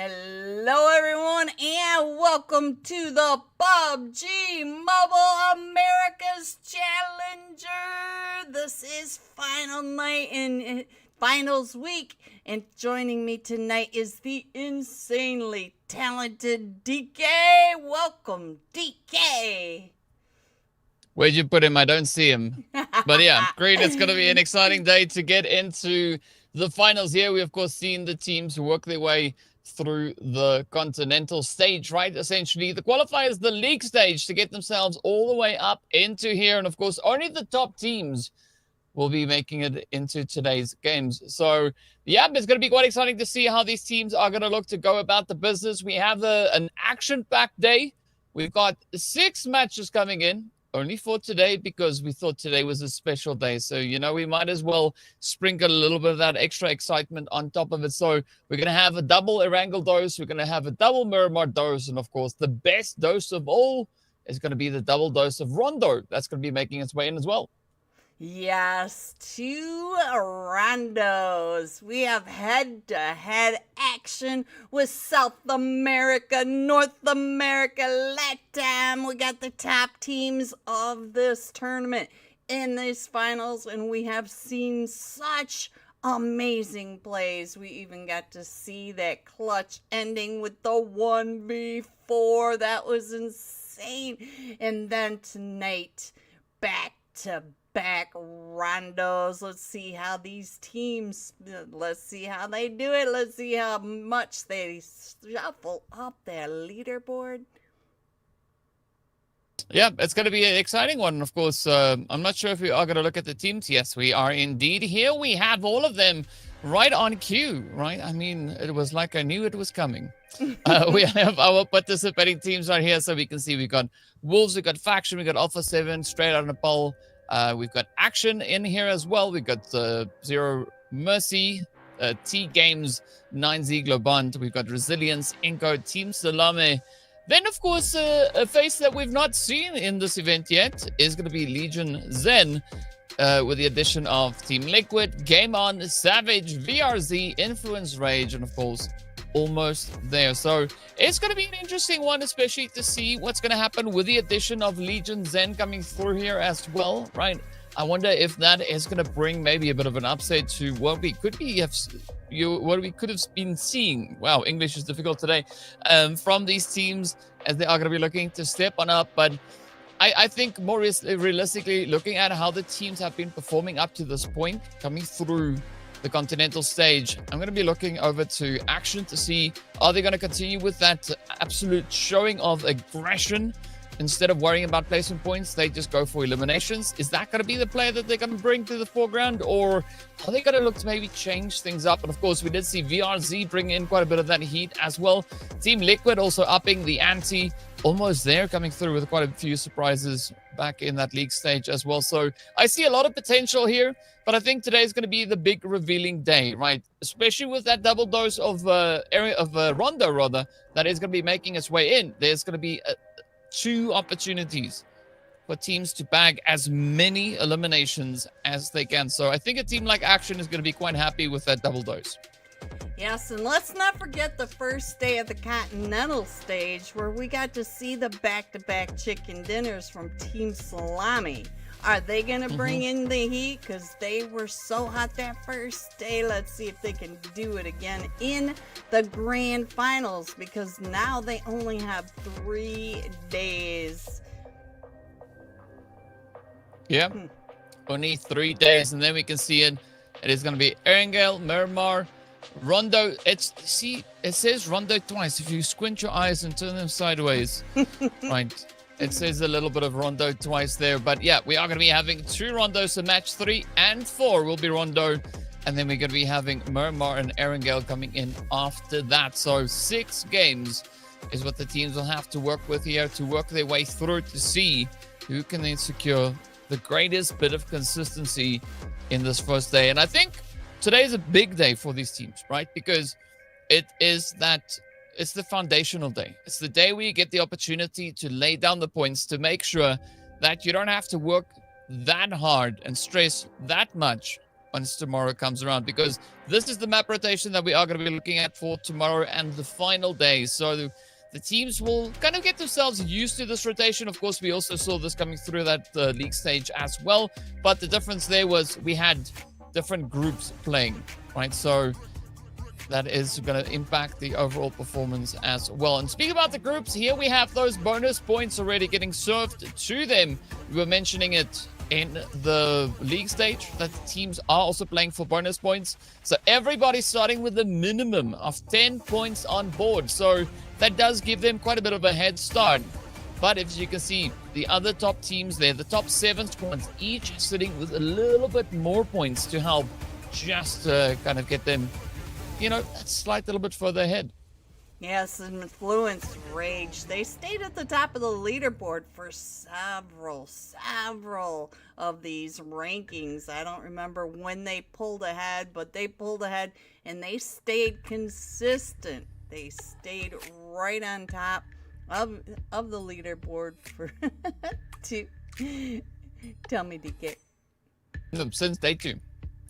Hello everyone and welcome to the PUBG Mobile America's Challenger. This is final night and finals week, and joining me tonight is the insanely talented DK. Welcome, DK. Where'd you put him? I don't see him. But yeah, great. It's going to be an exciting day to get into the finals here. We, of course, seen the teams work their way through the continental stage, right? Essentially, the qualifiers, the league stage, to get themselves all the way up into here. And, of course, only the top teams will be making it into today's games. So, yeah, it's going to be quite exciting to see how these teams are going to look to go about the business. We have an action-packed day. We've got 6 matches coming in. Only for today, because we thought today was a special day. So, you know, we might as well sprinkle a little bit of that extra excitement on top of it. So we're going to have a double Erangel dose. We're going to have a double Miramar dose. And, of course, the best dose of all is going to be the double dose of Rondo. That's going to be making its way in as well. Yes, 2 Rondos. We have head-to-head action with South America, North America, LATAM. We got the top teams of this tournament in these finals, and we have seen such amazing plays. We even got to see that clutch ending with the 1v4. That was insane. And then tonight, back Rondos. Let's see how these teams, let's see how they do it. Let's see how much they shuffle up their leaderboard. Yeah, it's going to be an exciting one. Of course, I'm not sure if we are going to look at the teams. Yes, we are indeed. Here we have all of them right on cue, right? I mean, it was like I knew it was coming. We have our participating teams right here, so we can see we've got Wolves, we've got Faction, we've got Alpha 7, straight out of Nepal. We've got Action in here as well. We've got Zero Mercy, TGAMES, 9Z GLOBANT. We've got Resilience, iNCO, Team SALAME. Then, of course, a face that we've not seen in this event yet is going to be Legion Zen, with the addition of Team Liquid, Game On, Savage, VRZ, Influence Rage, and, of course, Almost There. So it's going to be an interesting one, especially to see what's going to happen with the addition of Legion Zen coming through here as well, right? I wonder if that is going to bring maybe a bit of an upset to what we could have been seeing. Wow, English is difficult today. From these teams, as they are going to be looking to step on up. But I think more realistically, looking at how the teams have been performing up to this point, coming through the continental stage, I'm going to be looking over to Action to see, are they going to continue with that absolute showing of aggression? Instead of worrying about placement points, they just go for eliminations. Is that going to be the player that they're going to bring to the foreground, or are they going to look to maybe change things up? And of course, we did see VRZ bring in quite a bit of that heat as well. Team Liquid also upping the ante. Almost There, coming through with quite a few surprises back in that league stage as well. So I see a lot of potential here, but I think today is going to be the big revealing day, right? Especially with that double dose of Rondo, rather, that is going to be making its way in. There's going to be 2 opportunities for teams to bag as many eliminations as they can. So I think a team like Action is going to be quite happy with that double dose. Yes, and let's not forget the first day of the continental stage, where we got to see the back-to-back chicken dinners from Team Salame. Are they going to bring in the heat? Because they were so hot that first day. Let's see if they can do it again in the grand finals, because now they only have 3 days. Yeah, only 3 days, and then we can see it. It is going to be Erangel, Miramar, Rondo. It says Rondo twice. If you squint your eyes and turn them sideways, right? It says a little bit of Rondo twice there. But yeah, we are going to be having 2 Rondos. So match 3 and 4 will be Rondo. And then we're going to be having Miramar and Erangel coming in after that. So 6 games is what the teams will have to work with here to work their way through to see who can then secure the greatest bit of consistency in this first day. And I think today is a big day for these teams, right? Because it's the foundational day. It's the day where you get the opportunity to lay down the points to make sure that you don't have to work that hard and stress that much once tomorrow comes around, because this is the map rotation that we are going to be looking at for tomorrow and the final day. So the teams will kind of get themselves used to this rotation. Of course, we also saw this coming through that league stage as well. But the difference there was we had different groups playing, right? So that is going to impact the overall performance as well. And speaking about the groups, here we have those bonus points already getting served to them. We were mentioning it in the league stage that the teams are also playing for bonus points. So everybody's starting with a minimum of 10 points on board. So that does give them quite a bit of a head start. But as you can see, the other top teams there, the top 7 squads, each sitting with a little bit more points to help just kind of get them, you know, that slight little bit further ahead. Yes, and Influence Rage, they stayed at the top of the leaderboard for several of these rankings. I don't remember when they pulled ahead, but they pulled ahead and they stayed consistent. They stayed right on top of the leaderboard for tell me, DK. Since day 2.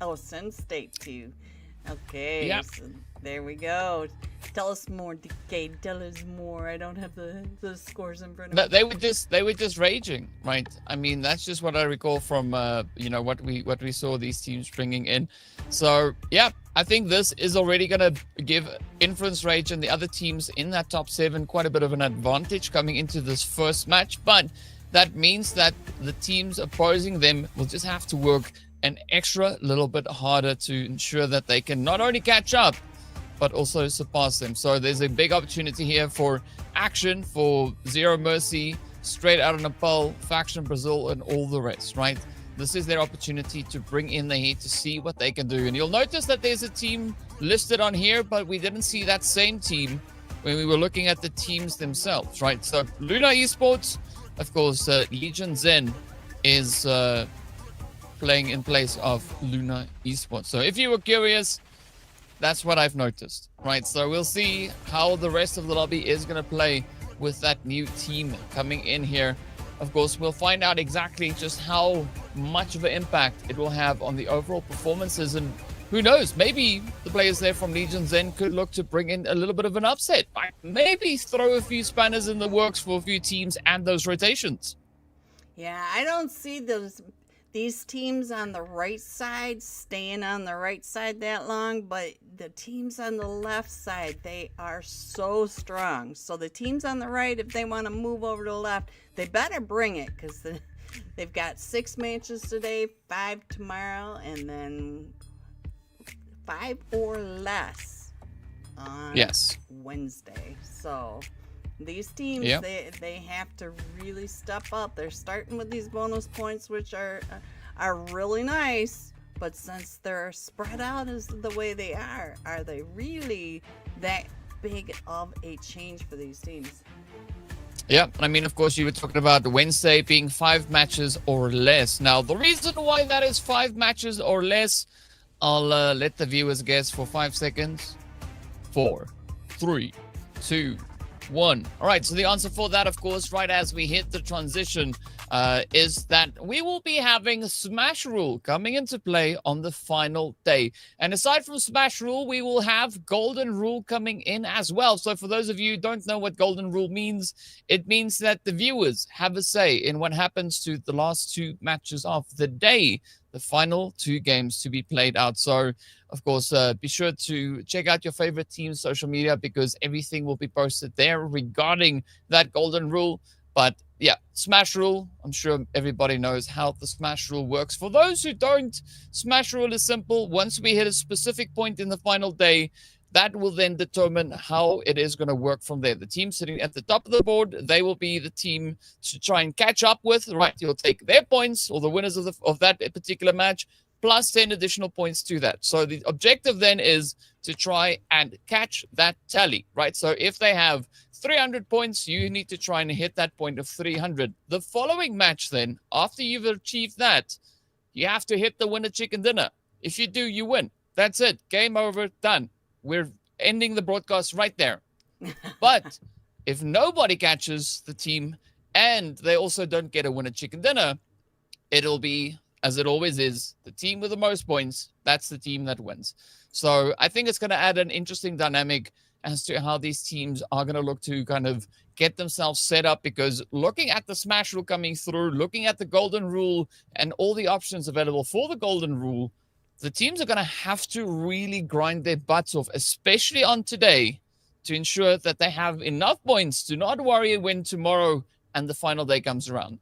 Oh, since day 2. Okay, yep. So there we go. Tell us more, DK. Tell us more. I don't have the scores in front of me. They were just raging, right? I mean, that's just what I recall from you know, what we saw these teams bringing in. So yeah, I think this is already gonna give Influence Rage and the other teams in that top 7 quite a bit of an advantage coming into this first match. But that means that the teams opposing them will just have to work an extra little bit harder to ensure that they can not only catch up, but also surpass them. So there's a big opportunity here for action for Zero Mercy, Straight Out of Nepal, Faction Brazil, and all the rest, right? This is their opportunity to bring in the heat to see what they can do. And you'll notice that there's a team listed on here, but we didn't see that same team when we were looking at the teams themselves, right? So Luna Esports, of course, Legion Zen is playing in place of Luna Esports. So if you were curious, that's what I've noticed, right? So we'll see how the rest of the lobby is going to play with that new team coming in here. Of course, we'll find out exactly just how much of an impact it will have on the overall performances. And who knows, maybe the players there from Legion Zen could look to bring in a little bit of an upset. Like maybe throw a few spanners in the works for a few teams and those rotations. Yeah, I don't see these teams on the right side staying on the right side that long, but the teams on the left side, they are so strong. So the teams on the right, if they want to move over to the left, they better bring it, because they've got 6 matches today, 5 tomorrow, and then 5 or less on Wednesday. So these teams, they have to really step up. They're starting with these bonus points, which are really nice, but since they're spread out as the way they are they really that big of a change for these teams? Yeah, I mean, of course, you were talking about Wednesday being 5 matches or less. Now, the reason why that is 5 matches or less, I'll let the viewers guess for 5 seconds. 4, 3, 2, 1. All right, so the answer for that, of course, right as we hit the transition, is that we will be having Smash Rule coming into play on the final day. And aside from Smash Rule, we will have Golden Rule coming in as well. So for those of you who don't know what Golden Rule means, it means that the viewers have a say in what happens to the last 2 matches of the day, the final 2 games to be played out. So of course, be sure to check out your favorite team's social media, because everything will be posted there regarding that Golden Rule. But yeah, Smash Rule, I'm sure everybody knows how the Smash Rule works. For those who don't, Smash Rule is simple. Once we hit a specific point in the final day, that will then determine how it is going to work from there. The team sitting at the top of the board, they will be the team to try and catch up with, right? You'll take their points, or the winners of that particular match, plus 10 additional points to that. So the objective then is to try and catch that tally, right? So if they have 300 points, you need to try and hit that point of 300. The following match then, after you've achieved that, you have to hit the winner chicken dinner. If you do, you win. That's it. Game over. Done. We're ending the broadcast right there. But if nobody catches the team and they also don't get a winner chicken dinner, it'll be as it always is, the team with the most points, that's the team that wins. So I think it's going to add an interesting dynamic as to how these teams are going to look to kind of get themselves set up, because looking at the Smash rule coming through, looking at the Golden Rule and all the options available for the Golden Rule, the teams are going to have to really grind their butts off, especially on today, to ensure that they have enough points to not worry when tomorrow and the final day comes around.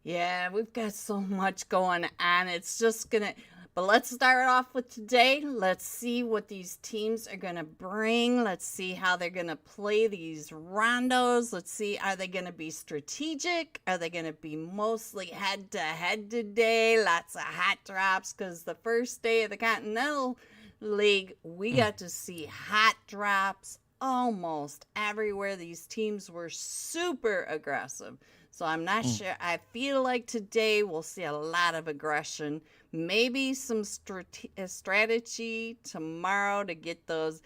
Yeah, we've got so much going on. It's just gonna, but let's start off with today. Let's see what these teams are gonna bring. Let's see how they're gonna play these rondos. Let's see, are they gonna be strategic? Are they gonna be mostly head to head today? Lots of hot drops, because the first day of the Continental League, we got to see hot drops almost everywhere. These teams were super aggressive. So I'm not sure. I feel like today we'll see a lot of aggression, maybe some strategy tomorrow to get those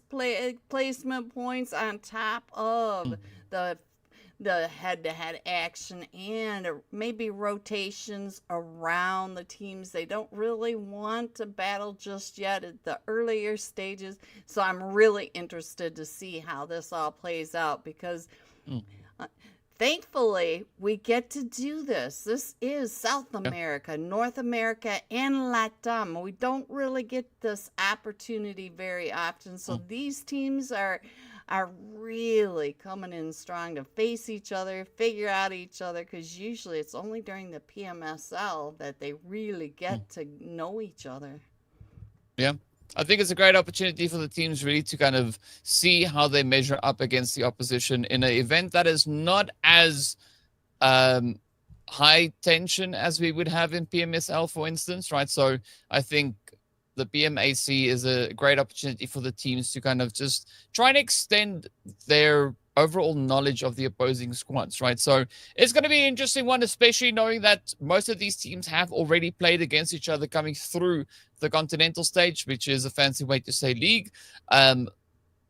placement points on top of the head-to-head action, and maybe rotations around the teams they don't really want to battle just yet at the earlier stages. So I'm really interested to see how this all plays out, because thankfully, we get to do this. This is South America, North America, and LATAM. We don't really get this opportunity very often. So these teams are really coming in strong to face each other, figure out each other, because usually it's only during the PMSL that they really get to know each other. Yeah. I think it's a great opportunity for the teams really to kind of see how they measure up against the opposition in an event that is not as high tension as we would have in PMSL, for instance, right? So I think the PMAC is a great opportunity for the teams to kind of just try and extend their overall knowledge of the opposing squads, right? So it's going to be an interesting one, especially knowing that most of these teams have already played against each other coming through the continental stage, which is a fancy way to say league.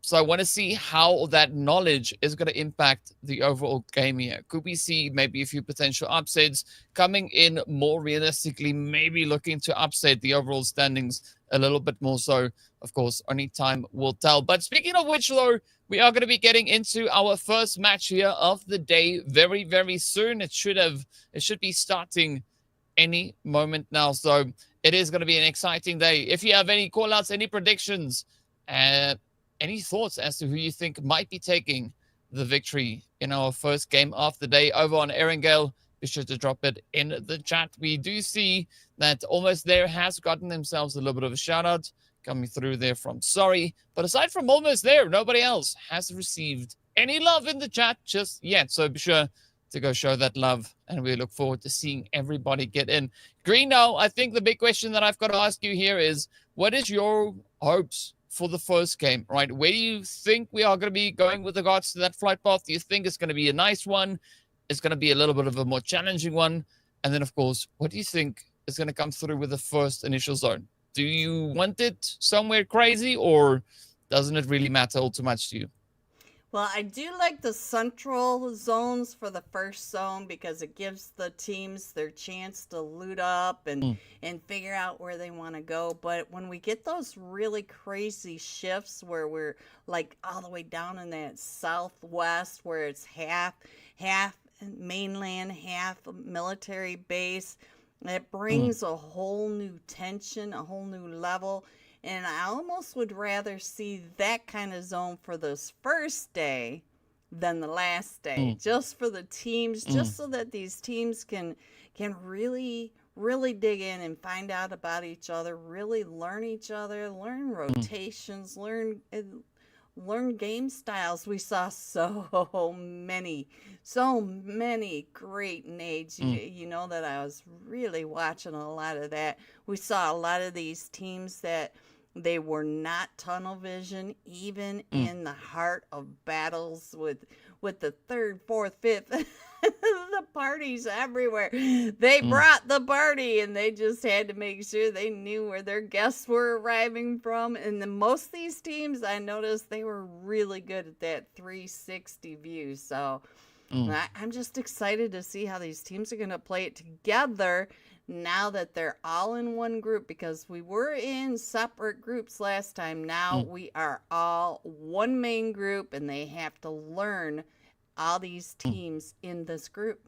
So I want to see how that knowledge is going to impact the overall game here. Could we see maybe a few potential upsets coming in more realistically, maybe looking to upset the overall standings a little bit more? So, of course, only time will tell. But speaking of which, though, we are going to be getting into our first match here of the day very, very soon. It should be starting any moment now. So it is going to be an exciting day. If you have any call-outs, any predictions, any thoughts as to who you think might be taking the victory in our first game of the day over on Erangel, be sure to drop it in the chat. We do see that Almost There has gotten themselves a little bit of a shout-out coming through there from Sorry. But aside from Almost There, nobody else has received any love in the chat just yet. So be sure to go show that love, and we look forward to seeing everybody get in. Green, now, I think the big question that I've got to ask you here is, what is your hopes for the first game, right? Where do you think we are going to be going with regards to that flight path? Do you think it's going to be a nice one? It's going to be a little bit of a more challenging one? And then, of course, what do you think is going to come through with the first initial zone? Do you want it somewhere crazy, or doesn't it really matter all too much to you? Well, I do like the central zones for the first zone, because it gives the teams their chance to loot up and figure out where they want to go. But when we get those really crazy shifts where we're like all the way down in that southwest, where it's half mainland, half military base, it brings a whole new tension, a whole new level. And I almost would rather see that kind of zone for this first day than the last day, just for the teams, just so that these teams can really dig in and find out about each other, really learn each other, learn rotations, learn game styles. We saw so many great nades. You know that I was really watching a lot of that. We saw a lot of these teams that they were not tunnel vision, even in the heart of battles with the third, fourth, fifth, the parties everywhere. They brought the party, and they just had to make sure they knew where their guests were arriving from. And most of these teams, I noticed they were really good at that 360 view. So Mm. I'm just excited to see how these teams are going to play it together now that they're all in one group, because we were in separate groups last time. Now Mm. we are all one main group, and they have to learn all these Mm. teams in this group.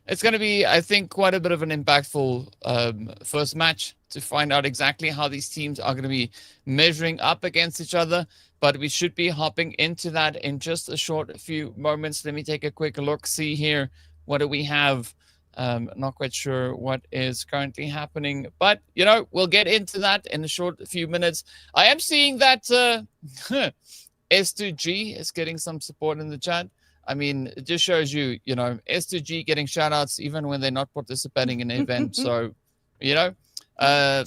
It's going to be, I think, quite a bit of an impactful first match to find out exactly how these teams are going to be measuring up against each other. But we should be hopping into that in just a short few moments. Let me take a quick look, see here. What do we have? Not quite sure what is currently happening, but we'll get into that in a short few minutes. I am seeing that S2G is getting some support in the chat. I mean, it just shows you, S2G getting shout outs even when they're not participating in an event. So, True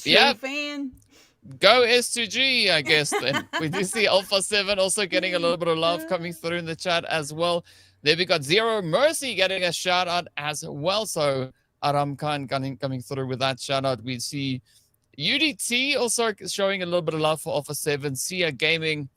yeah, fan. go S2G, I guess. Then we do see Alpha 7 also getting a little bit of love coming through in the chat as well. There we got Zero Mercy getting a shout out as well. So Aram Khan coming through with that shout out. We see UDT also showing a little bit of love for Alpha 7, Sia Gaming.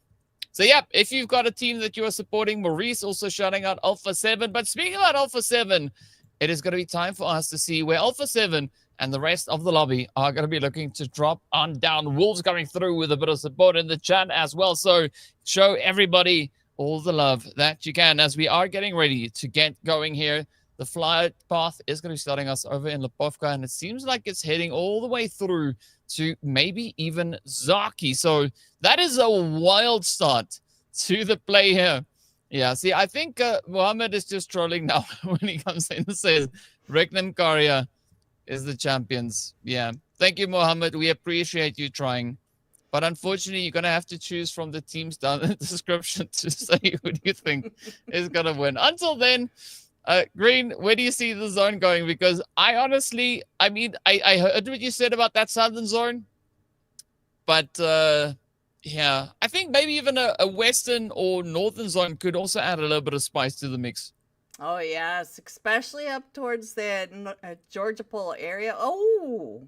So, yeah, if you've got a team that you are supporting, Maurice also shouting out Alpha 7. But speaking about Alpha 7, it is going to be time for us to see where Alpha 7 and the rest of the lobby are going to be looking to drop on down. Wolves coming through with a bit of support in the chat as well. So show everybody all the love that you can as we are getting ready to get going here. The flight path is going to be starting us over in Lipovka, and it seems like it's heading all the way through to maybe even Zaki. So that is a wild start to the play here. Yeah, see, I think Mohammed is just trolling now when he comes in and says Regnum Karya is the champions. Yeah, thank you, Mohammed. We appreciate you trying. But unfortunately, you're going to have to choose from the teams down in the description to say who do you think is going to win. Until then, Green, where do you see the zone going? Because I honestly, I heard what you said about that southern zone. But, yeah, I think maybe even a western or northern zone could also add a little bit of spice to the mix. Oh, yes, especially up towards that Georgia Pole area. Oh,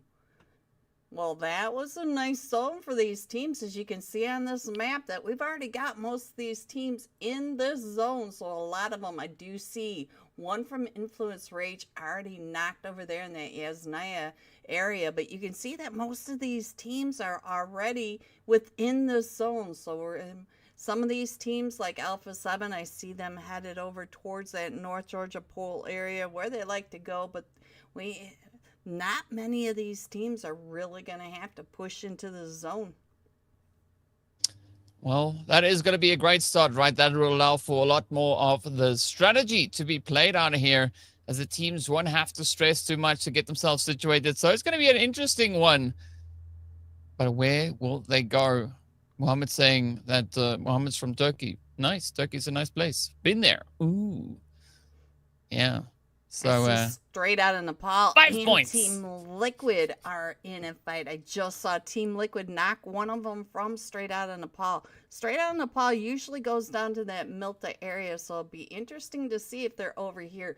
well, that was a nice zone for these teams. As you can see on this map, that we've already got most of these teams in this zone. So a lot of them I do see. One from Influence Rage already knocked over there in that Yasnaya area. But you can see that most of these teams are already within this zone. So we're in some of these teams like Alpha 7, I see them headed over towards that North Georgia Pole area where they like to go. But not many of these teams are really going to have to push into the zone. Well, that is going to be a great start, right? That will allow for a lot more of the strategy to be played out here, as the teams won't have to stress too much to get themselves situated. So it's going to be an interesting one. But where will they go? Mohammed saying that Mohammed's from Turkey. Nice. Turkey's a nice place. Been there. Ooh. Yeah. So straight out of Nepal, 5 points. Team Liquid are in a fight. I just saw Team Liquid knock one of them from straight out of Nepal. Straight out of Nepal usually goes down to that Milta area, so it'll be interesting to see if they're over here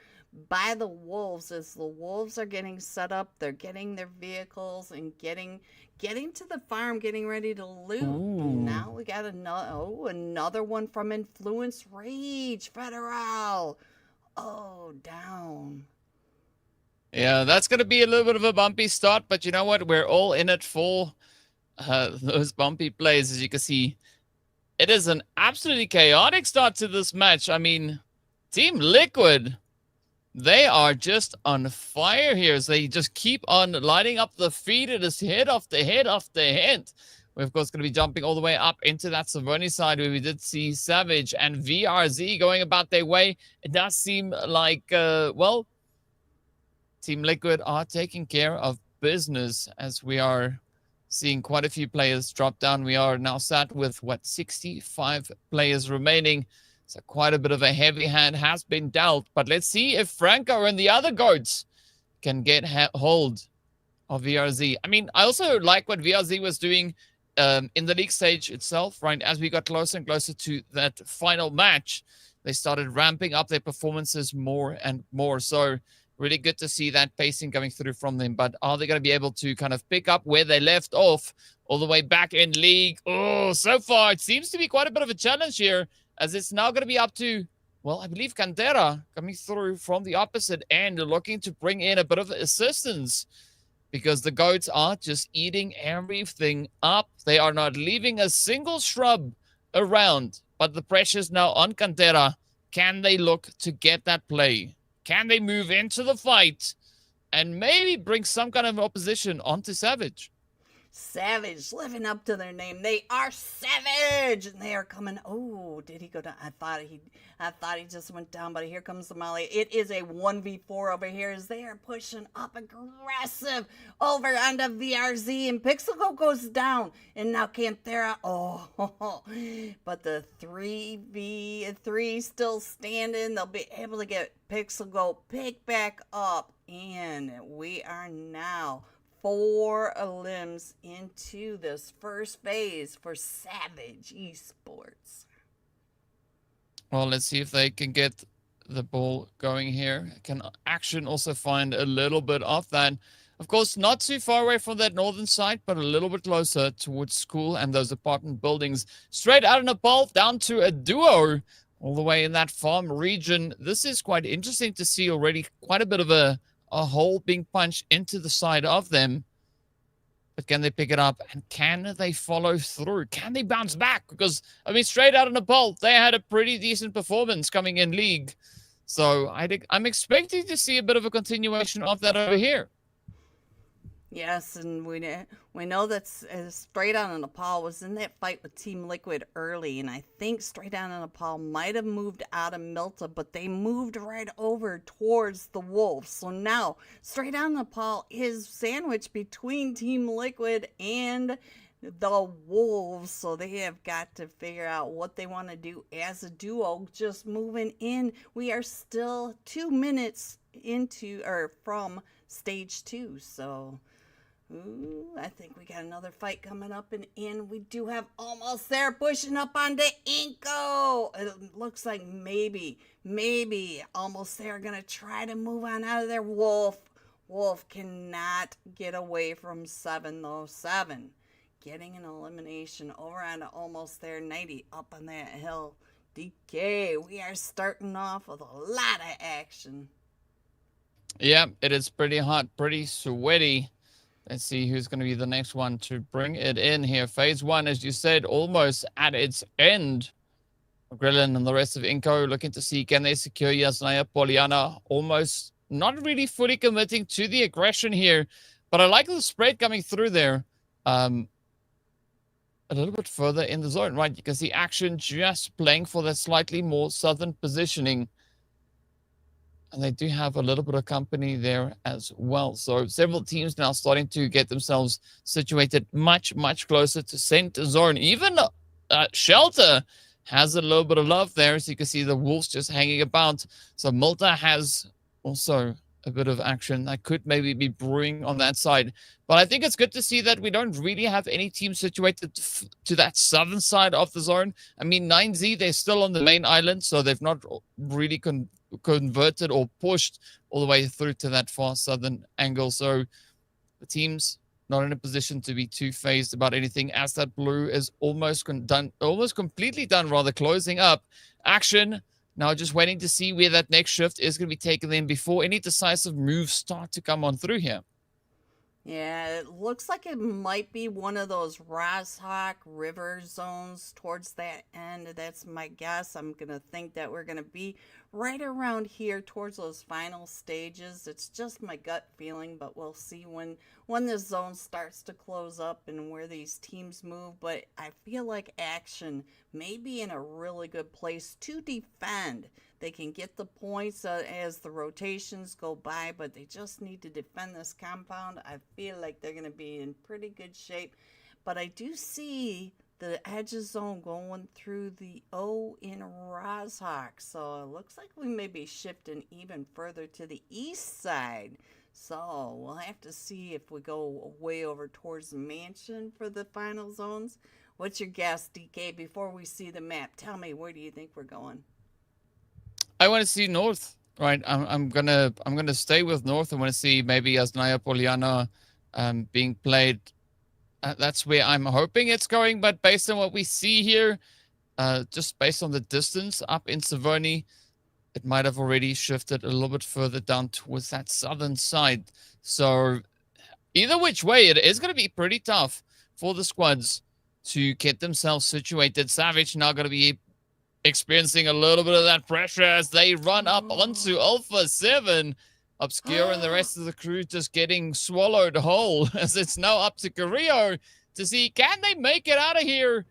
by the Wolves. As the Wolves are getting set up, they're getting their vehicles and getting to the farm, getting ready to loot. Now we got another one from Influence Rage Federal. Oh, down. Yeah, that's going to be a little bit of a bumpy start, but you know what? We're all in it for those bumpy plays. As you can see, it is an absolutely chaotic start to this match. I mean, Team Liquid, they are just on fire here. So they just keep on lighting up the feed. It is head after head after head. We're, of course, going to be jumping all the way up into that Savoni side where we did see Savage and VRZ going about their way. It does seem like, well, Team Liquid are taking care of business as we are seeing quite a few players drop down. We are now sat with, 65 players remaining. So quite a bit of a heavy hand has been dealt. But let's see if Franco and the other goats can get hold of VRZ. I mean, I also like what VRZ was doing in the league stage itself, right? As we got closer and closer to that final match, they started ramping up their performances more and more. So really good to see that pacing coming through from them. But are they going to be able to kind of pick up where they left off all the way back in league? Oh, so far it seems to be quite a bit of a challenge here, as it's now going to be up to well, I believe Cantera coming through from the opposite end, looking to bring in a bit of assistance because the goats are just eating everything up. They are not leaving a single shrub around, but the pressure's now on Cantera. Can they look to get that play? Can they move into the fight and maybe bring some kind of opposition onto Savage? Savage, living up to their name. They are savage, and they are coming. Oh, did he go down? I thought he just went down, but here comes the Molly. It is a 1v4 over here as they are pushing up aggressive over onto VRZ, and Pixelgo goes down, and now Canthera. Oh, but the 3v3 still standing. They'll be able to get Pixelgo picked back up, and we are now 4 limbs into this first phase for Savage Esports. Well, let's see if they can get the ball going here. Can Action also find a little bit of that? Of course, not too far away from that northern side, but a little bit closer towards school and those apartment buildings. Straight out of Nepal, down to a duo, all the way in that farm region. This is quite interesting to see already. Quite a bit of a hole being punched into the side of them. But can they pick it up? And can they follow through? Can they bounce back? Because, I mean, straight out of Nepal, they had a pretty decent performance coming in league. So I'm expecting to see a bit of a continuation of that over here. Yes, and we know that Straight Out of Nepal was in that fight with Team Liquid early, and I think Straight Out of Nepal might have moved out of Milta, but they moved right over towards the Wolves. So now Straight Out of Nepal is sandwiched between Team Liquid and the Wolves, so they have got to figure out what they want to do as a duo. Just moving in, we are still 2 minutes into or from stage 2, so. Ooh, I think we got another fight coming up, and we do have almost there, pushing up onto iNCO. It looks like maybe, almost there, gonna try to move on out of there. Wolf cannot get away from 7 though. 7 getting an elimination over on almost there. 90 up on that hill. DK, we are starting off with a lot of action. Yeah, it is pretty hot, pretty sweaty. Let's see who's going to be the next one to bring it in here. Phase 1, as you said, almost at its end. Grillin and the rest of iNCO looking to see, can they secure Yasnaya Poliana? Almost not really fully committing to the aggression here. But I like the spread coming through there. A little bit further in the zone, right? You can see Action just playing for that slightly more southern positioning. And they do have a little bit of company there as well. So several teams now starting to get themselves situated much, much closer to center zone. Even Shelter has a little bit of love there. As you can see, the Wolves just hanging about. So Malta has also a bit of action that could maybe be brewing on that side. But I think it's good to see that we don't really have any teams situated to that southern side of the zone. I mean, 9Z, they're still on the main island, so they've not really converted or pushed all the way through to that far southern angle. So the team's not in a position to be too phased about anything, as that blue is almost completely done, rather closing up. Action now just waiting to see where that next shift is going to be taken in before any decisive moves start to come on through here. Yeah, it looks like it might be one of those Rozhok River zones towards that end. That's my guess. I'm going to think that we're going to be right around here towards those final stages. It's just my gut feeling, but we'll see when this zone starts to close up and where these teams move. But I feel like Action may be in a really good place to defend. They can get the points as the rotations go by, but they just need to defend this compound. I feel like they're going to be in pretty good shape. But I do see the edges zone going through the O in Rozhok. So it looks like we may be shifting even further to the east side. So we'll have to see if we go way over towards the mansion for the final zones. What's your guess, DK, before we see the map? Tell me, where do you think we're going? I want to see North, right? I'm gonna stay with North. I want to see maybe Yasnaya Poliana being played. That's where I'm hoping it's going. But based on what we see here, just based on the distance up in Savoni, it might have already shifted a little bit further down towards that southern side. So either which way, it is going to be pretty tough for the squads to get themselves situated. Savage now going to be experiencing a little bit of that pressure as they run up onto Alpha 7. Obscure and the rest of the crew just getting swallowed whole, as it's now up to Carrillo to see, can they make it out of here?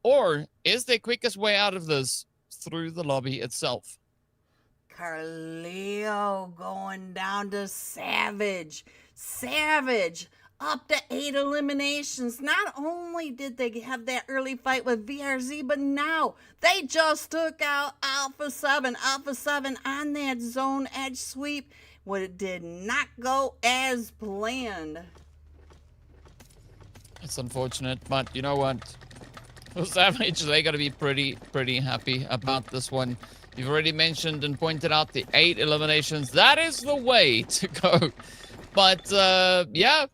Or is their quickest way out of this through the lobby itself? Carrillo going down to Savage. Savage up to 8 eliminations. Not only did they have that early fight with VRZ, but now they just took out Alpha 7. Alpha 7 on that zone edge sweep. It did not go as planned. It's unfortunate, but you know what? For Savage, they got to be pretty happy about this one. You've already mentioned and pointed out the 8 eliminations. That is the way to go. But, yeah.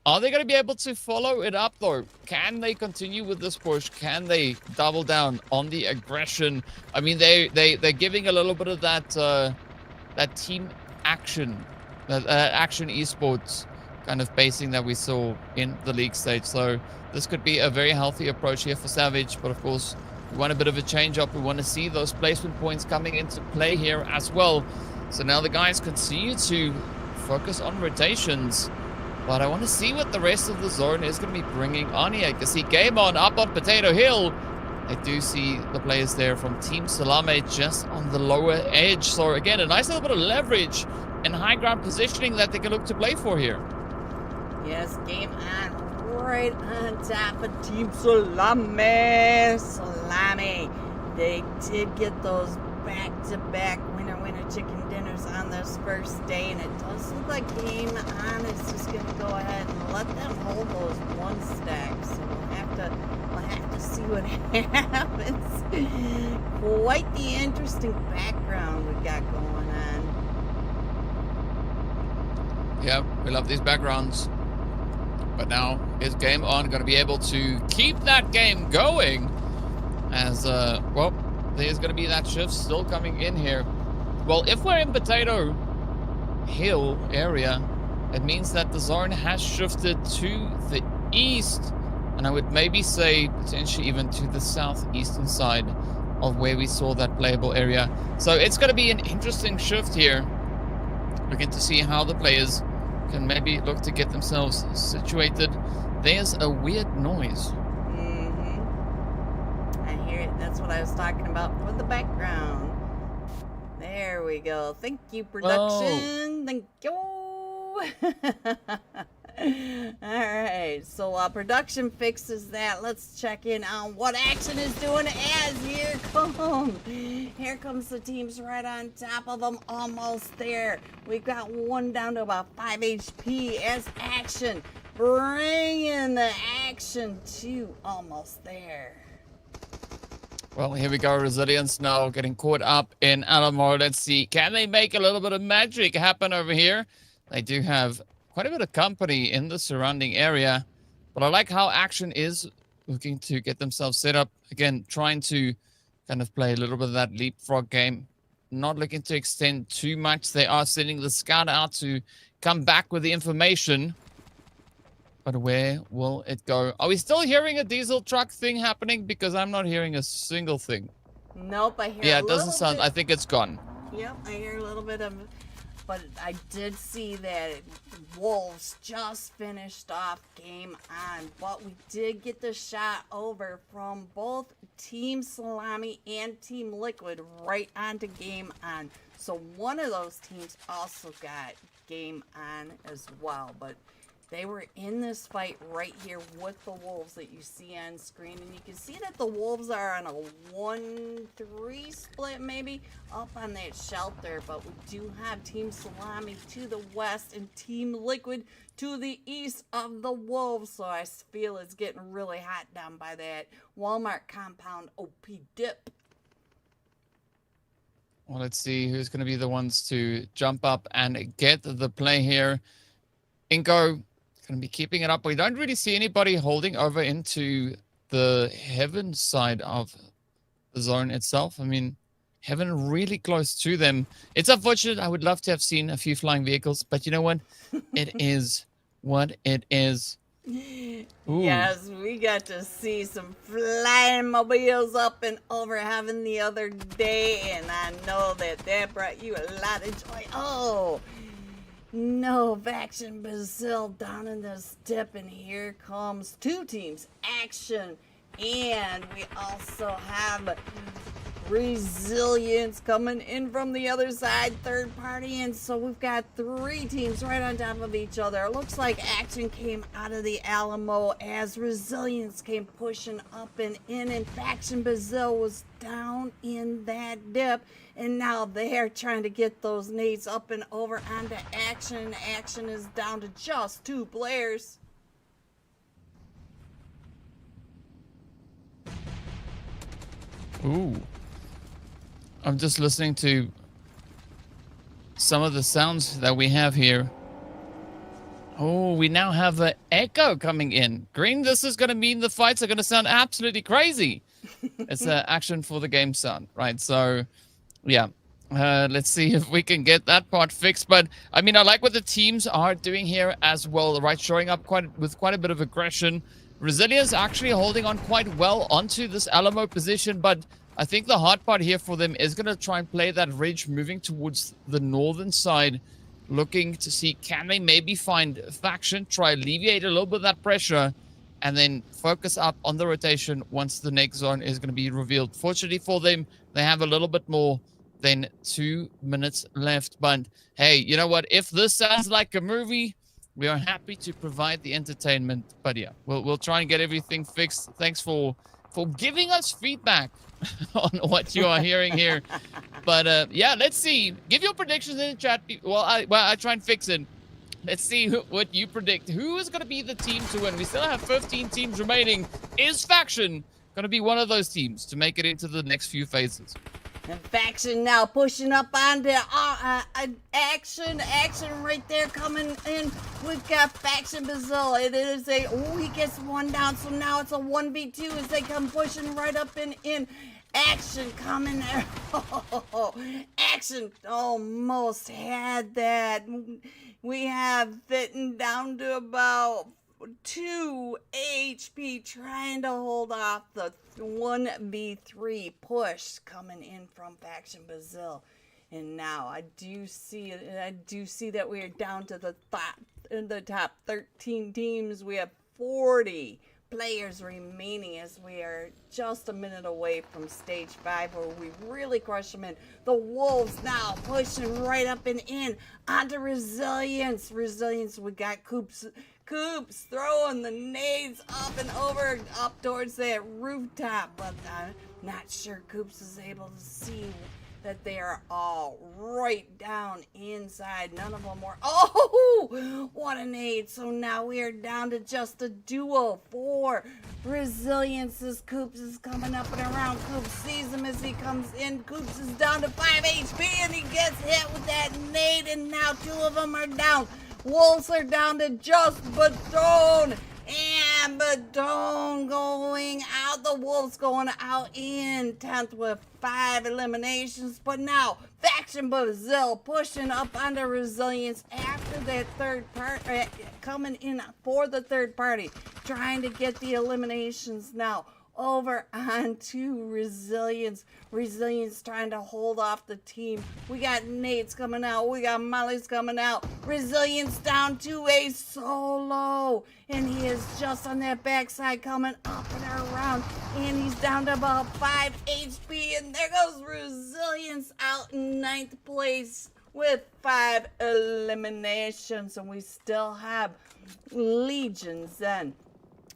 Are they going to be able to follow it up, though? Can they continue with this push? Can they double down on the aggression? I mean, they're giving a little bit of that that team action, action esports kind of basing that we saw in the league stage. So this could be a very healthy approach here for Savage. But, of course, we want a bit of a change-up. We want to see those placement points coming into play here as well. So now the guys continue to focus on rotations. But I want to see what the rest of the zone is going to be bringing on here. I can see Game On up on Potato Hill. I do see the players there from Team Salame just on the lower edge. So again, a nice little bit of leverage and high ground positioning that they can look to play for here. Yes, Game On right on top of Team Salame. Salame. They did get those back-to-back winner chicken dinners on this first day, and it does look like Game On is just going to go ahead and let them hold those one stacks. So we'll have to see what happens. Quite the interesting background we got going on. Yeah, we love these backgrounds. But now is Game On going to be able to keep that game going? As well, there's going to be that shift still coming in here. Well, if we're in Potato Hill area, it means that the zone has shifted to the east, and I would maybe say potentially even to the southeastern side of where we saw that playable area. So it's going to be an interesting shift here. Looking to see how the players can maybe look to get themselves situated. There's a weird noise. I hear it. That's what I was talking about for the background. There we go. Thank you, production. Thank you. Alright, so while production fixes that, let's check in on what Action is doing as here comes the teams right on top of them, almost there. We've got one down to about 5 HP as Action bringing the action to almost there. Well, here we go. Resilience now getting caught up in Alamo. Let's see. Can they make a little bit of magic happen over here? They do have quite a bit of company in the surrounding area. But I like how Action is looking to get themselves set up. Again, trying to kind of play a little bit of that leapfrog game. Not looking to extend too much. They are sending the scout out to come back with the information. But where will it go? Are we still hearing a diesel truck thing happening? Because I'm not hearing a single thing. Nope, I hear Yeah, it doesn't sound... I think it's gone. Yep, I hear a little bit of... But I did see that Wolves just finished off Game On. But we did get the shot over from both Team Salame and Team Liquid right onto Game On. So one of those teams also got Game On as well. But they were in this fight right here with the Wolves that you see on screen. And you can see that the Wolves are on a 1-3 split maybe up on that shelter. But we do have Team Salame to the west and Team Liquid to the east of the Wolves. So I feel it's getting really hot down by that Walmart compound OP dip. Well, let's see who's going to be the ones to jump up and get the play here. iNCO going to be keeping it up. We don't really see anybody holding over into the heaven side of the zone itself. I mean, Heaven really close to them. It's unfortunate. I would love to have seen a few flying vehicles, but you know what? It is what it is. Ooh. Yes, we got to see some flying mobiles up and over heaven the other day, and I know that brought you a lot of joy. Oh, no, Faction Brazil down in this dip, and here comes two teams, Action, and we also have Resilience coming in from the other side, third party, and so we've got three teams right on top of each other. It looks like Action came out of the Alamo as Resilience came pushing up and in, and Faction Brazil was down in that dip, and now they're trying to get those nades up and over onto Action. Action is down to just 2 players. Ooh. I'm just listening to some of the sounds that we have here. Oh, we now have an echo coming in. Green, this is going to mean the fights are going to sound absolutely crazy. It's an action for the game sound, right? So, yeah. Let's see if we can get that part fixed. But, I mean, I like what the teams are doing here as well, right? Showing up with quite a bit of aggression. Resilience actually holding on quite well onto this Alamo position, but I think the hard part here for them is going to try and play that ridge moving towards the northern side, looking to see can they maybe find Faction, try alleviate a little bit of that pressure, and then focus up on the rotation once the next zone is going to be revealed. Fortunately for them, they have a little bit more than 2 minutes left. But hey, you know what? If this sounds like a movie, we are happy to provide the entertainment. But yeah, we'll try and get everything fixed. Thanks for giving us feedback on what you are hearing here. But yeah, let's see. Give your predictions in the chat. Well, I try and fix it. Let's see what you predict. Who is going to be the team to win? We still have 15 teams remaining. Is Faction going to be one of those teams to make it into the next few phases? And Faction now pushing up onto Action right there coming in. We've got Faction Brazil. It is he gets one down, so now it's a 1v2 as they come pushing right up and in. Action coming there. Action almost had that. We have fitting down to about 2 HP trying to hold off the 1v3 push coming in from Faction Brazil. And now I do see that we are down to the top 13 teams. We have 40 players remaining as we are just a minute away from stage 5 where we really crush them in. The Wolves now pushing right up and in onto Resilience. We got Coops throwing the nades up and over up towards that rooftop, but I'm not sure Coops is able to see that they are all right down inside. None of them were. Oh, what a nade. So now we are down to just a duo for Resilience's Coops is coming up and around. Coops sees him as he comes in. Coops is down to 5 HP and he gets hit with that nade, and now 2 of them are down. Wolves are down to just Badone. And Badone going out. The Wolves going out in 10th with 5 eliminations. But now, Faction Brazil pushing up under Resilience after that third party. Coming in for the third party. Trying to get the eliminations now. Over onto Resilience. Resilience trying to hold off the team. We got nades coming out. We got mollies coming out. Resilience down to a solo. And he is just on that backside coming up and around. And he's down to about 5 HP. And there goes Resilience out in 9th place with 5 eliminations. And we still have Legions then.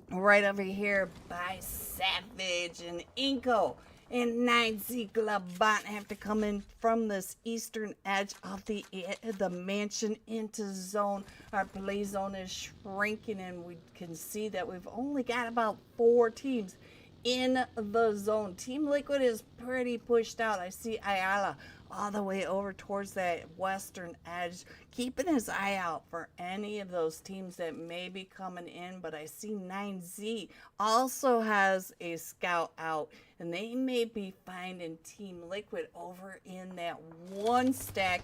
Right over here by Savage and iNCO and 9Z GLOBANT have to come in from this eastern edge of the mansion into zone. Our play zone is shrinking and we can see that we've only got about 4 teams in the zone. Team Liquid is pretty pushed out. I see Ayala all the way over towards that western edge, keeping his eye out for any of those teams that may be coming in. But I see 9Z also has a scout out, and they may be finding Team Liquid over in that one stack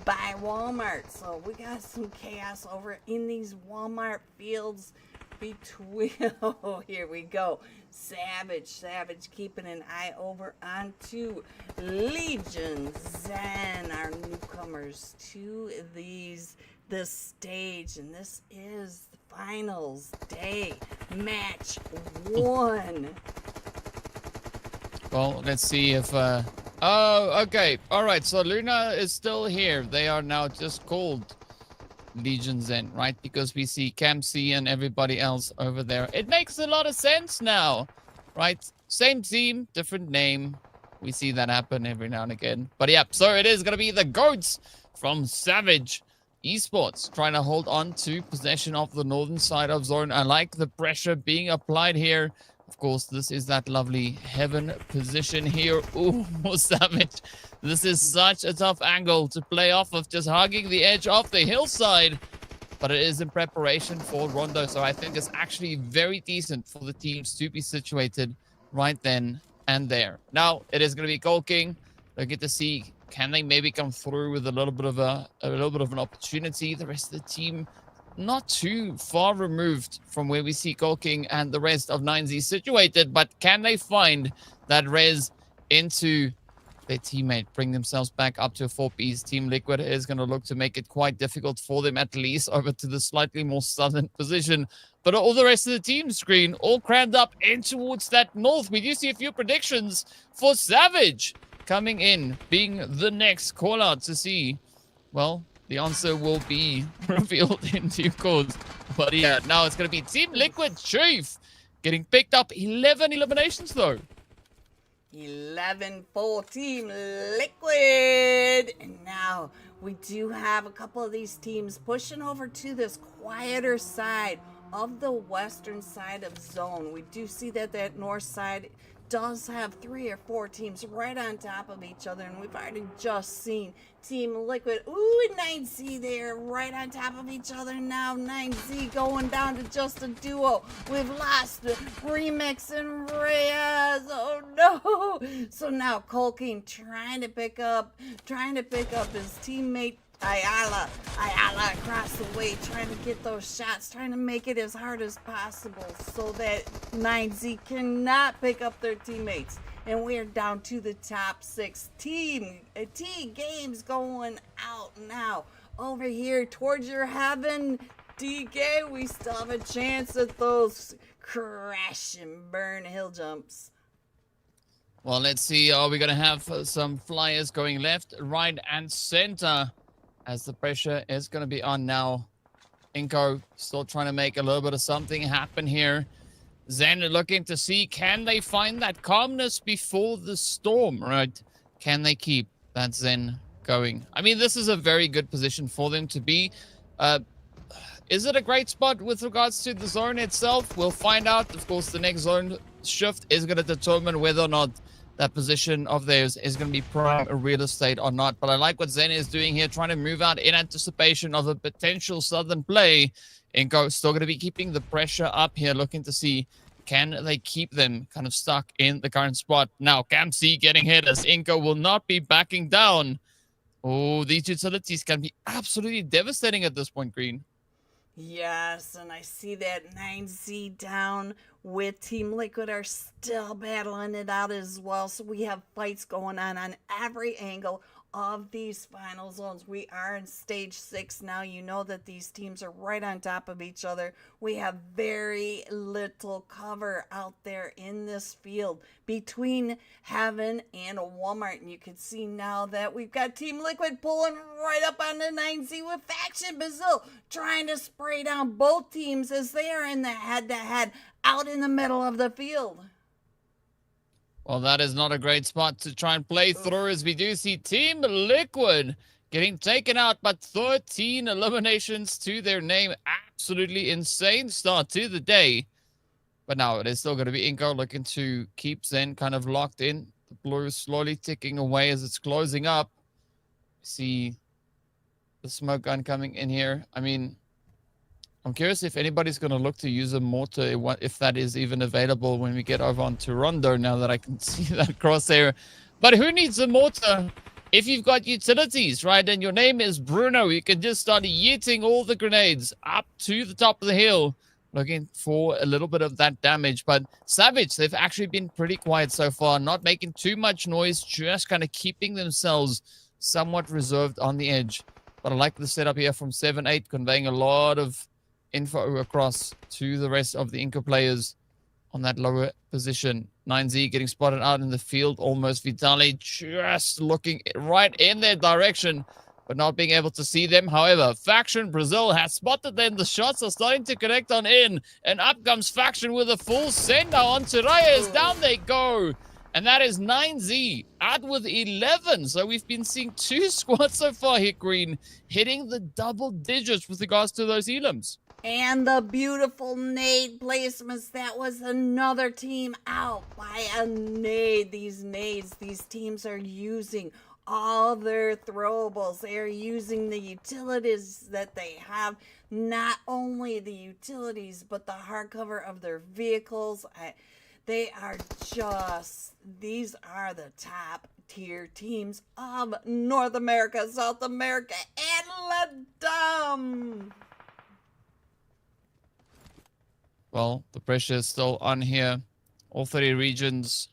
by Walmart. So we got some chaos over in these Walmart fields between. Oh, here we go. Savage keeping an eye over onto Legion Zen, our newcomers to this stage, and this is the finals day, match 1. Well, let's see if oh, okay. All right. So Luna is still here. They are now just called Legion Zen, right? Because we see CamC and everybody else over there. It makes a lot of sense now, right? Same team, different name. We see that happen every now and again. But yeah, so it is going to be the GOATs from Savage Esports trying to hold on to possession of the northern side of zone. I like the pressure being applied here. Of course, this is that lovely heaven position here. Ooh, Savage. This is such a tough angle to play off of, just hugging the edge of the hillside. But it is in preparation for Rondo, so I think it's actually very decent for the teams to be situated right then and there. Now, it is going to be Gold King. They'll get to see, can they maybe come through with a little bit of an opportunity. The rest of the team not too far removed from where we see Gold King and the rest of 9Z situated, but can they find that res into their teammate, bring themselves back up to a 4Ps? Team Liquid is going to look to make it quite difficult for them, at least over to the slightly more southern position. But all the rest of the team screen all crammed up in towards that north. We do see a few predictions for Savage coming in, being the next call out to see, well, the answer will be revealed in due course. But yeah, now it's going to be Team Liquid Chief getting picked up. 11 eliminations though. 11 for Team Liquid. And now we do have a couple of these teams pushing over to this quieter side of the western side of zone. We do see that north side does have 3 or 4 teams right on top of each other, and we've already just seen Team Liquid, ooh, and 9Z there right on top of each other. Now 9Z going down to just a duo. We've lost Remix and Reyes. Oh no. So now Colking trying to pick up his teammate Ayala across the way, trying to get those shots, trying to make it as hard as possible so that 9Z cannot pick up their teammates. And we're down to the top 6 team. TGAMES going out now. Over here towards your heaven, DK, we still have a chance at those crash and burn hill jumps. Well, let's see. Are we going to have some flyers going left, right, and center? As the pressure is going to be on now. iNCO still trying to make a little bit of something happen here. Zen looking to see, can they find that calmness before the storm, right? Can they keep that Zen going? I mean, this is a very good position for them to be. Is it a great spot with regards to the zone itself? We'll find out. Of course, the next zone shift is going to determine whether or not that position of theirs is going to be prime real estate or not. But I like what Zen is doing here, trying to move out in anticipation of a potential southern play. iNCO still going to be keeping the pressure up here, looking to see, can they keep them kind of stuck in the current spot? Now, CamC getting hit as iNCO will not be backing down. Oh, these utilities can be absolutely devastating at this point, Green. Yes, and I see that 9Z down with Team Liquid are still battling it out as well. So we have fights going on every angle of these final zones. We are in stage 6 now. You know that these teams are right on top of each other. We have very little cover out there in this field between Heaven and Walmart. And you can see now that we've got Team Liquid pulling right up on the 9Z with Faction Brazil, trying to spray down both teams as they are in the head-to-head out in the middle of the field. Well, that is not a great spot to try and play through, as we do see Team Liquid getting taken out, but 13 eliminations to their name. Absolutely insane start to the day. But now it is still going to be iNCO looking to keep Zen kind of locked in. The blue slowly ticking away as it's closing up. See the smoke gun coming in here. I mean, I'm curious if anybody's going to look to use a mortar, if that is even available when we get over onto Rondo, now that I can see that crosshair. But who needs a mortar if you've got utilities, right? And your name is Bruno. You can just start yeeting all the grenades up to the top of the hill, looking for a little bit of that damage. But Savage, they've actually been pretty quiet so far, not making too much noise, just kind of keeping themselves somewhat reserved on the edge. But I like the setup here from 7-8, conveying a lot of info across to the rest of the iNCO players on that lower position. 9Z getting spotted out in the field almost. Vitaly just looking right in their direction, but not being able to see them. However, Faction Brazil has spotted them. The shots are starting to connect on in, and up comes Faction with a full send now on Reyes. Down they go. And that is 9Z out with 11. So we've been seeing 2 squads so far here, Green, hitting the double digits with regards to those elims. And the beautiful nade placements. That was another team out by a nade. These nades, these teams are using all their throwables. They are using the utilities that they have. Not only the utilities, but the hardcover of their vehicles. These are the top tier teams of North America, South America, and Latam. Well, the pressure is still on here. All 3 regions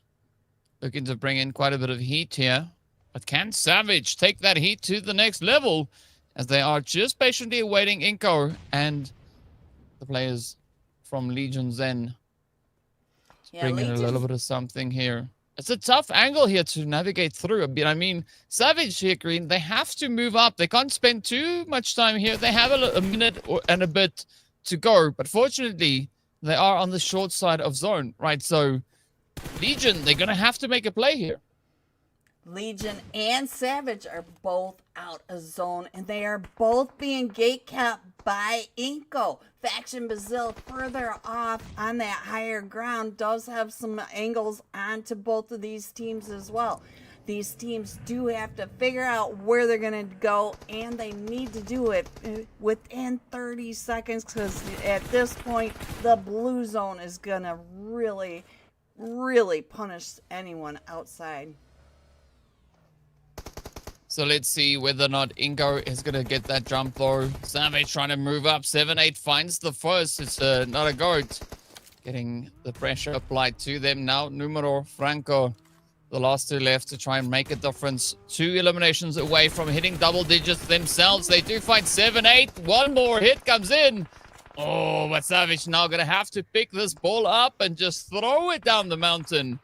looking to bring in quite a bit of heat here. But can Savage take that heat to the next level, as they are just patiently awaiting iNCO and the players from Legion Zen to bring in a little bit of something here. It's a tough angle here to navigate through a bit. I mean, Savage here, Green, they have to move up. They can't spend too much time here. They have a minute and a bit to go. But fortunately, they are on the short side of zone, right? So Legion, they're going to have to make a play here. Legion and Savage are both out of zone, and they are both being gate capped by iNCO. Faction Brazil, further off on that higher ground, does have some angles onto both of these teams as well. These teams do have to figure out where they're going to go, and they need to do it within 30 seconds, because at this point, the blue zone is going to really, really punish anyone outside. So let's see whether or not iNCO is going to get that jump though. Savage trying to move up. 7-8 finds the first. It's not a goat. Getting the pressure applied to them now. Numero, Franco, the last 2 left to try and make a difference. 2 eliminations away from hitting double digits themselves. They do find 7-8. One more hit comes in. Oh, but Savage now going to have to pick this ball up and just throw it down the mountain,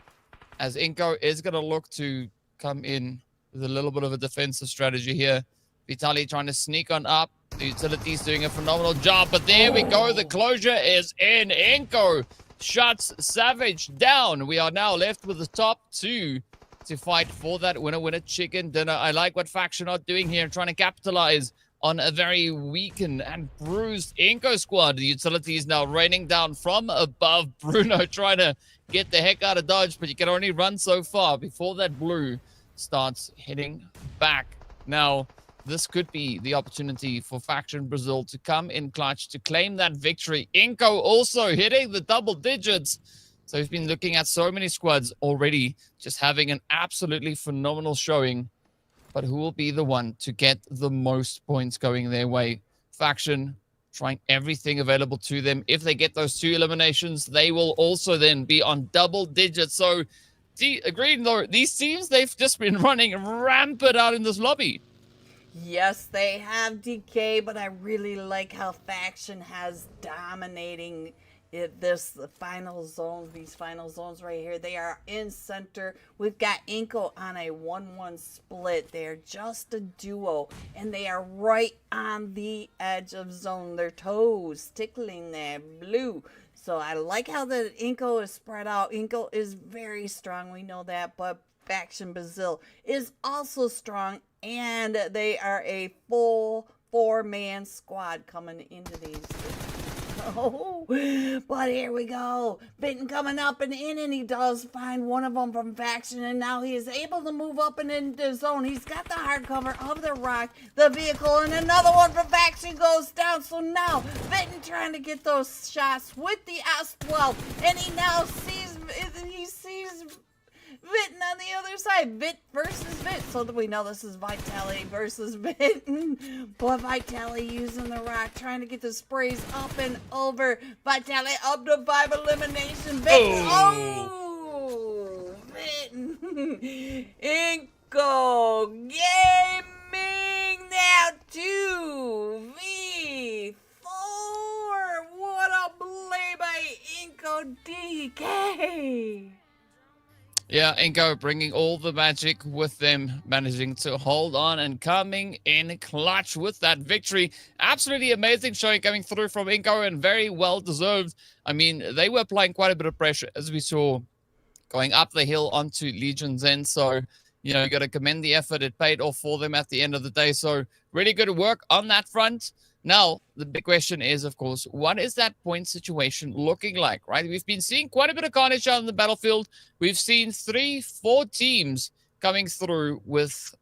as iNCO is going to look to come in with a little bit of a defensive strategy here. Vitaly trying to sneak on up. The utilities doing a phenomenal job, but there we go. The closure is in. iNCO shuts Savage down. We are now left with the top 2 to fight for that winner chicken dinner. I like what Faction are doing here, trying to capitalize on a very weakened and bruised iNCO squad. The utilities now raining down from above. Bruno trying to get the heck out of dodge, but you can only run so far before that blue starts heading back. Now, this could be the opportunity for Faction Brazil to come in clutch to claim that victory. iNCO also hitting the double digits. So we've been looking at so many squads already just having an absolutely phenomenal showing. But who will be the one to get the most points going their way? Faction trying everything available to them. If they get those 2 eliminations, they will also then be on double digits. So agreed though, these teams, they've just been running rampant out in this lobby. Yes, they have DK, but I really like how Faction has dominating the final zones, these final zones right here. They are in center. We've got iNCO on a 1-1 split. They're just a duo, and they are right on the edge of zone. Their toes tickling that blue. So I like how the iNCO is spread out. iNCO is very strong, we know that, but Faction Brazil is also strong, and they are a full 4-man squad coming into Oh, but here we go. Vinton coming up and in, and he does find one of them from faction, and now he is able to move up and into the zone. He's got the hardcover of the rock, the vehicle, and another one from faction goes down. So now Vinton trying to get those shots with the S12, and he now sees Vinton on the other side. Vit versus Vit. So that we know this is Vitaly versus Vinton. Boy, Vitaly using the rock, trying to get the sprays up and over. Vitaly up to 5 elimination. Vinton. Oh! Vinton. iNCO Gaming now 2v4. What a play by iNCO DK. Yeah, iNCO bringing all the magic with them, managing to hold on and coming in clutch with that victory. Absolutely amazing showing coming through from iNCO, and very well deserved. I mean, they were applying quite a bit of pressure, as we saw, going up the hill onto Legion's End. So, you know, you got to commend the effort. It paid off for them at the end of the day. So, really good work on that front. Now, the big question is, of course, what is that point situation looking like, right? We've been seeing quite a bit of carnage out on the battlefield. We've seen 3-4 teams coming through with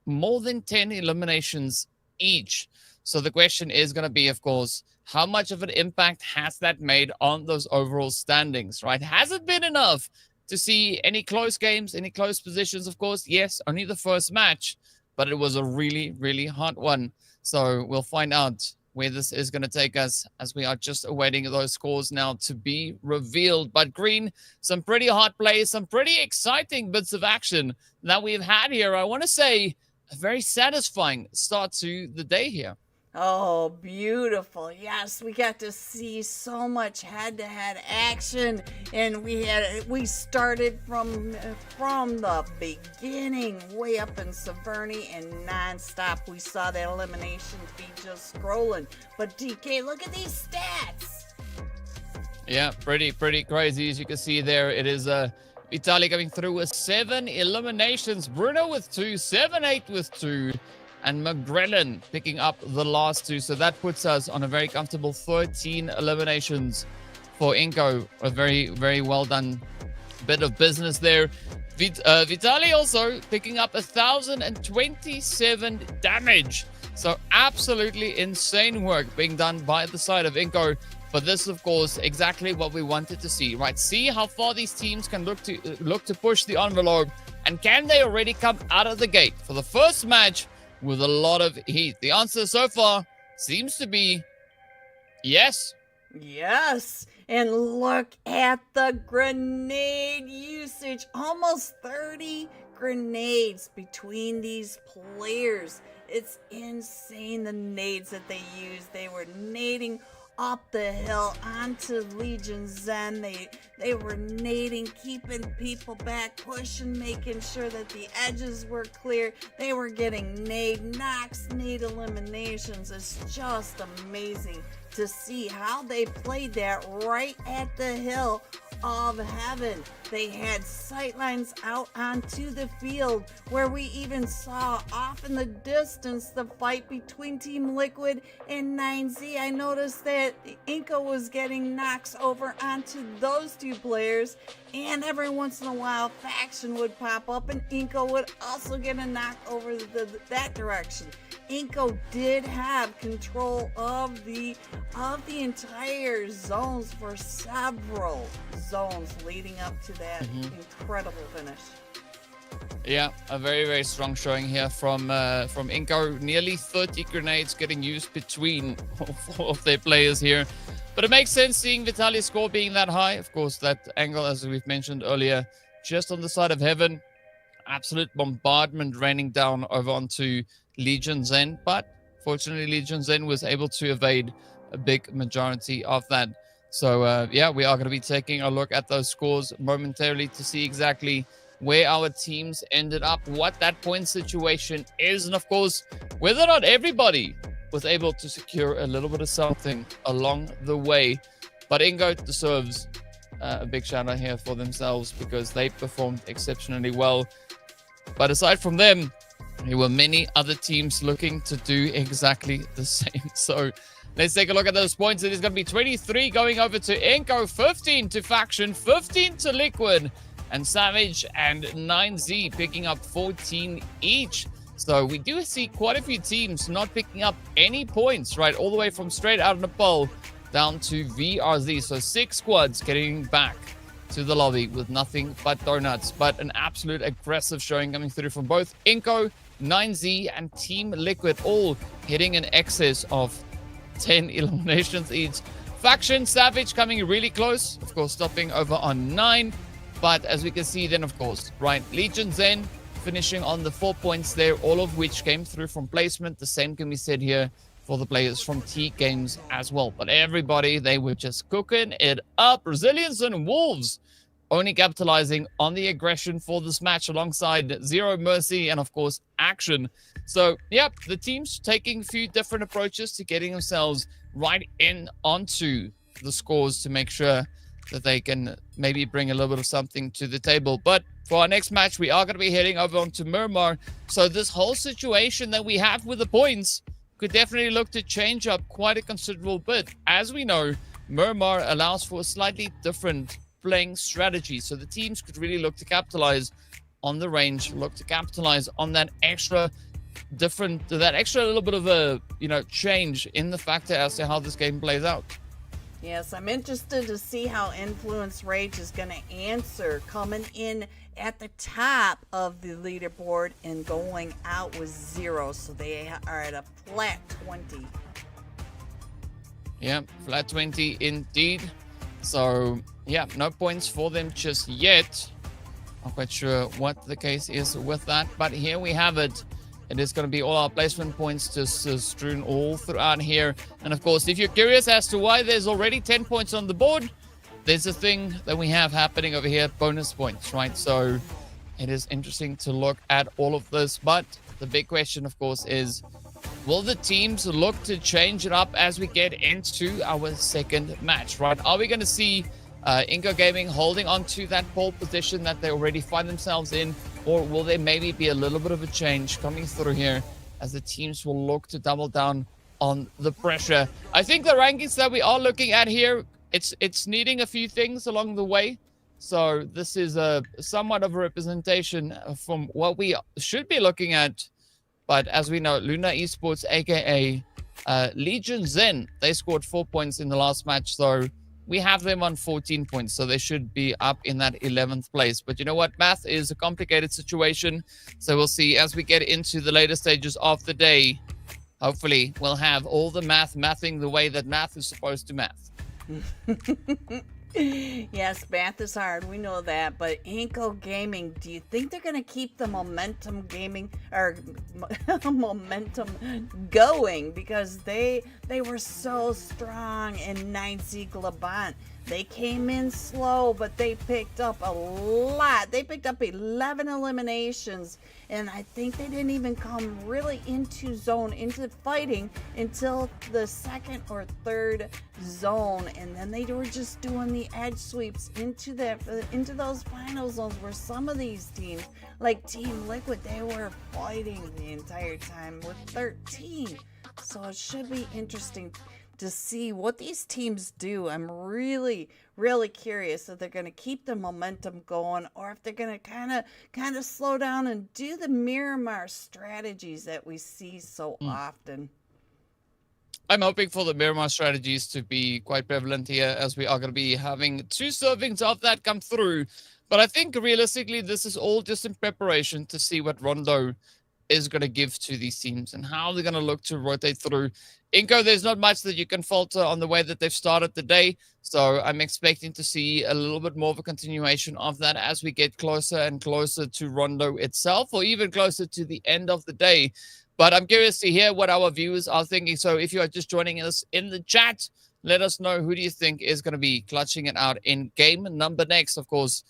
more than 10 eliminations each. So the question is going to be, of course, how much of an impact has that made on those overall standings, right? Has it been enough to see any close games, any close positions? Of course, yes, only the first match, but it was a really, really hard one. So we'll find out where this is going to take us, as we are just awaiting those scores now to be revealed. But Green, some pretty hot plays, some pretty exciting bits of action that we've had here. I want to say a very satisfying start to the day here. Oh, beautiful. Yes, we got to see so much head-to-head action, and we started from the beginning, way up in Severny, and non-stop. We saw that elimination feed just scrolling. But DK, look at these stats. Yeah, pretty crazy. As you can see there, it is Vitaly coming through with 7 eliminations, Bruno with 2, 7-8 with 2, and McGrellan picking up the last 2. So that puts us on a very comfortable 13 eliminations for iNCO. A very, very well done bit of business there. Vitaly also picking up 1,027 damage. So absolutely insane work being done by the side of iNCO. But this is, of course, exactly what we wanted to see, right? See how far these teams can look to push the envelope. And can they already come out of the gate for the first match with a lot of heat? The answer so far seems to be yes. Yes. And look at the grenade usage. Almost 30 grenades between these players. It's insane, the nades that they used. They were nading up the hill onto Legion's End. They were nading, keeping people back, pushing, making sure that the edges were clear. They were getting nade knocks, nade eliminations. It's just amazing to see how they played that right at the hill of heaven. They had sightlines out onto the field, where we even saw off in the distance the fight between Team Liquid and 9Z. I noticed that iNCO was getting knocks over onto those two players, and every once in a while faction would pop up and iNCO would also get a knock over that direction. iNCO did have control of the entire zones for several zones leading up to that incredible finish. Yeah, a very, very strong showing here from iNCO. Nearly 30 grenades getting used between all of their players here. But it makes sense seeing Vitaly's score being that high. Of course, that angle, as we've mentioned earlier, just on the side of heaven. Absolute bombardment raining down over onto Legion's End. But fortunately, Legion's End was able to evade a big majority of that. So, yeah, we are going to be taking a look at those scores momentarily to see exactly where our teams ended up, what that point situation is, and of course, whether or not everybody was able to secure a little bit of something along the way. But iNCO deserves a big shout out here for themselves, because they performed exceptionally well. But aside from them, there were many other teams looking to do exactly the same. So Let's take a look at those points. It is going to be 23 going over to iNCO, 15 to Faction, 15 to Liquid, and Savage and 9Z picking up 14 each. So we do see quite a few teams not picking up any points, right? All the way from straight out of Nepal down to VRZ. So 6 squads getting back to the lobby with nothing but donuts. But an absolute aggressive showing coming through from both iNCO, 9Z, and Team Liquid, all hitting an excess of 10 eliminations each. Faction Savage coming really close, of course, stopping over on 9. But as we can see then, of course, right, Legion Zen finishing on the 4 points there, all of which came through from placement. The same can be said here for the players from TGAMES as well. But everybody, they were just cooking it up. Resilience and Wolves only capitalizing on the aggression for this match alongside Zero Mercy and, of course, Action. So, yep, the teams taking a few different approaches to getting themselves right in onto the scores to make sure that they can maybe bring a little bit of something to the table. But for our next match, we are going to be heading over onto Miramar. So this whole situation that we have with the points could definitely look to change up quite a considerable bit. As we know, Miramar allows for a slightly different playing strategy. So the teams could really look to capitalize on the range, look to capitalize on that extra little bit of a, change in the factor as to how this game plays out. Yes, I'm interested to see how Influence Rage is going to answer, coming in at the top of the leaderboard and going out with 0. So they are at a flat 20. Yeah, flat 20 indeed. So, yeah, no points for them just yet. Not quite sure what the case is with that, but here we have it. It is going to be all our placement points just strewn all throughout here. And of course, if you're curious as to why there's already 10 points on the board, there's a thing that we have happening over here, bonus points, right? So it is interesting to look at all of this. But the big question, of course, is will the teams look to change it up as we get into our second match, right? Are we going to see iNCO Gaming holding on to that pole position that they already find themselves in? Or will there maybe be a little bit of a change coming through here as the teams will look to double down on the pressure? I think the rankings that we are looking at here, it's needing a few things along the way. So this is a somewhat of a representation from what we should be looking at. But as we know, Luna Esports, aka Legion Zen, they scored 4 points in the last match. So we have them on 14 points, so they should be up in that 11th place. But you know what? Math is a complicated situation. So we'll see as we get into the later stages of the day. Hopefully, we'll have all the mathing the way that math is supposed to math. Yes, math is hard. We know that. But iNCO Gaming, do you think they're going to keep the momentum going? Because they were so strong in 9Z GLOBANT. They came in slow, but they picked up a lot. They picked up 11 eliminations, and I think they didn't even come really into fighting until the second or third zone, and then they were just doing the edge sweeps into those final zones where some of these teams, like Team Liquid, they were fighting the entire time with 13. So it should be interesting to see what these teams do. I'm really, really curious if they're going to keep the momentum going or if they're going to kind of slow down and do the Miramar strategies that we see so often. I'm hoping for the Miramar strategies to be quite prevalent here, as we are going to be having 2 servings of that come through. But I think realistically, this is all just in preparation to see what Rondo is going to give to these teams and how they're going to look to rotate through. iNCO, there's not much that you can falter on the way that they've started the day. So I'm expecting to see a little bit more of a continuation of that as we get closer and closer to Rondo itself, or even closer to the end of the day. But I'm curious to hear what our viewers are thinking. So if you are just joining us in the chat, let us know who do you think is going to be clutching it out in game number next. Of course,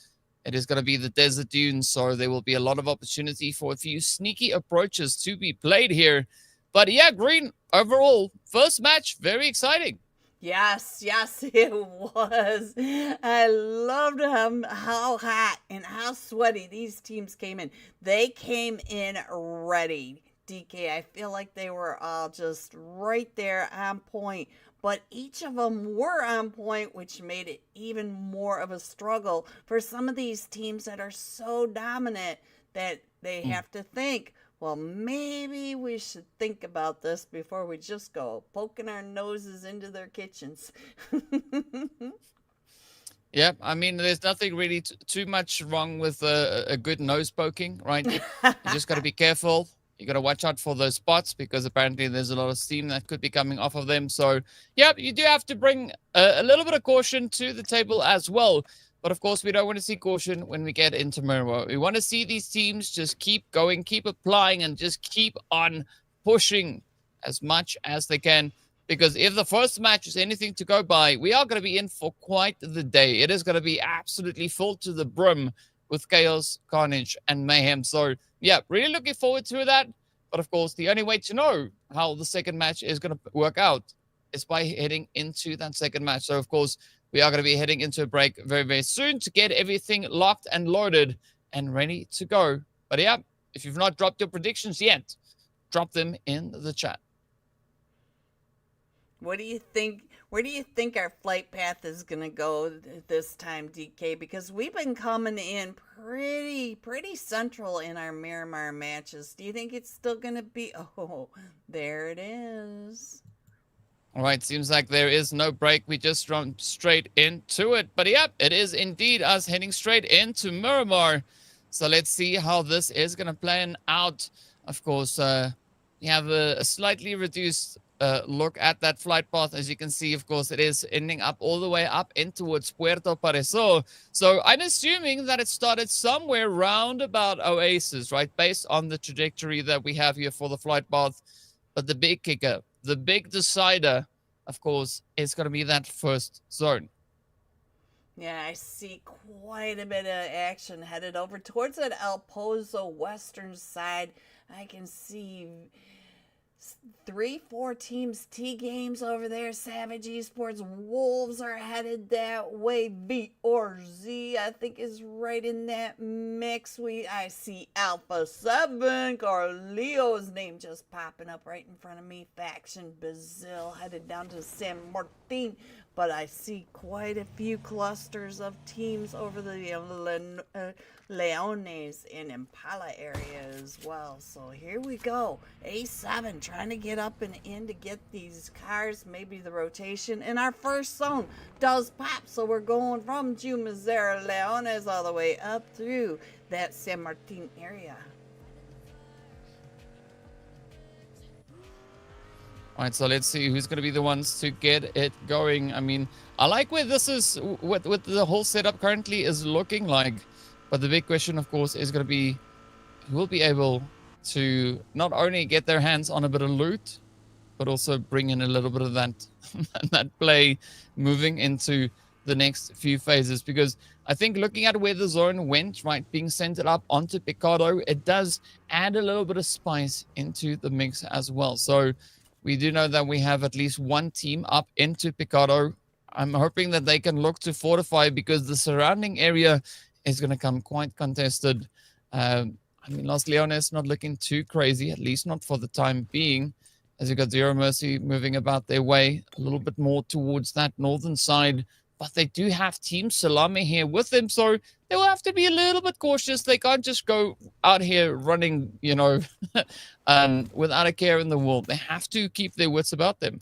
it is going to be the Desert Dunes, so there will be a lot of opportunity for a few sneaky approaches to be played here. But yeah, Green, overall, first match, very exciting. Yes, it was. I loved how hot and how sweaty these teams came in. They came in ready DK. I feel like they were all just right there on point, but each of them were on point, which made it even more of a struggle for some of these teams that are so dominant that they have to think, well, maybe we should think about this before we just go poking our noses into their kitchens. Yeah, I mean, there's nothing really too much wrong with a good nose poking, right? You just got to be careful. You got to watch out for those spots because apparently there's a lot of steam that could be coming off of them. So, yeah, you do have to bring a little bit of caution to the table as well. But of course, we don't want to see caution when we get into Miramar. We want to see these teams just keep going, keep applying, and just keep on pushing as much as they can. Because if the first match is anything to go by, we are going to be in for quite the day. It is going to be absolutely full to the brim with chaos, carnage, and mayhem. So, yeah, really looking forward to that. But of course, the only way to know how the second match is going to work out is by heading into that second match. So, of course, we are going to be heading into a break very, very soon to get everything locked and loaded and ready to go. But yeah, if you've not dropped your predictions yet, drop them in the chat. What do you think? Where do you think our flight path is going to go this time, DK? Because we've been coming in pretty central in our Miramar matches. Do you think it's still going to be? Oh, there it is. All right, seems like there is no break. We just run straight into it. But yep, it is indeed us heading straight into Miramar. So let's see how this is going to plan out. Of course, we have a slightly reduced look at that flight path. As you can see, of course, it is ending up all the way up in towards Puerto Pareso. So I'm assuming that it started somewhere round about Oasis, right? Based on the trajectory that we have here for the flight path. But the big kicker, the big decider, of course, is going to be that first zone. Yeah, I see quite a bit of action headed over towards that El Pozo western side. I can see 3-4 teams, TGAMES over there, Savage Esports, Wolves are headed that way, BRZ I think is right in that mix. I see Alpha 7, Carleo's name just popping up right in front of me, Faction Brazil headed down to San Martin, but I see quite a few clusters of teams over the Leones and Impala area as well. So here we go. A7 trying to get up and in to get these cars, maybe the rotation. And our first zone does pop. So we're going from Jumeirah Leones all the way up through that San Martin area. All right, so let's see who's going to be the ones to get it going. I mean, I like where this is, what the whole setup currently is looking like. But the big question, of course, is going to be who will be able to not only get their hands on a bit of loot, but also bring in a little bit of that, that play moving into the next few phases. Because I think looking at where the zone went, right, being centered up onto Picado, it does add a little bit of spice into the mix as well. So we do know that we have at least one team up into Picado. I'm hoping that they can look to fortify because the surrounding area is going to come quite contested. I mean, Los Leones not looking too crazy, at least not for the time being, as you got Zero Mercy moving about their way a little bit more towards that northern side. But they do have Team Salame here with them, so they will have to be a little bit cautious. They can't just go out here running, you know, without a care in the world. They have to keep their wits about them.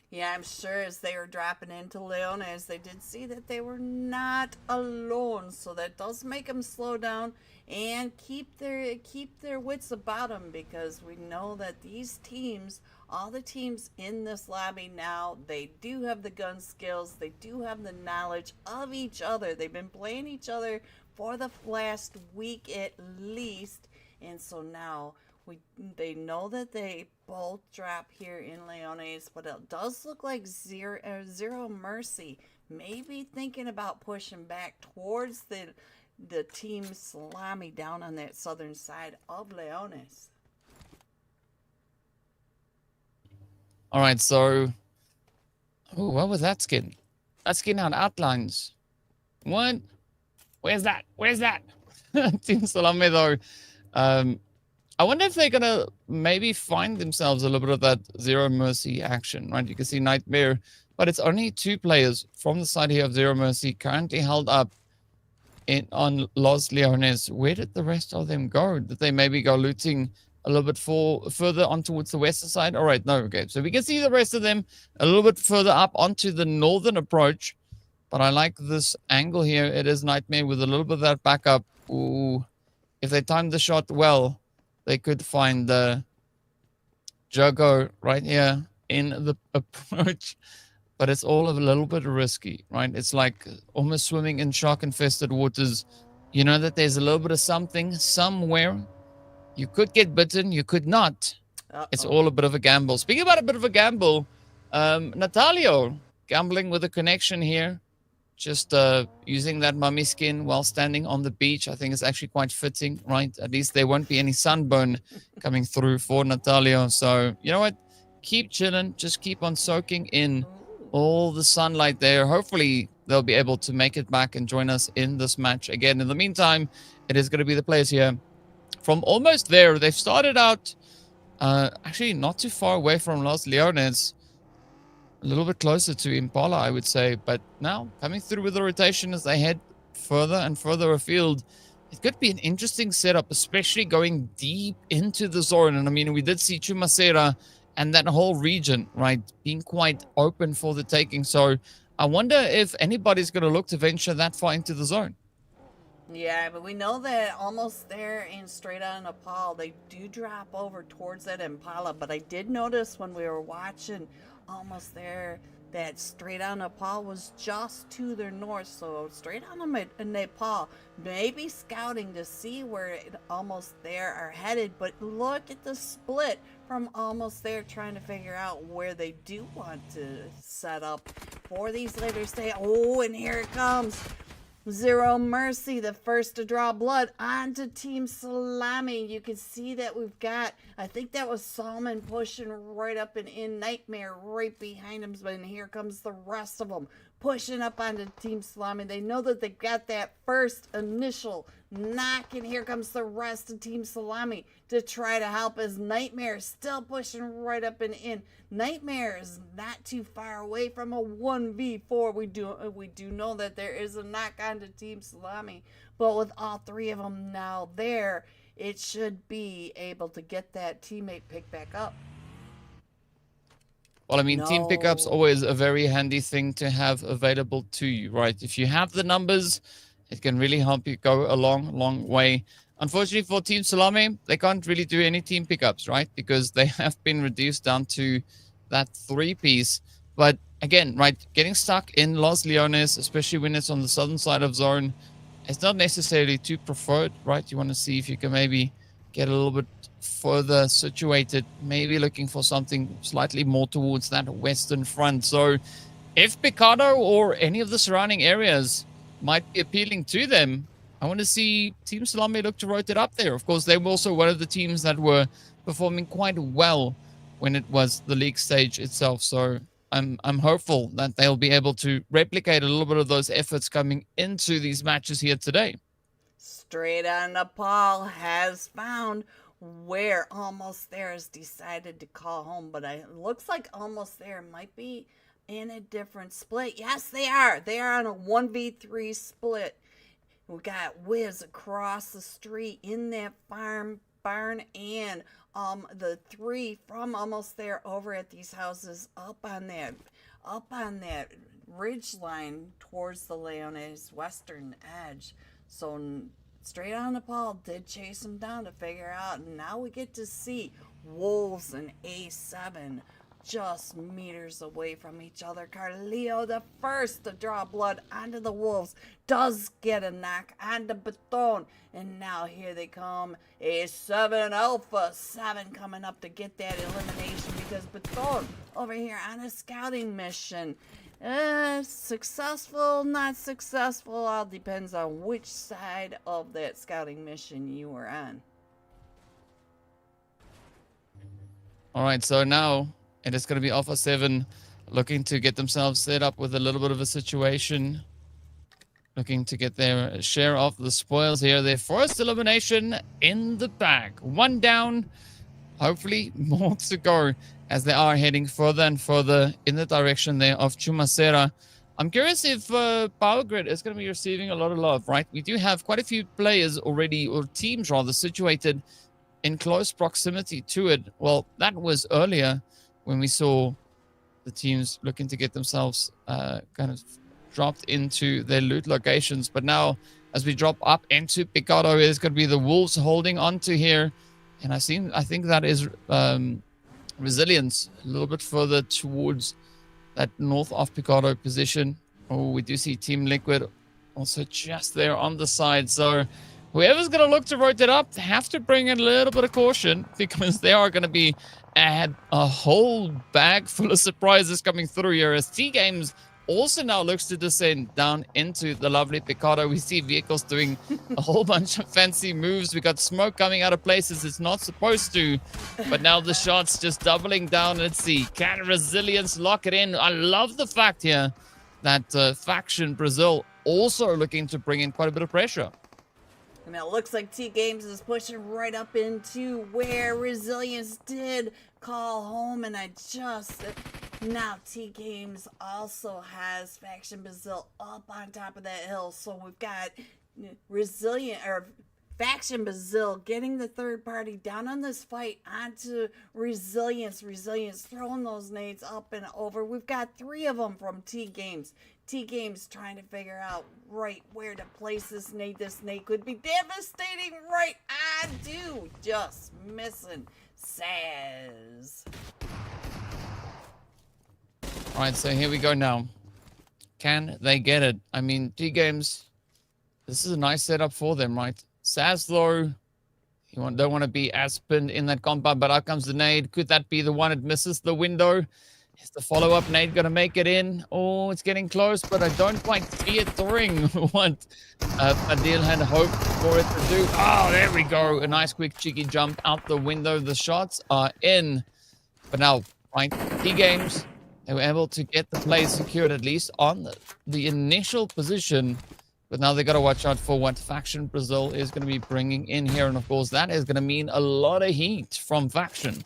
Yeah, I'm sure as they were dropping into Leones, they did see that they were not alone. So that does make them slow down and keep their wits about them, because we know that these teams, all the teams in this lobby now, they do have the gun skills. They do have the knowledge of each other. They've been playing each other for the last week at least. And so now they know that they both drop here in Leones, but it does look like Zero Mercy maybe thinking about pushing back towards the Team Salame down on that southern side of Leones. All right, so what was that skin? That skin had outlines. What? Where's that? Team Salame though. I wonder if they're gonna maybe find themselves a little bit of that Zero Mercy action, right? You can see Nightmare, but it's only 2 players from the side here of Zero Mercy currently held up in on Los Leones. Where did the rest of them go? Did they maybe go looting a little bit further on towards the western side? All right, no, okay. So we can see the rest of them a little bit further up onto the northern approach. But I like this angle here. It is Nightmare with a little bit of that backup. Ooh, if they timed the shot well, they could find the Jogo right here in the approach. But it's all a little bit risky, right? It's like almost swimming in shark-infested waters. You know that there's a little bit of something somewhere. You could get bitten, you could not. It's all a bit of a gamble. Speaking about a bit of a gamble, Natalio gambling with a connection here. Just using that mummy skin while standing on the beach. I think it's actually quite fitting, right? At least there won't be any sunburn coming through for Natalio. So, you know what? Keep chilling. Just keep on soaking in all the sunlight there. Hopefully, they'll be able to make it back and join us in this match again. In the meantime, it is going to be the players here from almost there. They've started out actually not too far away from Los Leones. A little bit closer to Impala, I would say. But now, coming through with the rotation as they head further and further afield, it could be an interesting setup, especially going deep into the zone. And I mean, we did see Chumacera and that whole region, right, being quite open for the taking. So I wonder if anybody's going to look to venture that far into the zone. Yeah, but we know that almost there in straight on Nepal, they do drop over towards that Impala. But I did notice when we were watching almost there that straight on Nepal was just to their north. So straight on Nepal, maybe scouting to see where it almost there are headed. But look at the split from almost there, trying to figure out where they do want to set up for these later stay. Oh, and here it comes. Zero Mercy, the first to draw blood onto Team Salame. You can see that we've got, I think that was Salmon pushing right up and in, Nightmare right behind him. But here comes the rest of them pushing up onto Team Salame. They know that they got that first initial knock, and here comes the rest of Team Salame to try to help as Nightmare still pushing right up and in. Nightmare is not too far away from a 1v4. We do know that there is a knock onto Team Salame, but with all 3 of them now there, it should be able to get that teammate pick back up. Well, I mean, team pickup's always a very handy thing to have available to you, right? If you have the numbers, it can really help you go a long way. Unfortunately for Team Salame, they can't really do any team pickups, right? Because they have been reduced down to that 3-piece. But again, right, getting stuck in Los Leones, especially when it's on the southern side of zone, it's not necessarily too preferred, right? You want to see if you can maybe get a little bit further situated, maybe looking for something slightly more towards that western front. So if Picado or any of the surrounding areas might be appealing to them, I want to see Team Salame look to rotate up there. Of course, they were also one of the teams that were performing quite well when it was the league stage itself. So I'm hopeful that they'll be able to replicate a little bit of those efforts coming into these matches here today. Straight on Nepal has found where almost there has decided to call home, but it looks like almost there might be in a different split. Yes, they are. They are on a 1v3 split. We got Wiz across the street in that barn, and the 3 from almost there over at these houses up on that ridge line towards the Leones western edge. So straight on Nepal did chase him down to figure out, and now we get to see Wolves and A7 just meters away from each other. Carlillo, the first to draw blood onto the Wolves, does get a knock onto Baton, and now here they come. A7 Alpha 7 coming up to get that elimination, because Baton over here on a scouting mission. Successful, not successful, all depends on which side of that scouting mission you are on. All right, so now it is going to be Alpha 7 looking to get themselves set up with a little bit of a situation. looking to get their share of the spoils here. Their first elimination in the bag. One down, hopefully more to go as they are heading further and further in the direction there of Chumacera. I'm curious if Power Grid is going to be receiving a lot of love, right? We do have quite a few players already, or teams rather, situated in close proximity to it. Well, that was earlier when we saw the teams looking to get themselves kind of dropped into their loot locations. But now, as we drop up into Picado, it's going to be the Wolves holding on to here. And I think that is Resilience a little bit further towards that north of Picado position. Oh, we do see Team Liquid also just there on the side. So whoever's going to look to rotate up have to bring in a little bit of caution, because they are going to be a whole bag full of surprises coming through here, as TGAMES also now looks to descend down into the lovely Picado. We see vehicles doing a whole bunch of fancy moves. We got smoke coming out of places it's not supposed to, but now the shots just doubling down. Let's see, can Resilience lock it in? I love the fact here that Faction Brazil also looking to bring in quite a bit of pressure. And it looks like TGAMES is pushing right up into where Resilience did call home, and now TGAMES also has Faction Brazil up on top of that hill. So we've got Faction Brazil getting the third party down on this fight onto Resilience. Resilience throwing those nades up and over. We've got 3 of them from TGAMES. TGAMES trying to figure out right where to place this nade. This nade could be devastating right on due. Just missing. Says. All right, so here we go now. Can they get it? I mean, TGAMES, this is a nice setup for them, right? Saz, though, you don't want to be as pinned in that compound, but out comes the nade. Could that be the one that misses the window? Is the follow-up nade going to make it in? Oh, it's getting close, but I don't quite see it doing what Adil had hoped for it to do. Oh, there we go. A nice quick cheeky jump out the window. The shots are in. But now, right, TGAMES, they were able to get the play secured, at least on the initial position. But now they got to watch out for what Faction Brazil is going to be bringing in here. And, of course, that is going to mean a lot of heat from Faction.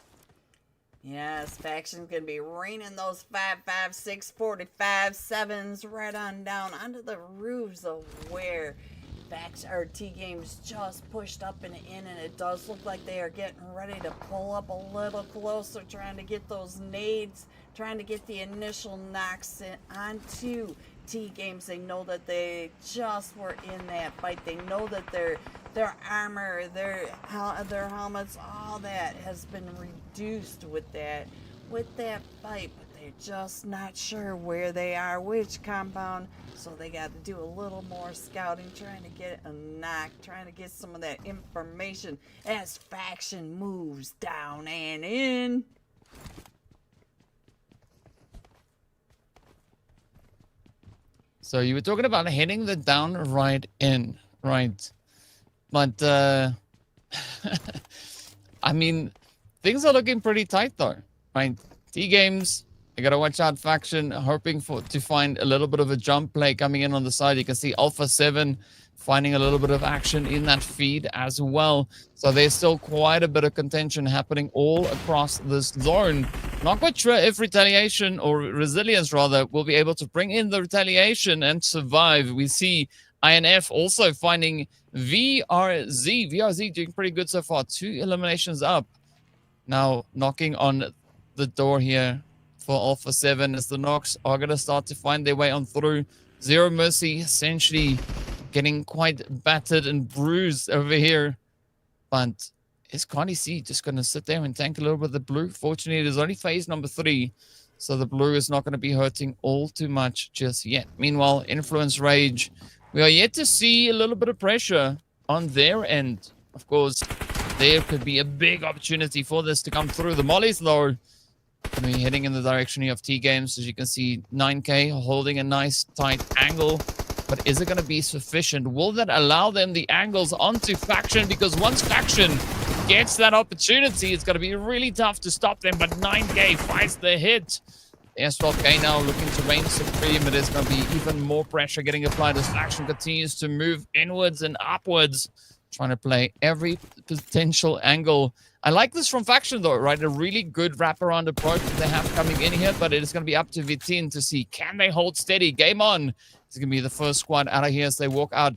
Yes, Faction's going to be raining those 5.56, 45.7s right on down onto the roofs of where TGAMES just pushed up and in, and it does look like they are getting ready to pull up a little closer, trying to get those nades, trying to get the initial knocks onto TGAMES. They know that they just were in that fight. They know that their armor, their helmets, all that has been reduced with that fight, but they're just not sure where they are, which compound. So they got to do a little more scouting, trying to get a knock, trying to get some of that information as Faction moves down and in. So you were talking about heading the down right in, right? But, I mean, things are looking pretty tight though, right? TGAMES, you gotta watch out. Faction hoping to find a little bit of a jump play coming in on the side. You can see Alpha 7 finding a little bit of action in that feed as well. So there's still quite a bit of contention happening all across this zone. Not quite sure if Retaliation, or Resilience rather, will be able to bring in the Retaliation and survive. We see INF also finding VRZ. VRZ doing pretty good so far. 2 eliminations up. Now knocking on the door here for Alpha 7 as the Nox are going to start to find their way on through. Zero Mercy essentially getting quite battered and bruised over here. But is Connie C just going to sit there and tank a little bit of the blue? Fortunately, it is only phase number 3. So the blue is not going to be hurting all too much just yet. Meanwhile, Influence Rage, we are yet to see a little bit of pressure on their end. Of course, there could be a big opportunity for this to come through. The Mollies, though, going to be heading in the direction of TGAMES. As you can see, 9K holding a nice tight angle. But is it going to be sufficient? Will that allow them the angles onto Faction? Because once Faction gets that opportunity, it's going to be really tough to stop them. But 9K finds the hit. S12K now looking to reign supreme. It is going to be even more pressure getting applied as Faction continues to move inwards and upwards, trying to play every potential angle. I like this from Faction though, right? A really good wraparound approach that they have coming in here, but it is going to be up to Vitin to see, can they hold steady? Game on. It's going to be the first squad out of here as they walk out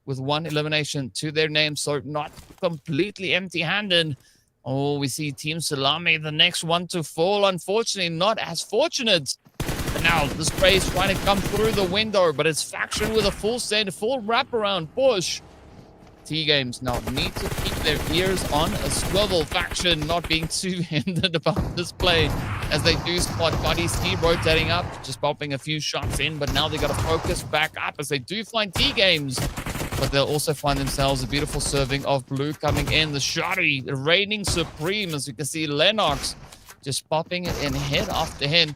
with 1 elimination to their name, so not completely empty-handed. Oh, we see Team Salame, the next one to fall. Unfortunately, not as fortunate. But now, the spray is trying to come through the window, but it's Faction with a full send, full wraparound push. TGAMES now need to keep their ears on a swivel. Faction not being too hindered about this play as they do spot Buddy's team rotating up, just popping a few shots in, but now they got to focus back up as they do find TGAMES. But they'll also find themselves a beautiful serving of blue coming in. The Shotty reigning supreme, as you can see, Lennox just popping it in head after head.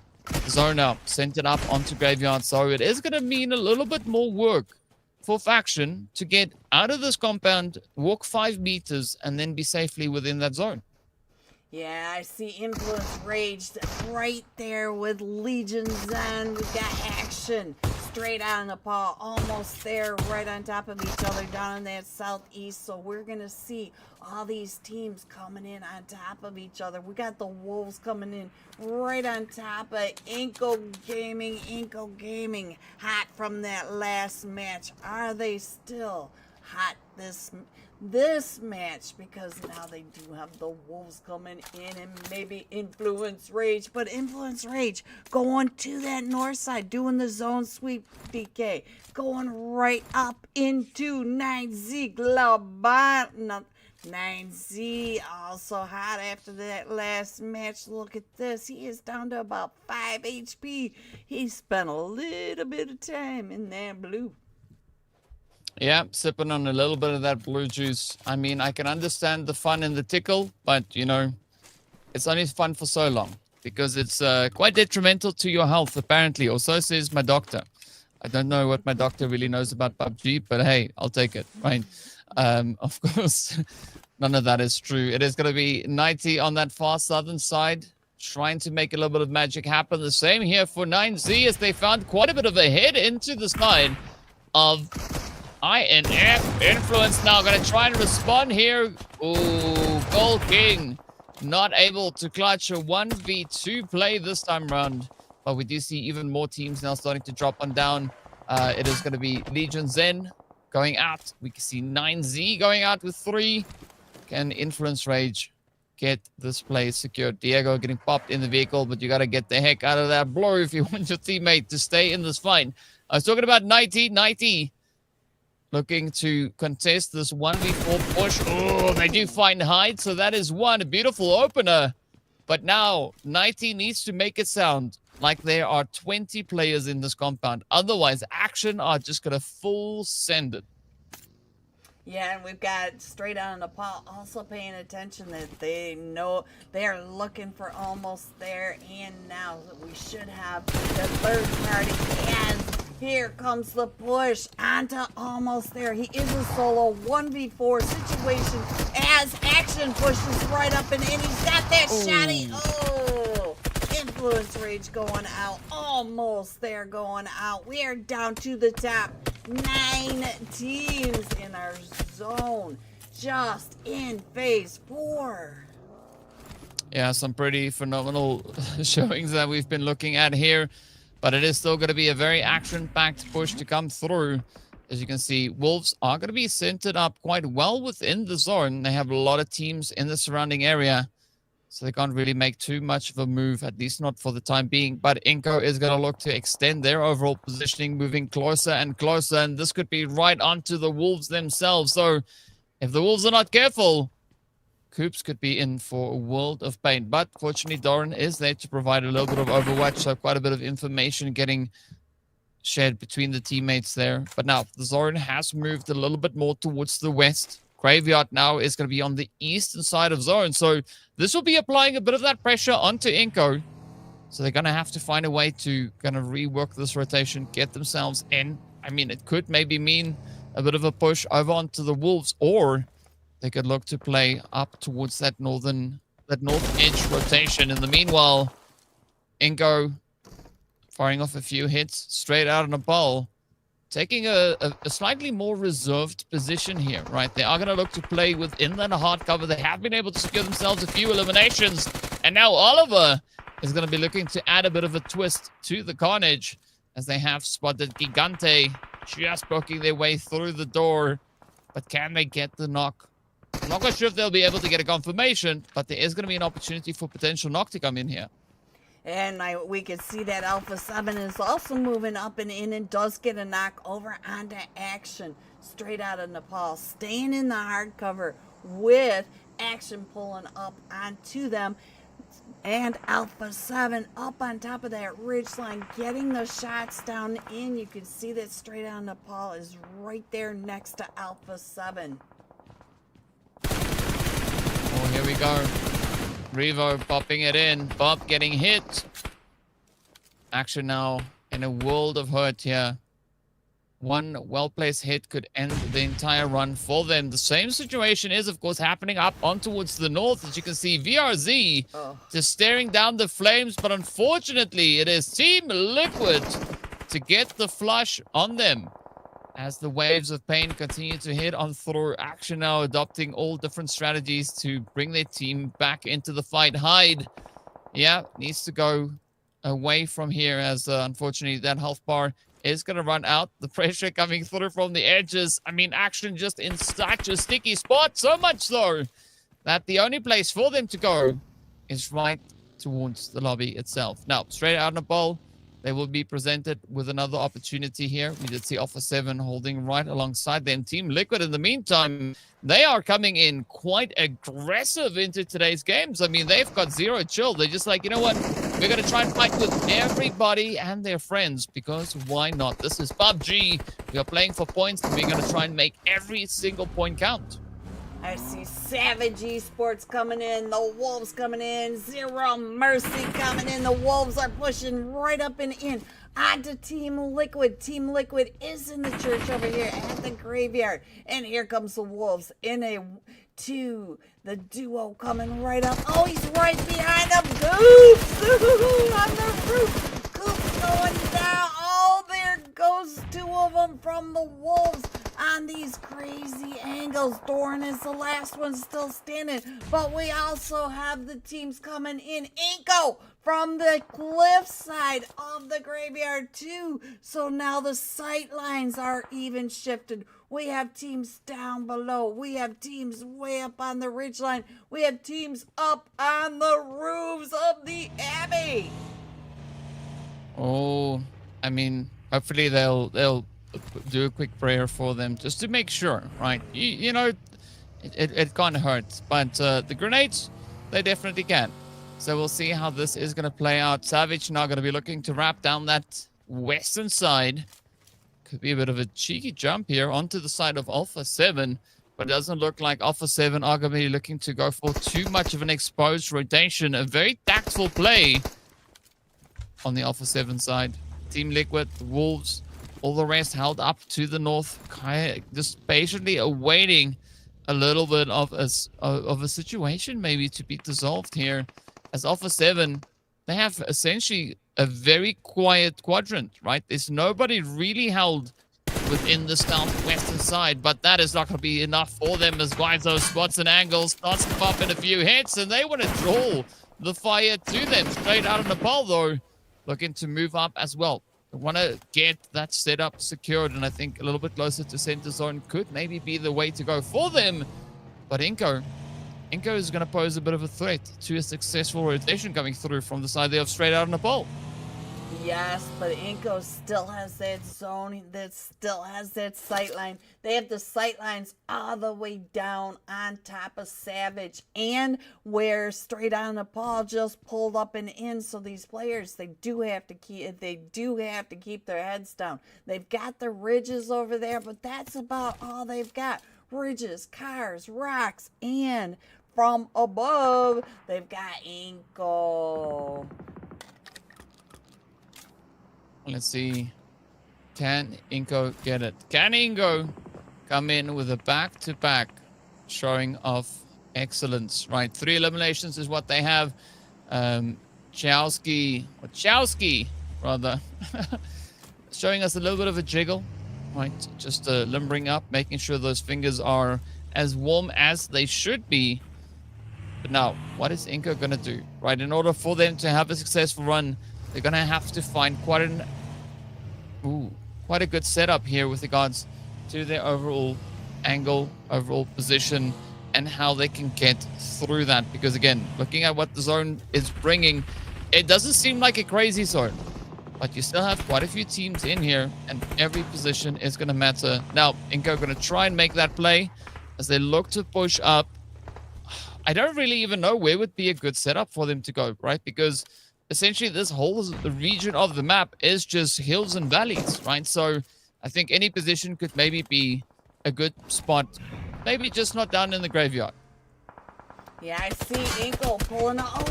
Zone up, sent it up onto Graveyard. So it is going to mean a little bit more work for Faction to get out of this compound, walk 5 meters, and then be safely within that zone. Yeah, I see Influence Raged right there with Legion Zen. We got action straight out of Nepal, almost there, right on top of each other down in that southeast. So we're going to see all these teams coming in on top of each other. We got the Wolves coming in right on top of iNCO Gaming, hot from that last match. Are they still hot this match? Because now they do have the Wolves coming in and maybe Influence Rage, but Influence Rage going to that north side, doing the zone sweep. DK going right up into 9Z GLOBANT. 9Z also hot after that last match. Look at this, he is down to about 5 HP. He spent a little bit of time in that blue. Yeah, sipping on a little bit of that blue juice. I mean, I can understand the fun and the tickle, but, you know, it's only fun for so long because it's quite detrimental to your health, apparently, or so says my doctor. I don't know what my doctor really knows about PUBG, but hey, I'll take it, right? Of course, none of that is true. It is going to be 90 on that far southern side, trying to make a little bit of magic happen. The same here for 9Z as they found quite a bit of a head into the side of INF. Influence now going to try and respond here. Ooh, Gold King not able to clutch a 1v2 play this time around. But we do see even more teams now starting to drop on down. It is going to be Legion Zen going out. We can see 9Z going out with 3. Can Influence Rage get this play secured? Diego getting popped in the vehicle, but you got to get the heck out of that blow if you want your teammate to stay in this fight. I was talking about 90 looking to contest this 1v4 push. Oh, they do find Hyde, so that is one beautiful opener. But now 90 needs to make it sound like there are 20 players in this compound. Otherwise, Action are just going to full send it. Yeah, and we've got straight out of Nepal also paying attention that they know they are looking for almost there and now. We should have the third party, and here comes the push onto almost there. He is a solo 1v4 situation as Action pushes right up and in. He's got that shotty. Oh, Influence Rage going out. Almost there going out. We are down to the top. 9 teams in our zone just in phase 4. Yeah, some pretty phenomenal showings that we've been looking at here, but it is still going to be a very action-packed push to come through. As you can see, Wolves are going to be centered up quite well within the zone. They have a lot of teams in the surrounding area, so they can't really make too much of a move, at least not for the time being. But iNCO is going to look to extend their overall positioning, moving closer and closer. And this could be right onto the Wolves themselves. So if the Wolves are not careful, Coops could be in for a world of pain. But fortunately, Doran is there to provide a little bit of overwatch. So quite a bit of information getting shared between the teammates there. But now the zone has moved a little bit more towards the west. Graveyard now is going to be on the eastern side of zone. So this will be applying a bit of that pressure onto iNCO. So they're going to have to find a way to kind of rework this rotation, get themselves in. I mean, it could maybe mean a bit of a push over onto the Wolves, or they could look to play up towards that north edge rotation. In the meanwhile, iNCO firing off a few hits straight out of Nepal. Taking a slightly more reserved position here, right? They are going to look to play within that hard cover. They have been able to secure themselves a few eliminations. And now Oliver is going to be looking to add a bit of a twist to the carnage, as they have spotted Gigante just poking their way through the door. But can they get the knock? I'm not quite sure if they'll be able to get a confirmation, but there is going to be an opportunity for potential knock to come in here. And we can see that Alpha 7 is also moving up and in and does get a knock over onto Action straight out of Nepal. Staying in the hard cover with Action pulling up onto them. And Alpha 7 up on top of that ridge line, getting the shots down in. You can see that straight out of Nepal is right there next to Alpha 7. Oh, here we go. Revo popping it in. Bob getting hit. Action now in a world of hurt here. One well-placed hit could end the entire run for them. The same situation is, of course, happening up on towards the north. As you can see, VRZ just staring down the flames. But unfortunately, it is Team Liquid to get the flush on them. As the waves of pain continue to hit on through. Action now adopting all different strategies to bring their team back into the fight. Hyde, yeah, needs to go away from here, as unfortunately that health bar is going to run out. The pressure coming through from the edges. I mean, Action just in such a sticky spot. So much so that the only place for them to go is right towards the lobby itself. Now, straight out of the bowl. They will be presented with another opportunity here. We did see Alpha 7 holding right alongside them. Team Liquid, in the meantime, they are coming in quite aggressive into today's games. I mean, they've got zero chill. They're just like, you know what? We're going to try and fight with everybody and their friends, because why not? This is PUBG. We are playing for points, and we're going to try and make every single point count. I see Savage Esports coming in, the Wolves coming in, Zero Mercy coming in. The Wolves are pushing right up and in onto Team Liquid. Team Liquid is in the church over here at the graveyard. And here comes the Wolves in a 2. The duo coming right up. Oh, he's right behind them. Goops on the roof. Goops going down. Oh, there goes 2 of them from the Wolves. On these crazy angles. Doran is the last one still standing. But we also have the teams coming in. iNCO from the cliff side of the graveyard too. So now the sight lines are even shifted. We have teams down below. We have teams way up on the ridgeline. We have teams up on the roofs of the Abbey. Oh, I mean, hopefully they'll do a quick prayer for them just to make sure, right? You know, it can't hurt, but the grenades, they definitely can. So we'll see how this is going to play out. Savage now going to be looking to wrap down that western side. Could be a bit of a cheeky jump here onto the side of Alpha 7, but it doesn't look like Alpha 7 are going to be looking to go for too much of an exposed rotation. A very tactful play on the Alpha 7 side. Team Liquid, the Wolves, all the rest held up to the north, just patiently awaiting a little bit of a situation maybe to be dissolved here. As Alpha 7, they have essentially a very quiet quadrant, right? There's nobody really held within the southwestern side, but that is not going to be enough for them, as Guizo spots and angles, starts to pop in a few hits, and they want to draw the fire to them. Straight out of Nepal, though, looking to move up as well. They want to get that setup secured, and I think a little bit closer to center zone could maybe be the way to go for them. But iNCO is going to pose a bit of a threat to a successful rotation coming through from the side there of straight out of Nepal. Yes, but iNCO still has that zone, that still has that sight line. They have the sight lines all the way down on top of Savage, and where straight out of Nepal just pulled up and in. So these players, they do have to keep their heads down. They've got the ridges over there, but that's about all they've got. Ridges, cars, rocks, and from above, they've got iNCO. Let's see. Can iNCO get it? Can iNCO come in with a back-to-back showing of excellence? Right, 3 eliminations is what they have. Chowski rather. Showing us a little bit of a jiggle, right? Just limbering up, making sure those fingers are as warm as they should be. But now, what is iNCO going to do, right? In order for them to have a successful run, they're going to have to find quite a good setup here with regards to their overall angle, overall position, and how they can get through that. Because again, looking at what the zone is bringing, it doesn't seem like a crazy zone, but you still have quite a few teams in here, and every position is going to matter. Now, iNCO going to try and make that play as they look to push up. I don't really even know where would be a good setup for them to go, right? Because essentially this whole region of the map is just hills and valleys, right? So I think any position could maybe be a good spot, maybe just not down in the graveyard. Yeah, I see iNCO pulling up. Oh,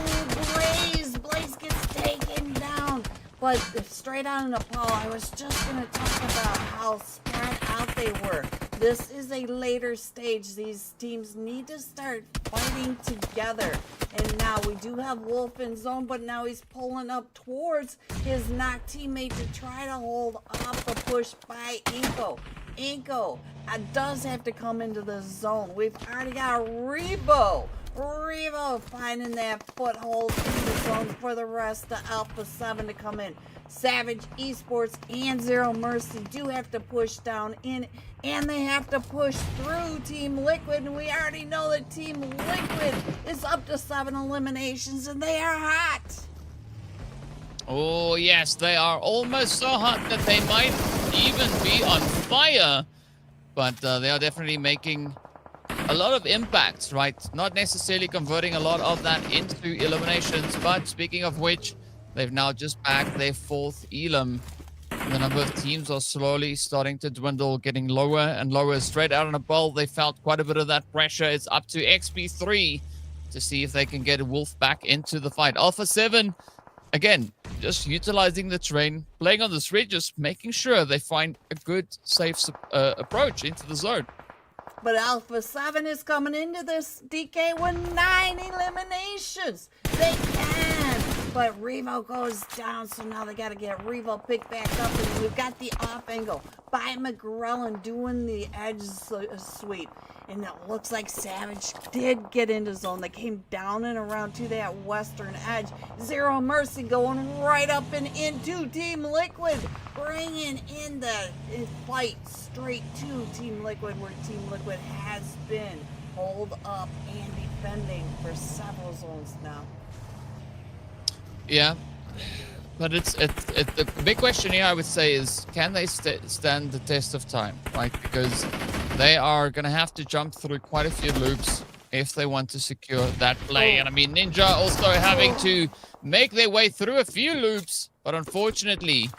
Blaze gets taken down. But straight out of Nepal, I was just going to talk about how spread out they were. This is a later stage. These teams need to start fighting together. And now we do have Wolf in zone, but now he's pulling up towards his knock teammate to try to hold off the push by iNCO. iNCO does have to come into the zone. We've already got Revo finding that foothold in the zone for the rest of Alpha 7 to come in. Savage, Esports, and Zero Mercy do have to push down in, and they have to push through Team Liquid, and we already know that Team Liquid is up to 7 eliminations, and they are hot. Oh, yes, they are almost so hot that they might even be on fire, but they are definitely making a lot of impacts, right? Not necessarily converting a lot of that into eliminations, but speaking of which, they've now just bagged their 4th elim. The number of teams are slowly starting to dwindle, getting lower and lower. Straight out on a bowl, they felt quite a bit of that pressure. It's up to XP3 to see if they can get Wolf back into the fight. Alpha 7, again, just utilizing the terrain, playing on this ridge, just making sure they find a good, safe approach into the zone. But Alpha 7 is coming into this DK with 9 eliminations. They can. But Revo goes down, so now they got to get Revo picked back up. And we've got the off angle by McGrellin doing the edge sweep. And it looks like Savage did get into zone. They came down and around to that western edge. Zero Mercy going right up and into Team Liquid, bringing in the fight straight to Team Liquid, where Team Liquid has been holed up and defending for several zones now. Yeah, but it's the big question here, I would say, is can they stand the test of time, right? Because they are going to have to jump through quite a few loops if they want to secure that play. And I mean, Ninja also having to make their way through a few loops, but unfortunately,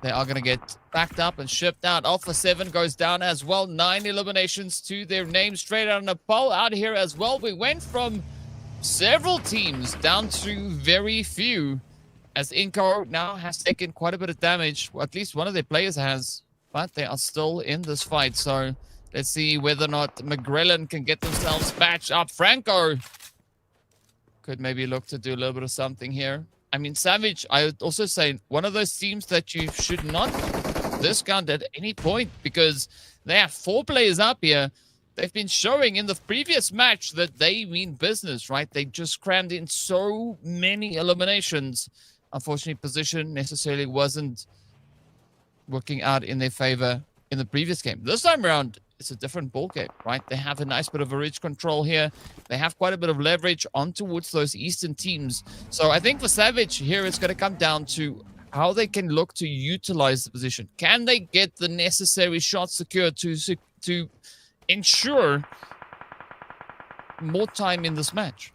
they are going to get backed up and shipped out. Alpha 7 goes down as well. 9 eliminations to their name, straight out of Nepal out here as well. We went from several teams down to very few, as iNCO now has taken quite a bit of damage. Well, at least one of their players has, but they are still in this fight. So let's see whether or not McGrellin can get themselves patched up. Franco could maybe look to do a little bit of something here. I mean, Savage, I would also say, one of those teams that you should not discount at any point, because they have 4 players up here. They've been showing in the previous match that they mean business, right? They just crammed in so many eliminations. Unfortunately, position necessarily wasn't working out in their favor in the previous game. This time around, it's a different ballgame, right? They have a nice bit of a ridge control here. They have quite a bit of leverage on towards those eastern teams. So I think for Savage here, it's going to come down to how they can look to utilize the position. Can they get the necessary shots secured to ensure more time in this match?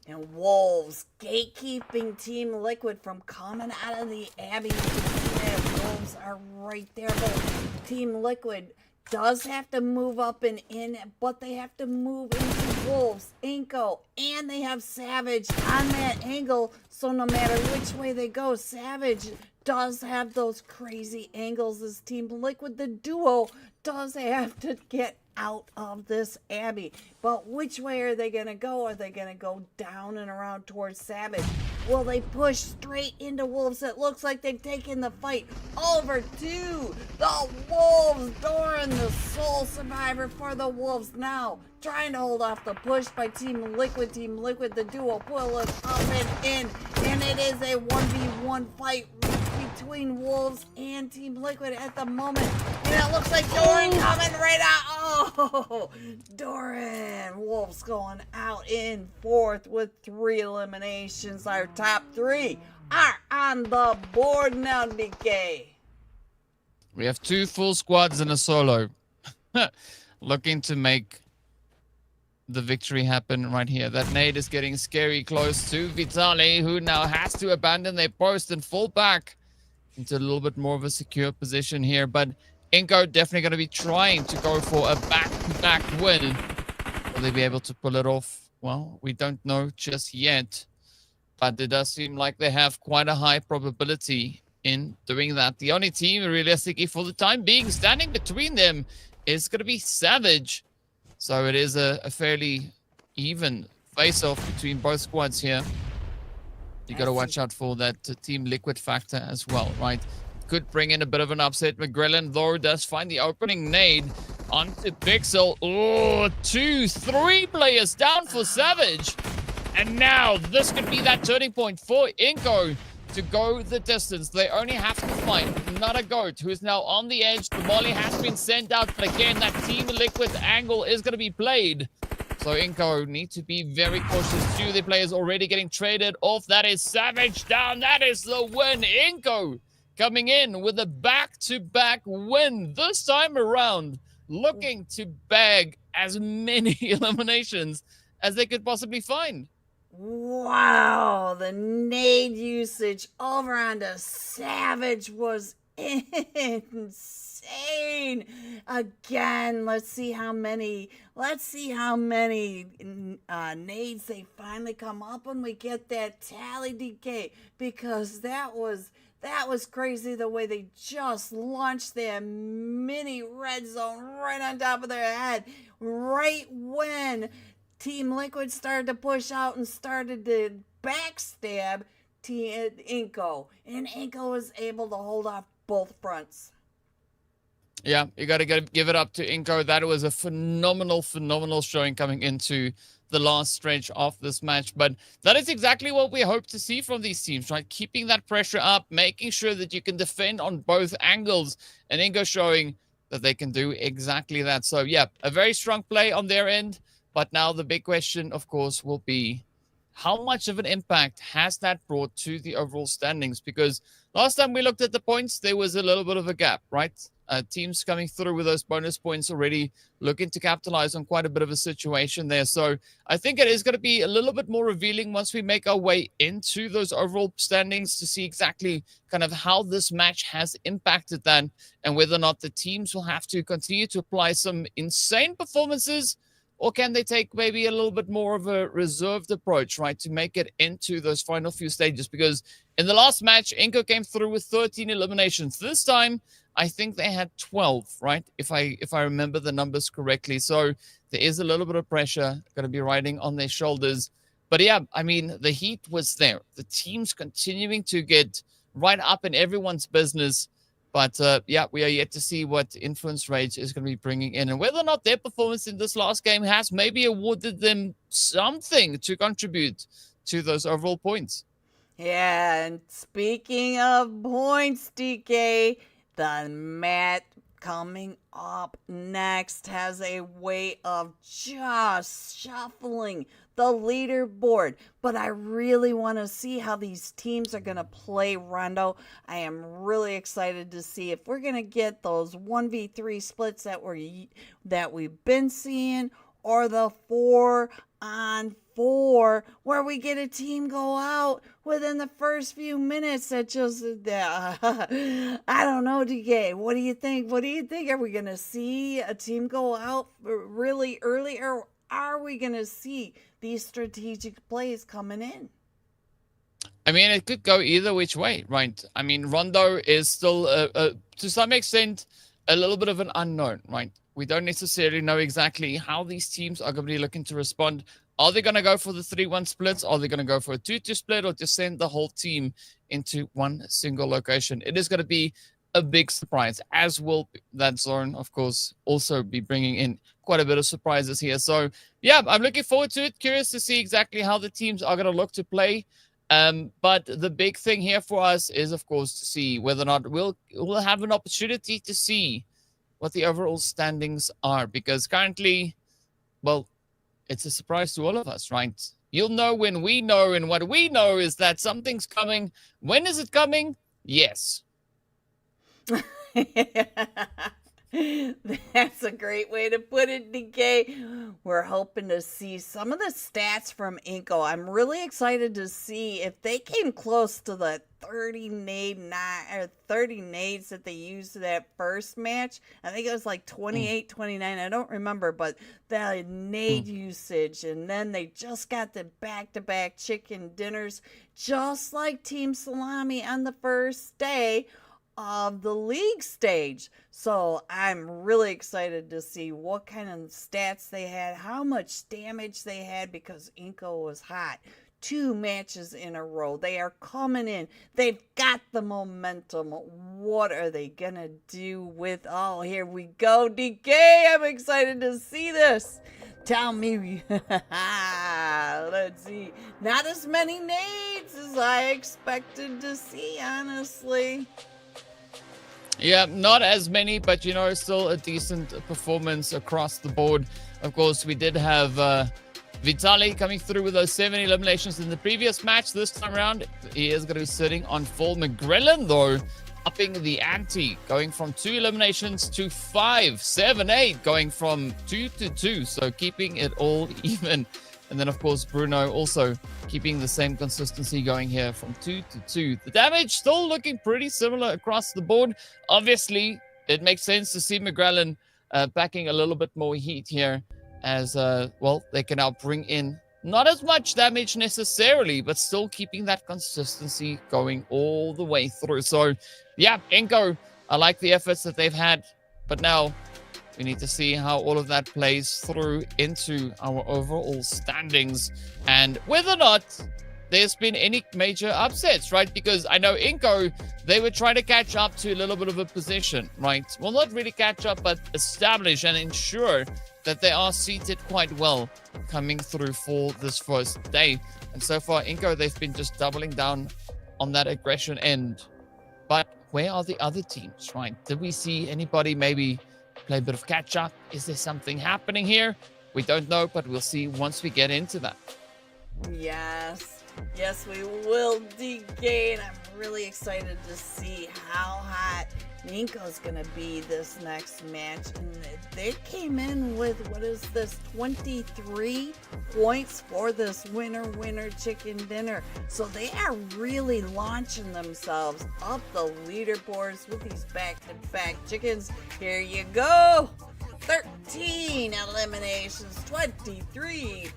And Wolves gatekeeping Team Liquid from coming out of the Abbey. You can see that Wolves are right there. But Team Liquid does have to move up and in, but they have to move into Wolves, iNCO, and they have Savage on that angle. So no matter which way they go, Savage does have those crazy angles. As Team Liquid, the duo, does have to get out of this Abbey. But which way are they going to go? Are they going to go down and around towards Savage? Will they push straight into Wolves? It looks like they've taken the fight over to the Wolves. Doran, the sole survivor for the Wolves now, trying to hold off the push by Team Liquid. Team Liquid, the duo pull it up and in, and it is a 1v1 fight between Wolves and Team Liquid at the moment. And it looks like Doran coming right out. Oh, Doran. Wolves going out in fourth with 3 eliminations. Our top 3 are on the board now, DK. We have 2 full squads and a solo. Looking to make the victory happen right here. That nade is getting scary close to Vitali, who now has to abandon their post and fall back into a little bit more of a secure position here. But iNCO definitely going to be trying to go for a back-to-back win. Will they be able to pull it off? Well, we don't know just yet. But it does seem like they have quite a high probability in doing that. The only team, realistically, for the time being, standing between them is going to be Savage. So it is a fairly even face-off between both squads here. You got to watch out for that Team Liquid factor as well, right? Could bring in a bit of an upset. McGrillen, though, does find the opening nade onto Pixel. Oh, 2-3 players down for Savage. And now this could be that turning point for iNCO to go the distance. They only have to find another GOAT who is now on the edge. The molly has been sent out, but again, that Team Liquid angle is going to be played. So iNCO need to be very cautious. 2 of the players already getting traded off. That is Savage down. That is the win. iNCO coming in with a back-to-back win. This time around, looking to bag as many eliminations as they could possibly find. Wow, the nade usage over on the Savage was insane. Again, let's see how many nades they finally come up when we get that tally, DK, because that was crazy the way they just launched their mini red zone right on top of their head right when Team Liquid started to push out and started to backstab Team iNCO. And iNCO was able to hold off both fronts. Yeah, you got to give it up to iNCO. That was a phenomenal showing coming into the last stretch of this match. But that is exactly what we hope to see from these teams, right? Keeping that pressure up, making sure that you can defend on both angles. And iNCO showing that they can do exactly that. So, yeah, a very strong play on their end. But now the big question, of course, will be how much of an impact has that brought to the overall standings? Because last time we looked at the points, there was a little bit of a gap, right? Teams coming through with those bonus points already looking to capitalize on quite a bit of a situation there. So I think it is going to be a little bit more revealing once we make our way into those overall standings to see exactly kind of how this match has impacted that and whether or not the teams will have to continue to apply some insane performances. Or can they take maybe a little bit more of a reserved approach, right, to make it into those final few stages? Because in the last match, iNCO came through with 13 eliminations. This time, I think they had 12, right, if I remember the numbers correctly. So there is a little bit of pressure going to be riding on their shoulders. But yeah, I mean, the heat was there. The teams continuing to get right up in everyone's business. But, yeah, we are yet to see what Influence Rage is going to be bringing in and whether or not their performance in this last game has maybe awarded them something to contribute to those overall points. Yeah, and speaking of points, DK, the mat coming up next has a way of just shuffling the leaderboard, but I really want to see how these teams are going to play Rondo. I am really excited to see if we're going to get those 1v3 splits that we've been seeing, or the 4-on-4 where we get a team go out within the first few minutes. That just I don't know, DK, what do you think? Are we going to see a team go out really early, or are we going to see these strategic plays coming in? I mean, it could go either which way, right? I mean, Rondo is still, to some extent, a little bit of an unknown, right? We don't necessarily know exactly how these teams are going to be looking to respond Are they going to go for the 3-1 splits? Are they going to go for a 2-2 split, or just send the whole team into one single location? It is going to be a big surprise, as will that zone, of course, also be bringing in quite a bit of surprises here. So, yeah, I'm looking forward to it. Curious to see exactly how the teams are going to look to play. But the big thing here for us is, of course, to see whether or not we'll have an opportunity to see what the overall standings are. Because currently, well, it's a surprise to all of us, right? You'll know when we know, and what we know is that something's coming. When is it coming? Yes. That's a great way to put it, DK. We're hoping to see some of the stats from iNCO. I'm really excited to see if they came close to the 30 nades that they used that first match. I think it was like 28, 29. I don't remember, but the nade usage, and then they just got the back-to-back chicken dinners, just like Team Salami on the first day of the league stage. So I'm really excited to see what kind of stats they had, how much damage they had, because iNCO was hot. 2 matches in a row. They are coming in. They've got the momentum. What are they gonna do with, oh, here we go, DK. I'm excited to see this. Tell me. Let's see. Not as many nades as I expected to see, honestly. Yeah, not as many, but, you know, still a decent performance across the board. Of course, we did have Vitaly coming through with those 7 eliminations in the previous match. This time around, he is going to be sitting on full. McGrillen, though, upping the ante, going from 2 eliminations to 5, 7, 8, going from 2 to 2. So keeping it all even. And then, of course, Bruno also keeping the same consistency going here from 2 to 2. The damage still looking pretty similar across the board. Obviously, it makes sense to see McGrillen packing a little bit more heat here, as, well, they can now bring in not as much damage necessarily, but still keeping that consistency going all the way through. So, yeah, iNCO, I like the efforts that they've had, but now we need to see how all of that plays through into our overall standings, and whether or not there's been any major upsets, right? Because I know iNCO, they were trying to catch up to a little bit of a position, right? Well, not really catch up, but establish and ensure that they are seated quite well coming through for this first day. And so far, iNCO, they've been just doubling down on that aggression end. But where are the other teams, right? Did we see anybody maybe play a bit of catch up? Is there something happening here? We don't know, but we'll see once we get into that. Yes, we will, DK, and I'm really excited to see how hot iNCO's gonna be this next match. And they came in with, what is this, 23 points for this winner chicken dinner. So they are really launching themselves up the leaderboards with these back-to-back chickens. Here you go. 13 eliminations, 23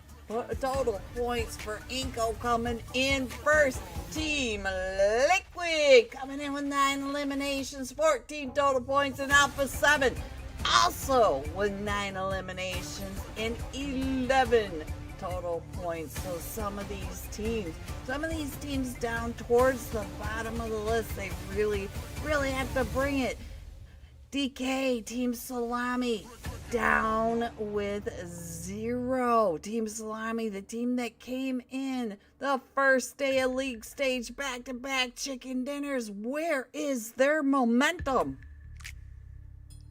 total points for iNCO coming in first. Team Liquid coming in with 9 eliminations, 14 total points, and Alpha 7 also with 9 eliminations and 11 total points. So some of these teams down towards the bottom of the list, they really have to bring it. DK, Team Salami, down with 0. Team Salami, the team that came in the first day of league stage, back-to-back chicken dinners. Where is their momentum?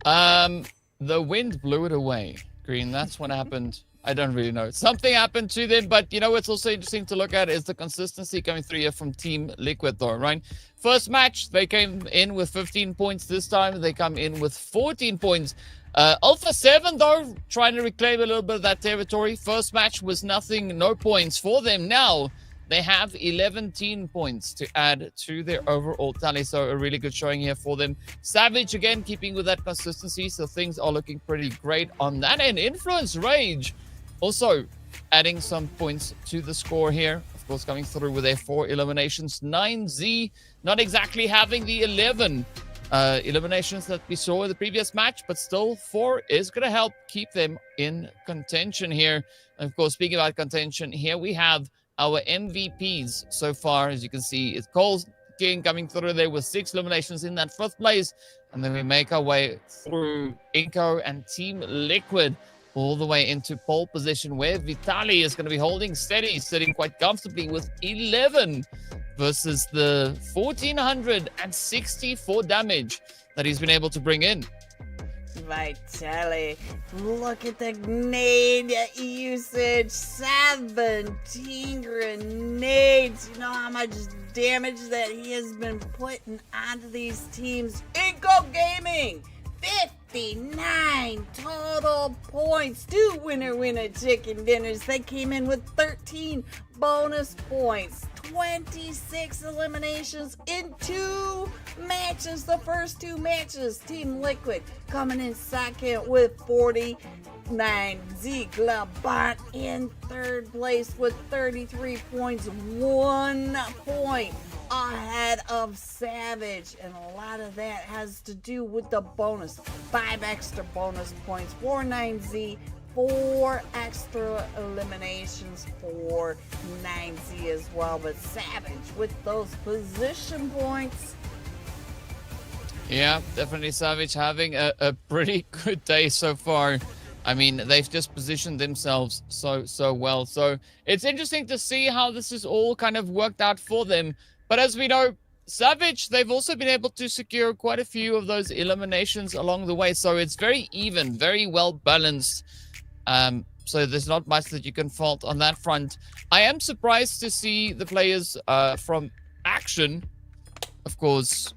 The wind blew it away, Green. That's what happened. I don't really know. Something happened to them, but you know what's also interesting to look at is the consistency coming through here from Team Liquid, though, right? First match, they came in with 15 points. This time, they come in with 14 points. Alpha 7, though, trying to reclaim a little bit of that territory. First match was nothing, no points for them. Now, they have 11 points to add to their overall tally, so a really good showing here for them. Savage, again, keeping with that consistency, so things are looking pretty great on that end. Influence Rage also adding some points to the score here. Of course, coming through with their 4 eliminations. 9Z, not exactly having the 11 eliminations that we saw in the previous match, but still 4 is going to help keep them in contention here. And of course, speaking about contention, here we have our MVPs so far. As you can see, it's Cole's King coming through there with 6 eliminations in that 5th place. And then we make our way through iNCO and Team Liquid all the way into pole position, where Vitali is going to be holding steady, sitting quite comfortably with 11 versus the 1,464 damage that he's been able to bring in. Vitali, look at the grenade usage, 17 grenades. You know how much damage that he has been putting onto these teams. iNCO Gaming, 59 total points, 2 winner chicken dinners. They came in with 13 bonus points, 26 eliminations in 2 matches. The first 2 matches, Team Liquid coming in second with 49. GLOBANT in 3rd place with 33 points, 1 point ahead of Savage, and a lot of that has to do with the bonus. 5 extra bonus points for 9Z, 4 extra eliminations for 9Z as well. But Savage with those position points. Yeah, definitely Savage having a pretty good day so far. I mean, they've just positioned themselves so well. So it's interesting to see how this is all kind of worked out for them. But as we know, Savage, they've also been able to secure quite a few of those eliminations along the way. So it's very even, very well balanced. So there's not much that you can fault on that front. I am surprised to see the players from Action, of course,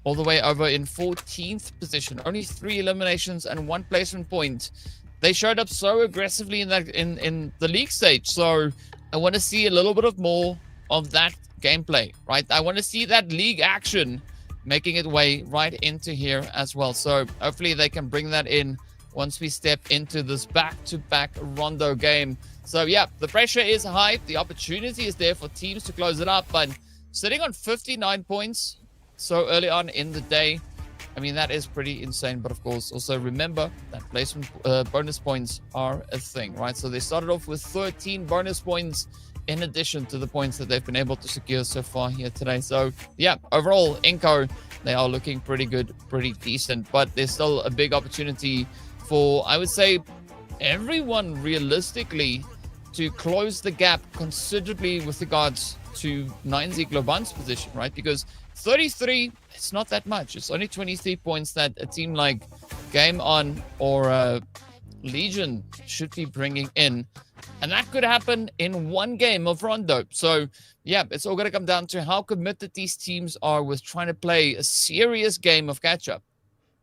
all the way over in 14th position. Only 3 eliminations and 1 placement point. They showed up so aggressively in that in the league stage. So I want to see a little bit of more of that gameplay, right? I want to see that league action making its way right into here as well. So hopefully they can bring that in once we step into this back-to-back Rondo game. So yeah, the pressure is high. The opportunity is there for teams to close it up, but sitting on 59 points so early on in the day, I mean, that is pretty insane. But of course, also remember that placement bonus points are a thing, right? So they started off with 13 bonus points in addition to the points that they've been able to secure so far here today. So yeah, overall, iNCO, they are looking pretty good, pretty decent, but there's still a big opportunity for, I would say, everyone realistically to close the gap considerably with regards to 9Z GLOBANT's position, right? Because 33, it's not that much. It's only 23 points that a team like Game On or Legion should be bringing in. And that could happen in 1 game of Rondo. So, yeah, it's all going to come down to how committed these teams are with trying to play a serious game of catch-up.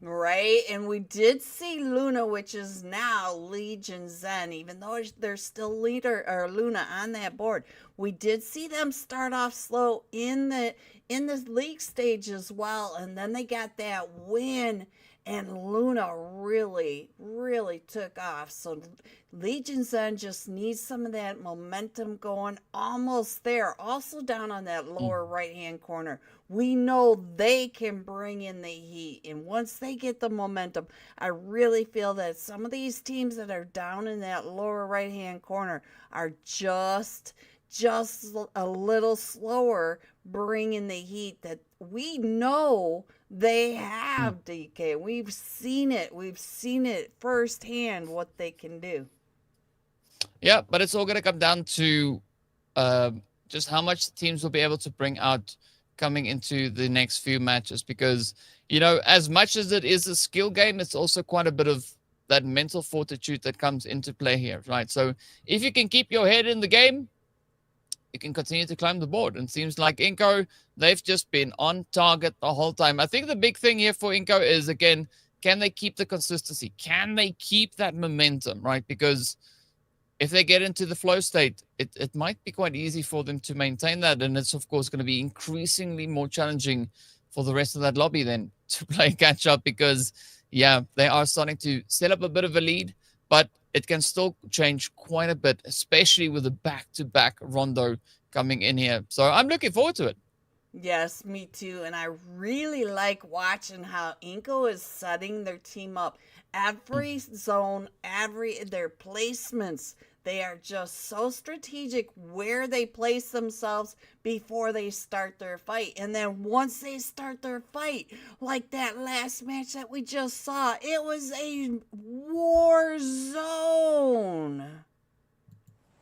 Right, and we did see Luna, which is now Legion Zen, even though they're still leader or Luna on that board. We did see them start off slow in the league stage as well, and then they got that win, and Luna really took off. So Legion Zen just needs some of that momentum going, almost there. Also down on that lower right-hand corner, we know they can bring in the heat. And once they get the momentum, I really feel that some of these teams that are down in that lower right-hand corner are just a little slower bringing the heat that we know they have, DK. We've seen it firsthand what they can do. Yeah, but it's all going to come down to just how much teams will be able to bring out coming into the next few matches. Because, you know, as much as it is a skill game, it's also quite a bit of that mental fortitude that comes into play here, right? So if you can keep your head in the game, you can continue to climb the board. And it seems like iNCO, they've just been on target the whole time. I think the big thing here for iNCO is, again, can they keep the consistency? Can they keep that momentum, right? Because if they get into the flow state, it might be quite easy for them to maintain that. And it's, of course, going to be increasingly more challenging for the rest of that lobby then to play catch up because, yeah, they are starting to set up a bit of a lead, but it can still change quite a bit, especially with the back-to-back Rondo coming in here. So I'm looking forward to it. Yes, me too. And I really like watching how iNCO is setting their team up. Every zone, their placements, they are just so strategic where they place themselves before they start their fight. And then once they start their fight, like that last match that we just saw, it was a war zone.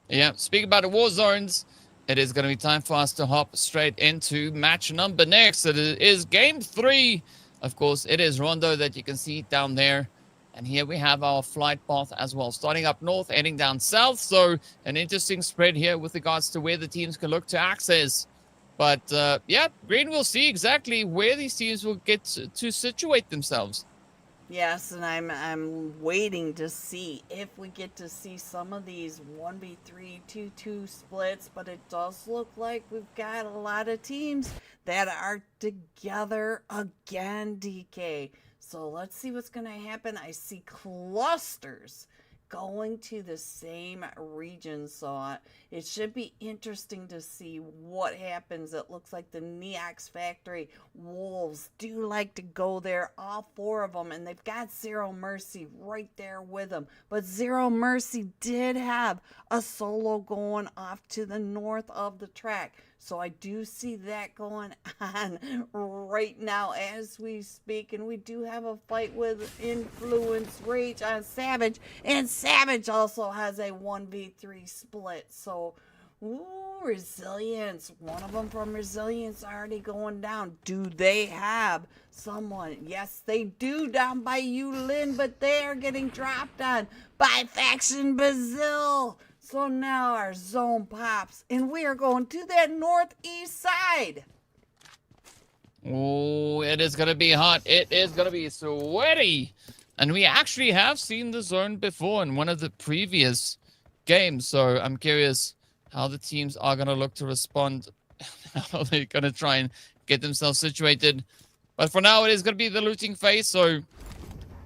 Yeah, speaking about the war zones, it is going to be time for us to hop straight into match number next. It is game 3. Of course, it is Rondo that you can see down there. And here we have our flight path as well. Starting up north, heading down south. So an interesting spread here with regards to where the teams can look to access. But yeah, Green will see exactly where these teams will get to situate themselves. Yes, and I'm waiting to see if we get to see some of these 1v3, 2-2 splits, but it does look like we've got a lot of teams that are together again, DK. So let's see what's going to happen. I see clusters going to the same region, so it should be interesting to see what happens. It looks like the Neox factory wolves do like to go there, all 4 of them, and they've got Zero Mercy right there with them. But Zero Mercy did have a solo going off to the north of the track, so I do see that going on right now as we speak. And we do have a fight with Influence Rage on Savage. And Savage also has a 1v3 split. So, ooh, Resilience. One of them from Resilience already going down. Do they have someone? Yes, they do, down by Yulin. But they are getting dropped on by Faction Brazil. So now our zone pops, and we are going to that northeast side. Oh, it is going to be hot. It is going to be sweaty. And we actually have seen the zone before in one of the previous games. So I'm curious how the teams are going to look to respond. How they're going to try and get themselves situated. But for now, it is going to be the looting phase. So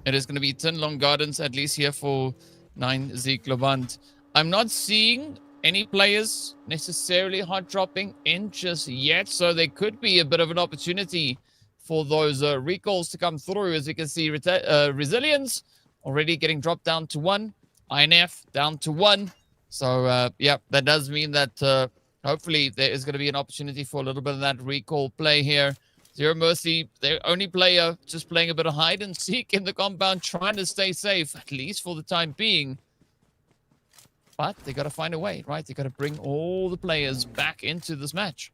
it is going to be Tin Long Gardens, at least here for 9Z GLOBANT. I'm not seeing any players necessarily hot dropping in just yet, so there could be a bit of an opportunity for those recalls to come through. As you can see, Resilience already getting dropped down to 1, INF down to 1. So yeah, that does mean that hopefully there is going to be an opportunity for a little bit of that recall play here. Zero Mercy, their only player, just playing a bit of hide and seek in the compound, trying to stay safe, at least for the time being. But they got to find a way, right? They got to bring all the players back into this match.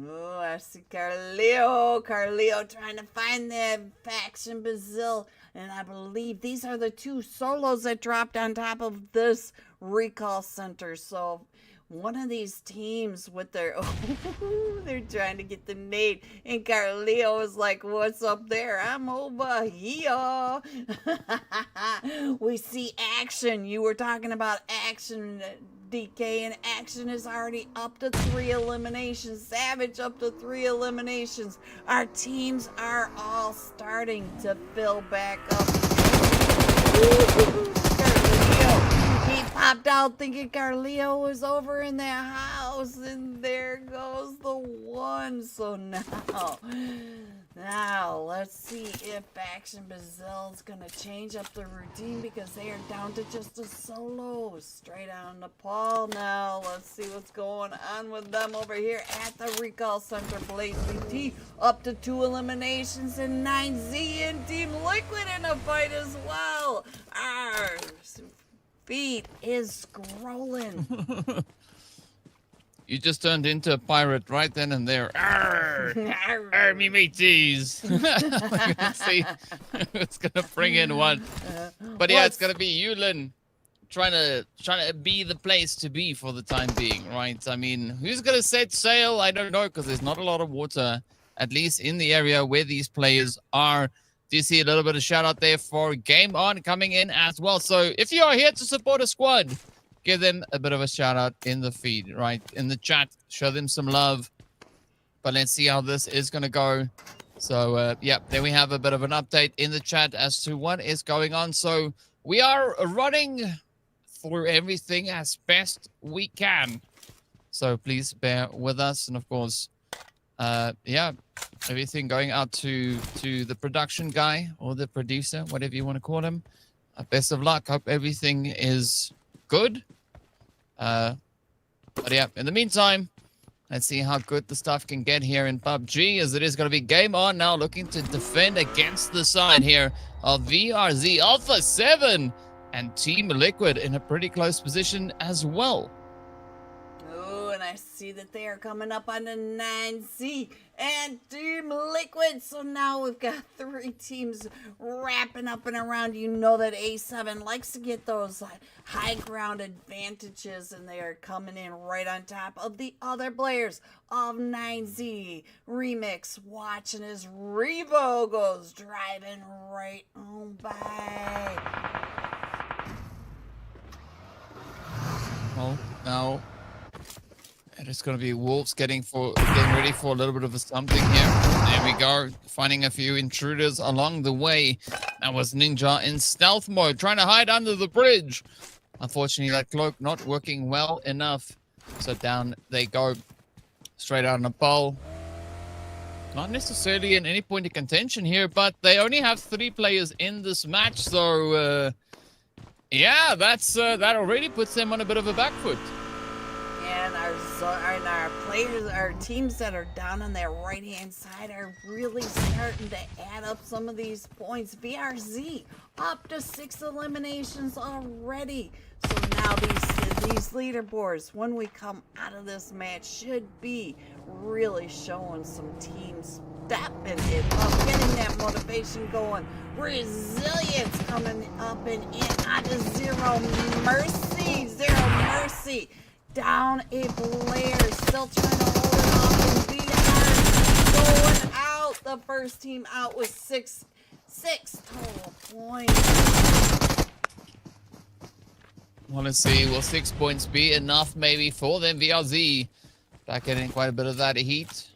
Oh, I see Carleo trying to find that Faction Brazil. And I believe these are the 2 solos that dropped on top of this recall center. So one of these teams with their, they're trying to get the nade. And Carleo is like, what's up there? I'm over here. We see Action. You were talking about Action, DK, and Action is already up to 3 eliminations. Savage up to 3 eliminations. Our teams are all starting to fill back up. He popped out thinking Carleo was over in their house, and there goes the 1. So now let's see if Faction Brazil is going to change up the routine, because they are down to just a solo. Straight on Nepal now. Let's see what's going on with them over here at the recall center. Blaze BT up to 2 eliminations, and 9Z and Team Liquid in a fight as well. Our feed is scrolling. You just turned into a pirate right then and there. Arr! Arr, me mateys. We're gonna see who's gonna bring in one. But yeah, it's gonna be Yulin trying to be the place to be for the time being, right? I mean, who's gonna set sail? I don't know, because there's not a lot of water, at least in the area where these players are. Do you see a little bit of shout out there for Game On coming in as well? So if you are here to support a squad, give them a bit of a shout out in the feed, right? In the chat, show them some love. But let's see how this is going to go. So, yeah, there we have a bit of an update in the chat as to what is going on. So we are running through everything as best we can. So please bear with us. And of course, Yeah, everything going out to the production guy or the producer, whatever you want to call him. Best of luck. Hope everything is good. But yeah, in the meantime, let's see how good the stuff can get here in PUBG, as it is going to be game on now, looking to defend against the side here of VRZ Alpha 7 and Team Liquid in a pretty close position as well. Oh, and I see that they are coming up on the 9C and Team Liquid. So now we've got 3 teams wrapping up and around. You know that A7 likes to get those high ground advantages, and they are coming in right on top of the other players of 9Z. Remix watching as Revo goes driving right on by. Well, now it is going to be Wolves getting ready for a little bit of a something here. There we go, finding a few intruders along the way. That was Ninja in stealth mode, trying to hide under the bridge. Unfortunately, that cloak not working well enough. So down they go, straight out on a pole. Not necessarily in any point of contention here, but they only have 3 players in this match. So, yeah, that already puts them on a bit of a back foot. And our players, our teams that are down on that right-hand side are really starting to add up some of these points. VRZ up to 6 eliminations already. So now these leaderboards, when we come out of this match, should be really showing some teams stepping it up, getting that motivation going. Resilience coming up and in onto Zero Mercy. Zero Mercy. Down a player, still trying to hold it off, and VR going out. The first team out with six total points. Well, let's see. Will 6 points be enough maybe for them? VRZ back in quite a bit of that heat.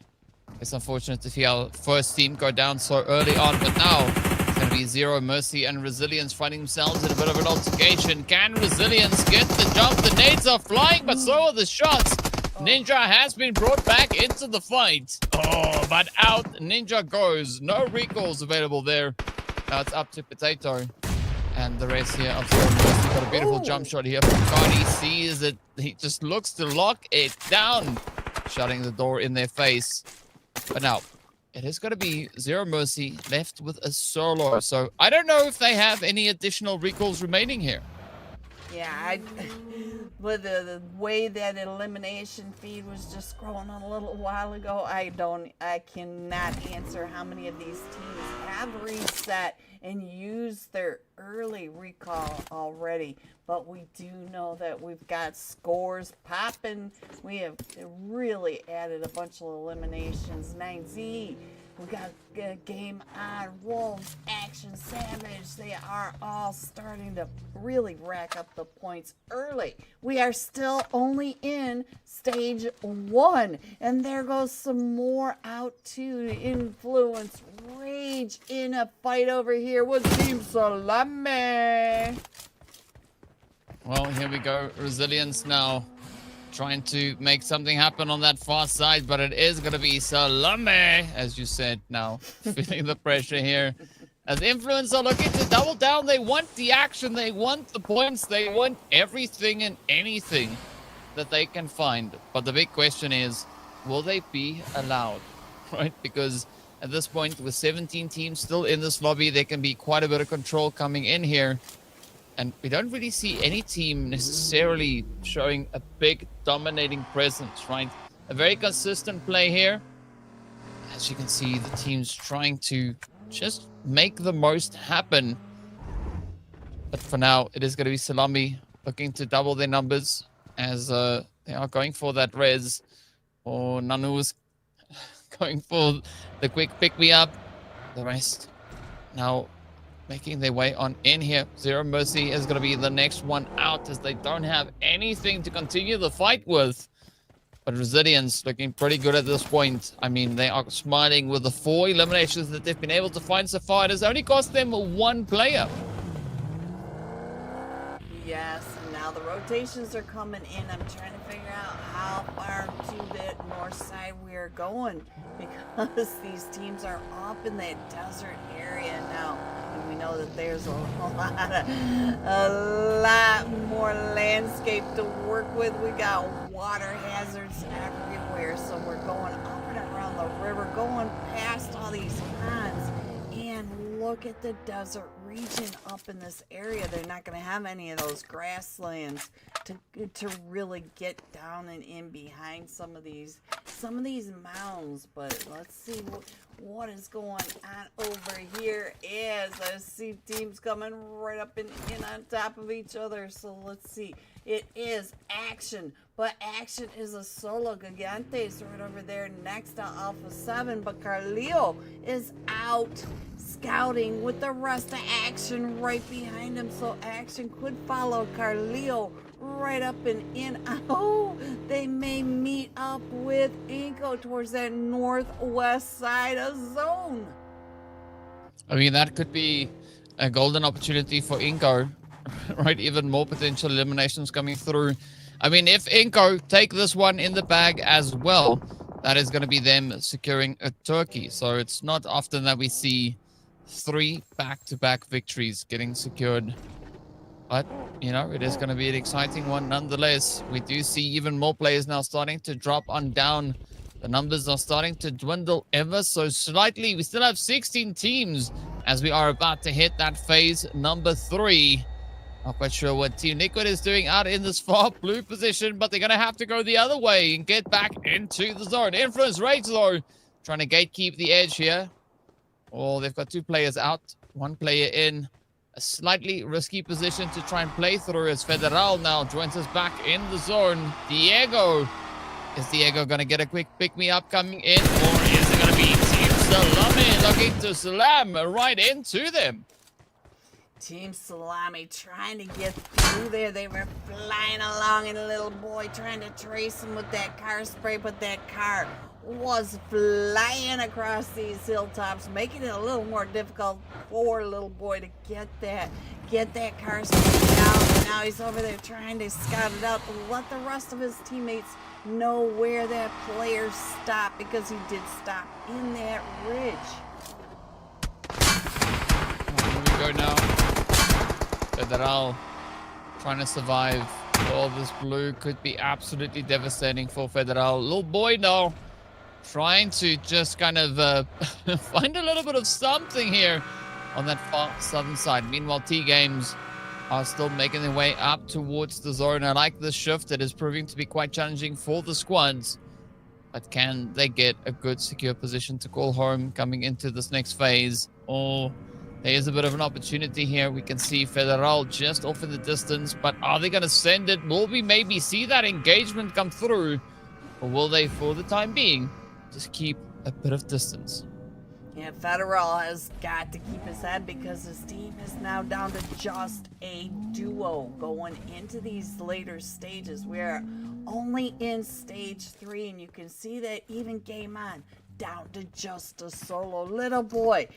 It's unfortunate to see our first team go down so early on, but now it's going to be Zero Mercy and Resilience finding themselves in a bit of an altercation. Can Resilience get the jump? The nades are flying, but so are the shots. Ninja has been brought back into the fight. Oh, but out Ninja goes. No recalls available there. Now it's up to Potato. And the rest here of Zero Mercy got a beautiful jump shot here from Cardi. Sees it. He just looks to lock it down, shutting the door in their face. But now, it is going to be Zero Mercy left with a solo. So I don't know if they have any additional recalls remaining here. Yeah, with the way that elimination feed was just scrolling a little while ago, I cannot answer how many of these teams have reset and used their early recall already. But we do know that we've got scores popping. We have really added a bunch of eliminations. 9Z, we got Game On, Wolves, Action, Savage. They are all starting to really rack up the points early. We are still only in stage 1. And there goes some more out to influence rage in a fight over here with Team Salame. Well, here we go. Resilience now trying to make something happen on that far side, but it is going to be Salame, as you said now. Feeling the pressure here. As Influence are looking to double down, they want the action, they want the points, they want everything and anything that they can find. But the big question is, will they be allowed? Right? Because at this point, with 17 teams still in this lobby, there can be quite a bit of control coming in here. And we don't really see any team necessarily showing a big dominating presence, right? A very consistent play here. As you can see, the team's trying to just make the most happen. But for now, it is going to be Salame looking to double their numbers as they are going for that res. Or Nanu's going for the quick pick me up. The rest now making their way on in here. Zero Mercy is going to be the next one out as they don't have anything to continue the fight with. But Resilience looking pretty good at this point. I mean, they are smiling with the 4 eliminations that they've been able to find so far. It has only cost them 1 player. Yes, and now. The rotations are coming in. I'm trying to figure out how far to the north side we're going because these teams are up in that desert area now. And we know that there's a lot more landscape to work with. We got water hazards everywhere. So we're going up and around the river, going past all these ponds. And look at the desert region up in this area. They're not going to have any of those grasslands to really get down and in behind some of these mounds. But let's see what is going on over here. As I see teams coming right up in on top of each other. So let's see. It is Action, but Action is a solo. Gigantes right over there next to Alpha 7, but Carlillo is out scouting with the rest of Action right behind him, so Action could follow Carlillo right up and in. Oh, they may meet up with iNCO towards that northwest side of zone. I mean, that could be a golden opportunity for iNCO, right? Even more potential eliminations coming through. I mean, if iNCO take this one in the bag as well, that is going to be them securing a turkey. So it's not often that we see 3 back-to-back victories getting secured. But, you know, it is going to be an exciting one nonetheless. We do see even more players now starting to drop on down. The numbers are starting to dwindle ever so slightly. We still have 16 teams as we are about to hit that phase number 3. Not quite sure what Team Liquid is doing out in this far blue position, but they're going to have to go the other way and get back into the zone. Influence Rage, though, trying to gatekeep the edge here. Oh, they've got 2 players out, 1 player in. A slightly risky position to try and play through as Federal now joins us back in the zone. Diego. Is Diego going to get a quick pick-me-up coming in? Or is it going to be Team Salame looking to slam right into them? Team Salame trying to get through there. They were flying along, and a little boy trying to trace him with that car spray, but that car was flying across these hilltops, making it a little more difficult for little boy to get that car spray out. And now he's over there trying to scout it out to let the rest of his teammates know where that player stopped, because he did stop in that ridge. Here we go now. Federal trying to survive. Oh, this blue could be absolutely devastating for Federal. Little boy now trying to just kind of find a little bit of something here on that far southern side. Meanwhile, TGAMES are still making their way up towards the zone. I like this shift. It is proving to be quite challenging for the squads. But can they get a good secure position to call home coming into this next phase? Or there is a bit of an opportunity here. We can see Federal just off in the distance, but are they going to send it? Will we maybe see that engagement come through? Or will they, for the time being, just keep a bit of distance? Yeah, Federal has got to keep his head, because his team is now down to just a duo going into these later stages. We're only in stage 3, and you can see that even game on, down to just a solo. Little boy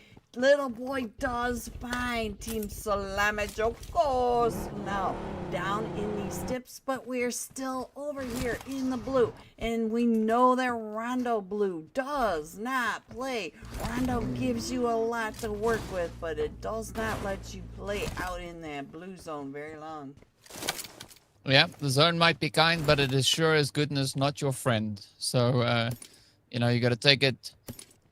does find Team Salame Jokos now down in these dips, but we're still over here in the blue, and we know that Rondo blue does not play. Rondo gives you a lot to work with, but it does not let you play out in that blue zone very long. Yeah, the zone might be kind, but it is sure as goodness not your friend. So, you know, you got to take it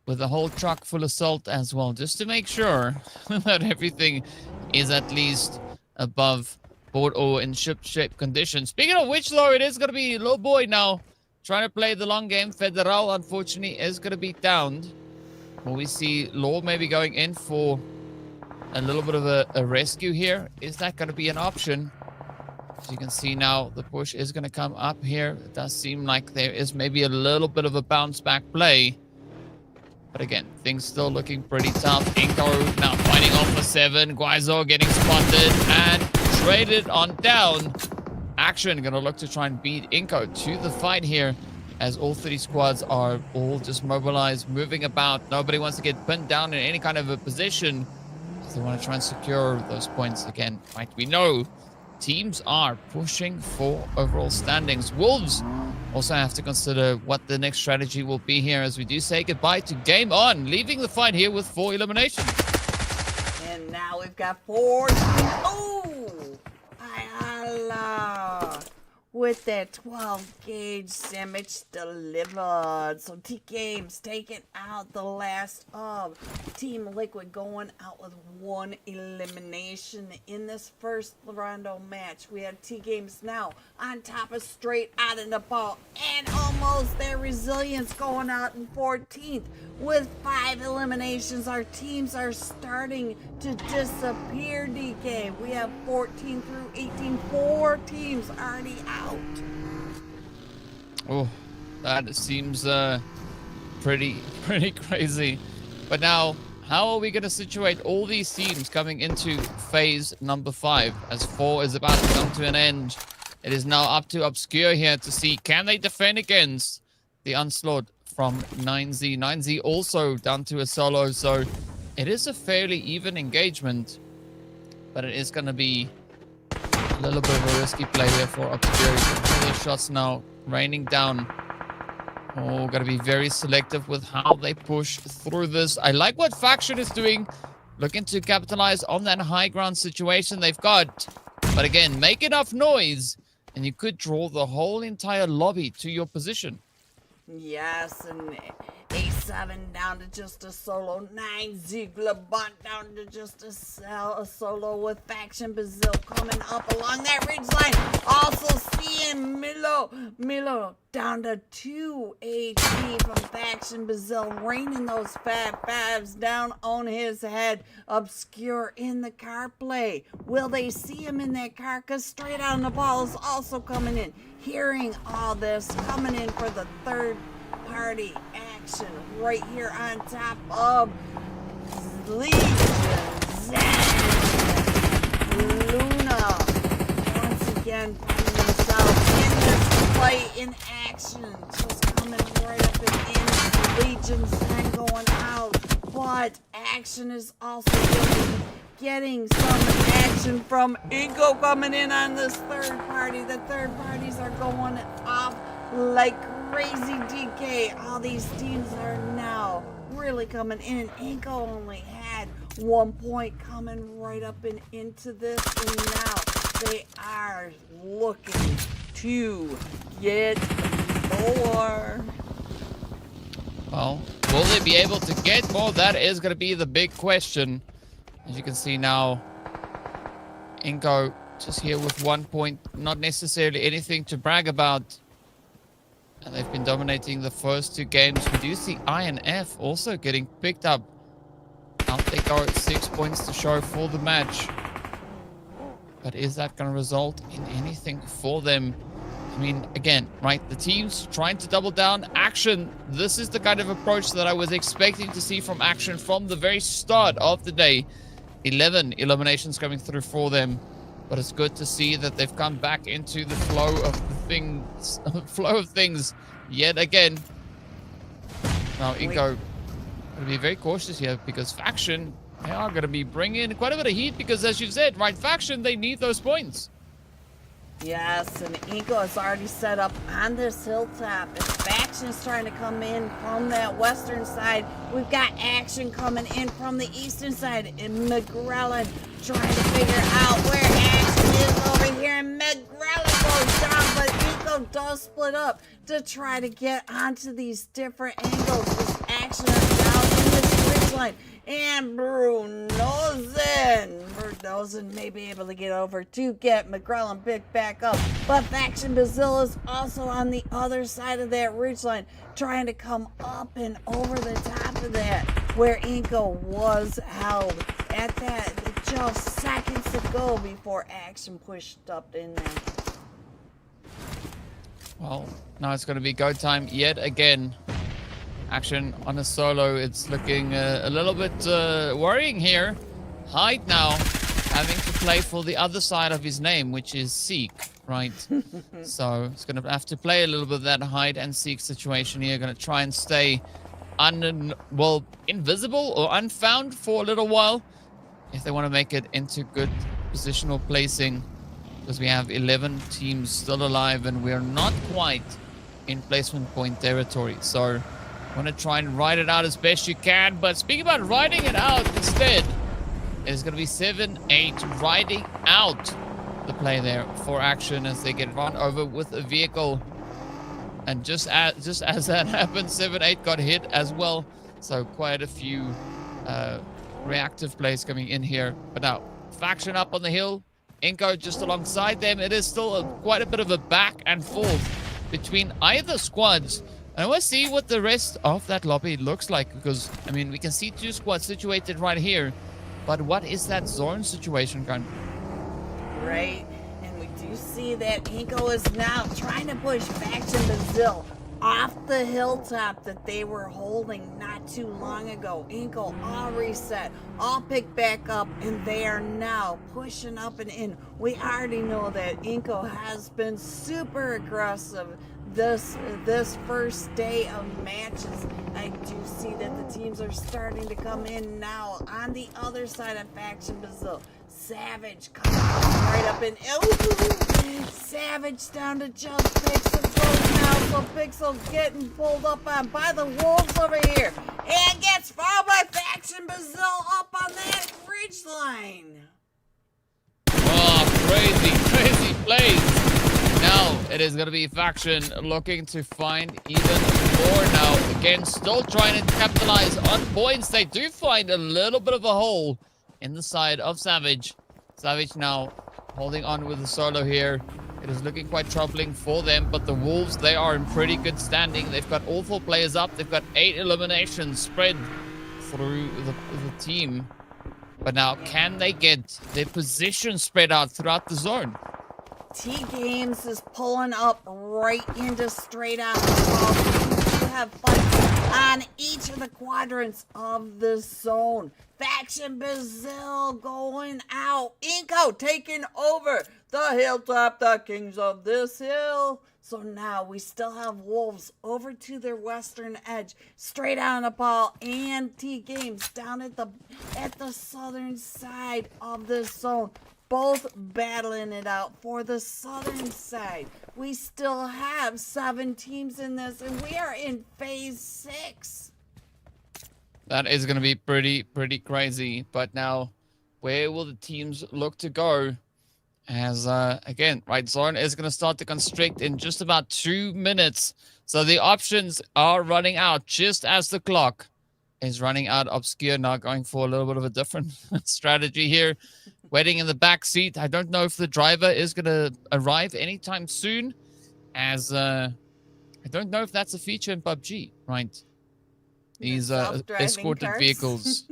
with a whole truck full of salt as well, just to make sure that everything is at least above board or in ship-shape condition. Speaking of which, though, it is going to be Little Boy now trying to play the long game. Federal, unfortunately, is going to be downed. Will we see Law maybe going in for a little bit of a rescue here? Is that going to be an option? As you can see now, the push is going to come up here. It does seem like there is maybe a little bit of a bounce-back play. But again, things still looking pretty tough. iNCO now fighting off for 7. Guaizo getting spotted and traded on down. Action gonna look to try and beat iNCO to the fight here, as all 3 squads are all just mobilized, moving about. Nobody wants to get pinned down in any kind of a position. They want to try and secure those points again. Right, we know teams are pushing for overall standings. Wolves also have to consider what the next strategy will be here as we do say goodbye to Game On, leaving the fight here with 4 eliminations. And now we've got 4 teams. Oh! Ayala! With that 12 gauge damage delivered. So TGAMES taking out the last of Team Liquid, going out with 1 elimination in this first Rondo match. We have TGAMES now on top of straight out of Nepal, and almost their resilience going out in 14th. With 5 eliminations, our teams are starting to disappear, DK. We have 14 through 18, 4 teams already out. Oh, that seems pretty crazy. But now, how are we going to situate all these teams coming into phase number 5 as 4 is about to come to an end? It is now up to Obscure here to see, can they defend against the onslaught from 9Z. 9Z also down to a solo, so it is a fairly even engagement, but it is going to be a little bit of a risky play here for Obscure. All the shots now raining down. Oh, got to be very selective with how they push through this. I like what Faction is doing, looking to capitalize on that high ground situation they've got. But again, make enough noise, and you could draw the whole entire lobby to your position. Yes, and A7 down to just a solo. 9Z GLOBANT down to just a solo with Faction Brazil coming up along that ridge line. Also seeing Milo down to 2 HP from Faction Brazil, raining those fat fabs down on his head. Obscure in the car play. Will they see him in that car? Because straight out Nepal is also coming in. Hearing all this, coming in for the third party action right here on top of Legion, Zen, Luna. Once again, finding himself in this fight in action. Just coming right up and in. Legion, Zen going out. But action is also getting some action from iNCO coming in on this third party. The third parties are going off like crazy, DK. All these teams are now really coming in. iNCO only had 1 point coming right up and into this, and now they are looking to get more. Well, will they be able to get more? That is going to be the big question. As you can see now, iNCO just here with 1 point, not necessarily anything to brag about. And they've been dominating the first 2 games. We do see INF also getting picked up. Out they go at 6 points to show for the match. But is that going to result in anything for them? I mean, again, right, the teams trying to double down. Action, this is the kind of approach that I was expecting to see from Action from the very start of the day. 11 eliminations coming through for them, but it's good to see that they've come back into the flow of things yet again. Now iNCO going to be very cautious here because Faction, they are going to be bringing in quite a bit of heat because, as you said, right, Faction, they need those points. Yes, and iNCO is already set up on this hilltop. And Faction's trying to come in from that western side. We've got Action coming in from the eastern side. And McGrellin trying to figure out where Action is over here. And McGrellin goes down, but iNCO does split up to try to get onto these different angles. This Action is down in this ridgeline. And Brunozen may be able to get over to get McGrellin picked back up. But Faction Brazil is also on the other side of that ridgeline, trying to come up and over the top of that, where iNCO was held at that just seconds ago before Action pushed up in there. Well, now it's going to be go time yet again. Action on a solo. It's looking a little bit worrying here. Hyde now having to play for the other side of his name, which is Seek, right? So it's going to have to play a little bit of that hide and seek situation here. Going to try and stay invisible or unfound for a little while if they want to make it into good positional placing. because we have 11 teams still alive and we're not quite in placement point territory. So I'm going to try and ride it out as best you can. But speaking about riding it out instead, it's going to be 7-8 riding out the play there for action as they get run over with a vehicle. And just as that happened, 7-8 got hit as well. So quite a few reactive plays coming in here. But now, faction up on the hill. iNCO just alongside them. It is still quite a bit of a back and forth between either squads. And we'll see what the rest of that lobby looks like. Because, I mean, we can see 2 squads situated right here. But what is that zone situation, Gun? Right. You see that iNCO is now trying to push Faction Brazil off the hilltop that they were holding not too long ago. iNCO all reset, all picked back up, and they are now pushing up and in. We already know that iNCO has been super aggressive this first day of matches. I do see that the teams are starting to come in now on the other side of Faction Brazil. Savage coming right up in. Oh, Savage down to just Pixel now. So Pixel getting pulled up on by the wolves over here. And gets fouled by Faction Brazil up on that ridge line. Oh, crazy plays. Now it is going to be Faction looking to find even more now. Again, still trying to capitalize on points. They do find a little bit of a hole in the side of Savage. Savage now holding on with the solo here. It is looking quite troubling for them, but the Wolves, they are in pretty good standing. They've got all 4 players up. They've got 8 eliminations spread through the team. But now, can they get their position spread out throughout the zone? TGAMES is pulling up right into straight on the ball. You have fights on each of the quadrants of the zone. Faction Brazil going out. iNCO taking over the hilltop, the kings of this hill. So now we still have Wolves over to their western edge, straight on NEPAL, and TGAMES down at the southern side of the zone. Both battling it out for the southern side. We still have 7 teams in this, and we are in phase 6. That is going to be pretty crazy. But now, where will the teams look to go? As, again, right, zone is going to start to constrict in just about 2 minutes. So the options are running out just as the clock is running out. Obscure now going for a little bit of a different strategy here. Waiting in the back seat. I don't know if the driver is going to arrive anytime soon. As, I don't know if that's a feature in PUBG, right? These escorted cars? Vehicles.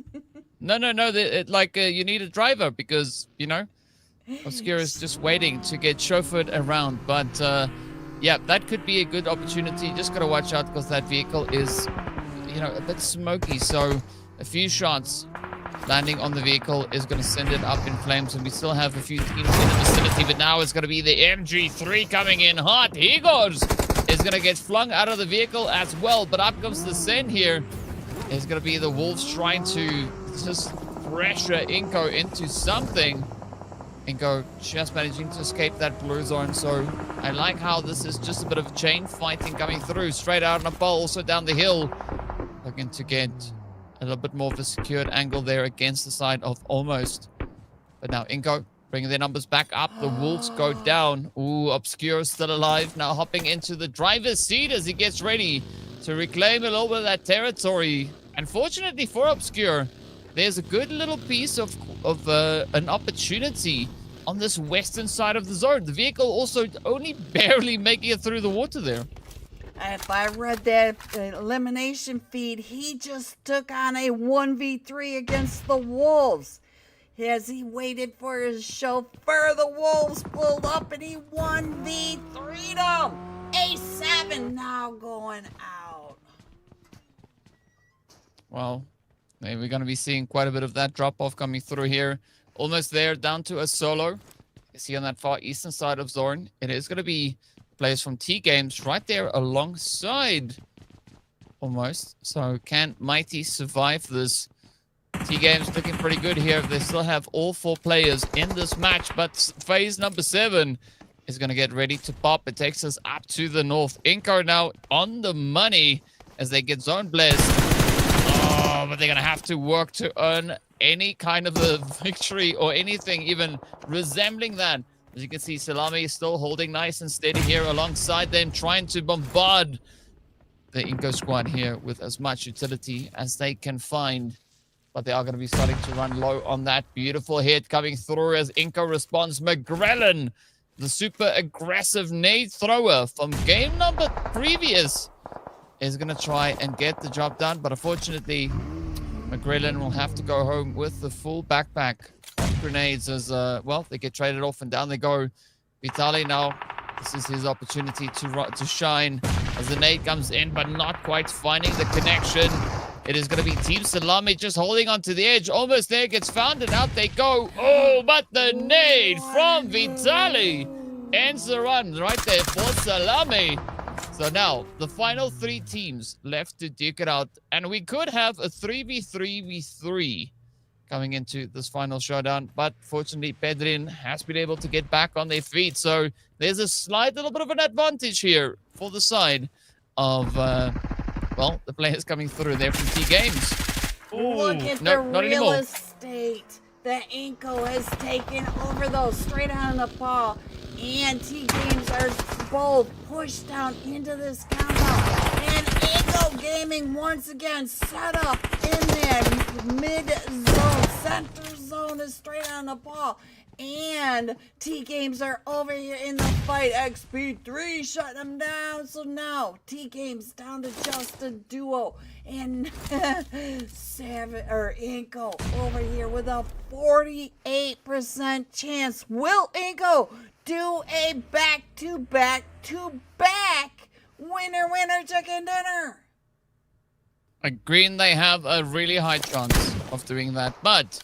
No. You need a driver because, you know, Obscure is just waiting to get chauffeured around. But, yeah, that could be a good opportunity. Just got to watch out because that vehicle is, you know, a bit smoky. So a few shots landing on the vehicle is going to send it up in flames. And we still have a few teams in the vicinity. But now it's going to be the MG3 coming in hot. He goes. Is going to get flung out of the vehicle as well. But up comes the Sen here. It's going to be the Wolves trying to just pressure iNCO into something. iNCO just managing to escape that blue zone. So I like how this is just a bit of chain fighting coming through. Straight out on a pole, also down the hill. Looking to get a little bit more of a secured angle there against the side of Almost. But now iNCO bringing their numbers back up. The Wolves go down. Ooh, Obscure still alive. Now hopping into the driver's seat as he gets ready to reclaim a little bit of that territory. Unfortunately for Obscure, there's a good little piece of an opportunity on this western side of the zone. The vehicle also only barely making it through the water there. If I read that elimination feed, he just took on a 1v3 against the Wolves. As he waited for his chauffeur, the Wolves pulled up and he 1v3'd them. A7 now going out. Well, maybe we're going to be seeing quite a bit of that drop-off coming through here. Almost there, down to a solo. You see on that far eastern side of zone, it is going to be players from TGAMES right there alongside Almost. So can Mighty survive this? T-Games looking pretty good here. They still have all 4 players in this match, but phase number 7 is going to get ready to pop. It takes us up to the north. iNCO now on the money as they get zone blessed. Oh, but they're going to have to work to earn any kind of a victory or anything even resembling that. As you can see, SALAME is still holding nice and steady here alongside them, trying to bombard the iNCO squad here with as much utility as they can find. But they are going to be starting to run low on that. Beautiful hit coming through as iNCO responds. McGrellan, the super aggressive nade thrower from game number previous, is going to try and get the job done. But unfortunately, McGrellan will have to go home with the full backpack of grenades as, well, they get traded off and down they go. Vitali now, this is his opportunity to shine as the nade comes in, but not quite finding the connection. It is going to be Team SALAME just holding on to the edge. Almost there, gets found, and out they go. Oh, but the nade from Vitali ends the run right there for SALAME. So now, the final 3 teams left to duke it out. And we could have a 3v3v3 coming into this final showdown. But fortunately, Pedrin has been able to get back on their feet. So there's a slight little bit of an advantage here for the side of, well, the players coming through there from T-Games. Look at the real estate that iNCO has taken over those straight out of Nepal. And T-Games are both pushed down into this compound. And iNCO Gaming once again set up in that mid-zone. Center zone is straight out of Nepal. And T-Games are over here in the fight. XP3 shut them down. So now T-Games down to just a duo. And iNCO over here with a 48% chance. Will iNCO do a back-to-back winner chicken dinner? Green, they have a really high chance of doing that, but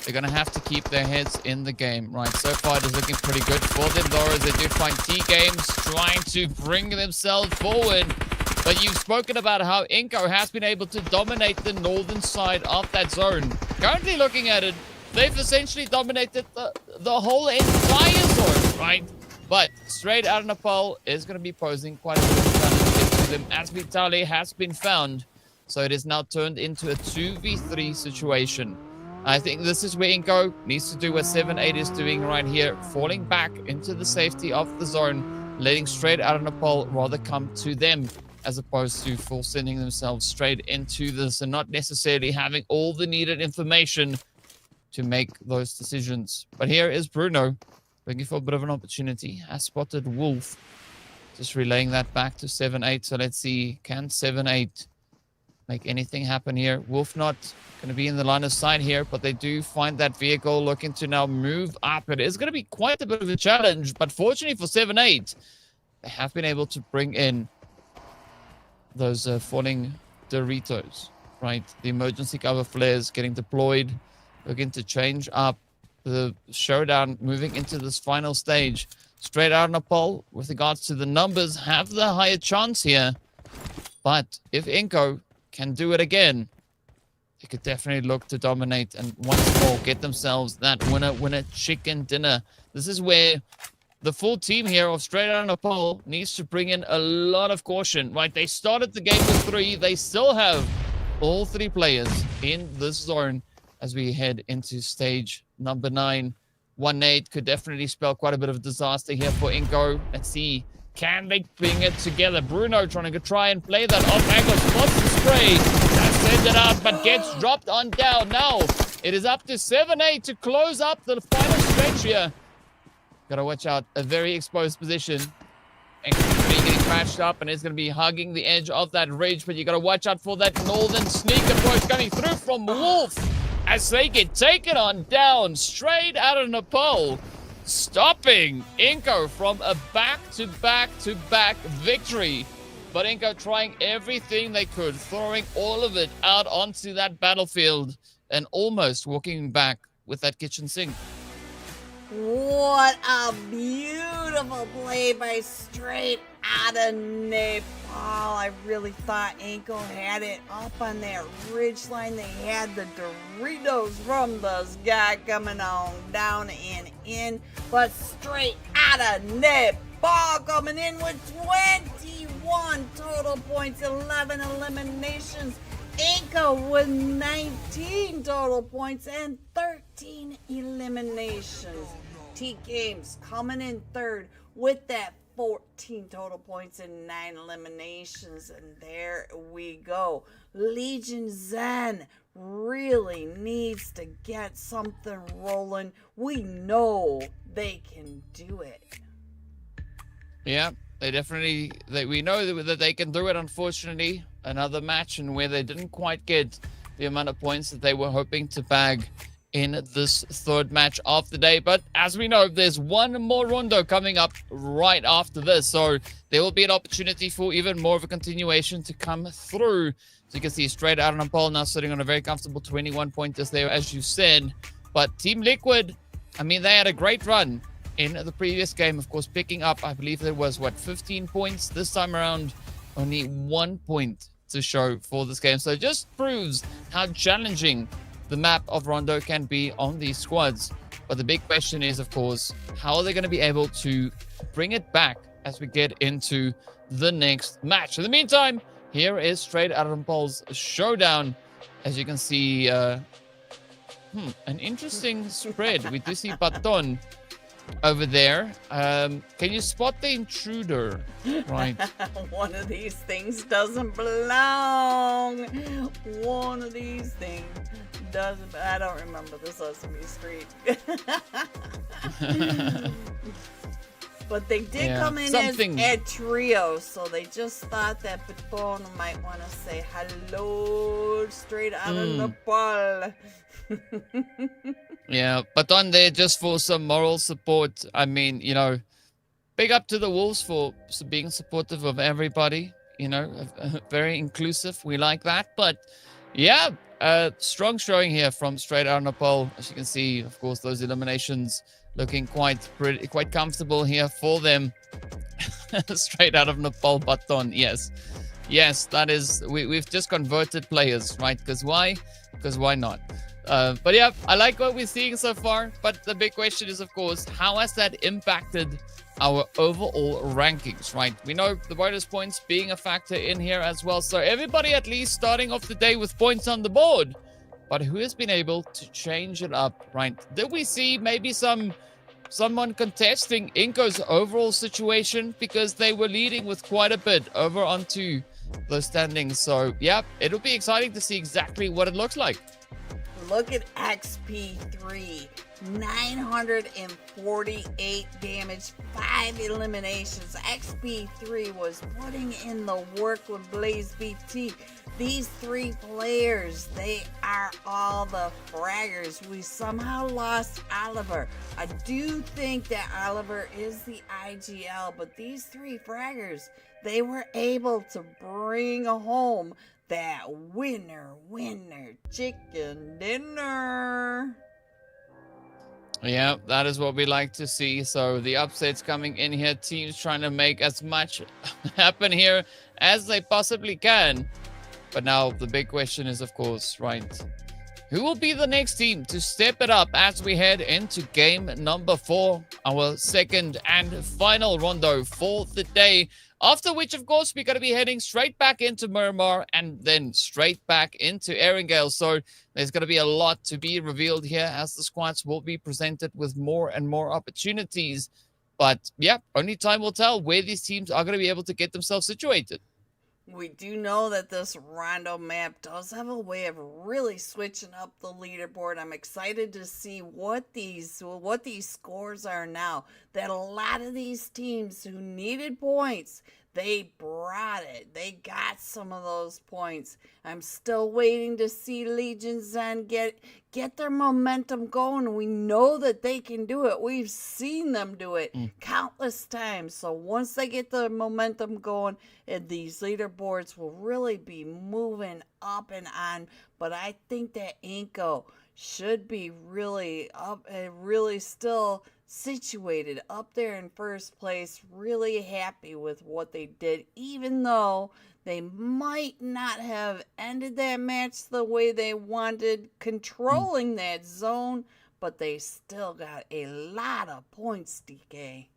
they're going to have to keep their heads in the game, right? So far, it is looking pretty good for them, though, as they do find T-Games trying to bring themselves forward. But you've spoken about how iNCO has been able to dominate the northern side of that zone. Currently looking at it, they've essentially dominated the whole entire zone, right? But straight out of Nepal is going to be posing quite a bit of challenge to them as Vitali has been found. So it is now turned into a 2v3 situation. I think this is where iNCO needs to do what 7-8 is doing right here, falling back into the safety of the zone, letting straight out of Nepal rather come to them, as opposed to full sending themselves straight into this and not necessarily having all the needed information to make those decisions. But here is Bruno, looking for a bit of an opportunity. Has spotted Wolf, just relaying that back to 7-8. So let's see, can 7-8 make anything happen here? Wolf not going to be in the line of sight here, but they do find that vehicle, looking to now move up. It is going to be quite a bit of a challenge, but fortunately for 7-8, they have been able to bring in those falling Doritos, right? The emergency cover flares getting deployed, looking to change up the showdown, moving into this final stage. Straight out of Nepal, with regards to the numbers, have the higher chance here. But if iNCO can do it again, they could definitely look to dominate and once more get themselves that winner chicken dinner. This is where the full team here of straight out of Nepal needs to bring in a lot of caution, right? They started the game with 3. They still have all 3 players in this zone as we head into stage number 9. 1 nade could definitely spell quite a bit of disaster here for iNCO. Let's see. Can they bring it together? Bruno trying to try and play that off angle. Spots the spray. That sends it out, but gets dropped on down. Now, it is up to 7-8 to close up the final stretch here. Gotta watch out. A very exposed position. And getting crashed up, and it's going to be hugging the edge of that ridge, but you gotta watch out for that northern sneak approach coming through from Wolf as they get taken on down straight out of Nepal, stopping iNCO from a back-to-back victory. But iNCO trying everything they could, throwing all of it out onto that battlefield and almost walking back with that kitchen sink. What a beautiful play by straight out of Nepal. I really thought iNCO had it up on that ridge line. They had the Doritos from the sky coming on down and in, but straight out of Nepal coming in with 21 total points, 11 eliminations. iNCO with 19 total points and 13 eliminations. TGAMES coming in third with that 14 total points and 9 eliminations. And there we go. Legion Zen really needs to get something rolling. We know they can do it. Yeah, they definitely, we know that they can do it. Unfortunately, another match and where they didn't quite get the amount of points that they were hoping to bag in this third match of the day. But as we know, there's one more Rondo coming up right after this, so there will be an opportunity for even more of a continuation to come through. So you can see straight out of Nepal now sitting on a very comfortable 21 pointers there, as you said. But Team Liquid, I mean, they had a great run in the previous game, of course, picking up, I believe there was, 15 points. This time around, only 1 point to show for this game. So it just proves how challenging the map of Rondo can be on these squads. But the big question is, of course, how are they going to be able to bring it back as we get into the next match? In the meantime, here is straight out of Nepal's showdown. As you can see, an interesting spread. We do see Baton over there. Can you spot the intruder? Right. One of these things doesn't belong. One of these things doesn't. I don't remember the Sesame Street. But they did come in as a trio, so they just thought that Baton might want to say hello straight out of Nepal. Yeah, Baton there just for some moral support. I mean, you know, big up to the Wolves for being supportive of everybody. You know, very inclusive. We like that. But yeah, strong showing here from straight out of Nepal. As you can see, of course, those eliminations looking quite comfortable here for them. Straight out of Nepal, Baton. Yes, that is. We've just converted players, right? Because why? Because why not? But yeah, I like what we're seeing so far. But the big question is, of course, how has that impacted our overall rankings, right? We know the bonus points being a factor in here as well. So everybody at least starting off the day with points on the board. But who has been able to change it up, right? Did we see maybe someone contesting iNCO's overall situation because they were leading with quite a bit over onto those standings? So yeah, it'll be exciting to see exactly what it looks like. Look at XP3, 948 damage, 5 eliminations. XP3 was putting in the work with Blaze BT. These 3 players, they are all the fraggers. We somehow lost Oliver. I do think that Oliver is the IGL, but these 3 fraggers, they were able to bring home that winner chicken dinner. Yeah, that is what we like to see. So the upsets coming in here, teams trying to make as much happen here as they possibly can. But now the big question is, of course, right, who will be the next team to step it up as we head into game number 4, our second and final Rondo for the day? After which, of course, we're going to be heading straight back into Miramar and then straight back into Erangel. So there's going to be a lot to be revealed here as the squads will be presented with more and more opportunities. But yeah, only time will tell where these teams are going to be able to get themselves situated. We do know that this Rondo map does have a way of really switching up the leaderboard. I'm excited to see what these scores are now. That a lot of these teams who needed points, they brought it. They got some of those points. I'm still waiting to see Legion Zen get their momentum going. We know that they can do it. We've seen them do it countless times. So once they get the momentum going, these leaderboards will really be moving up and on. But I think that iNCO should be really up and really still situated up there in first place, really happy with what they did, even though they might not have ended that match the way they wanted, controlling that zone, but they still got a lot of points, DK.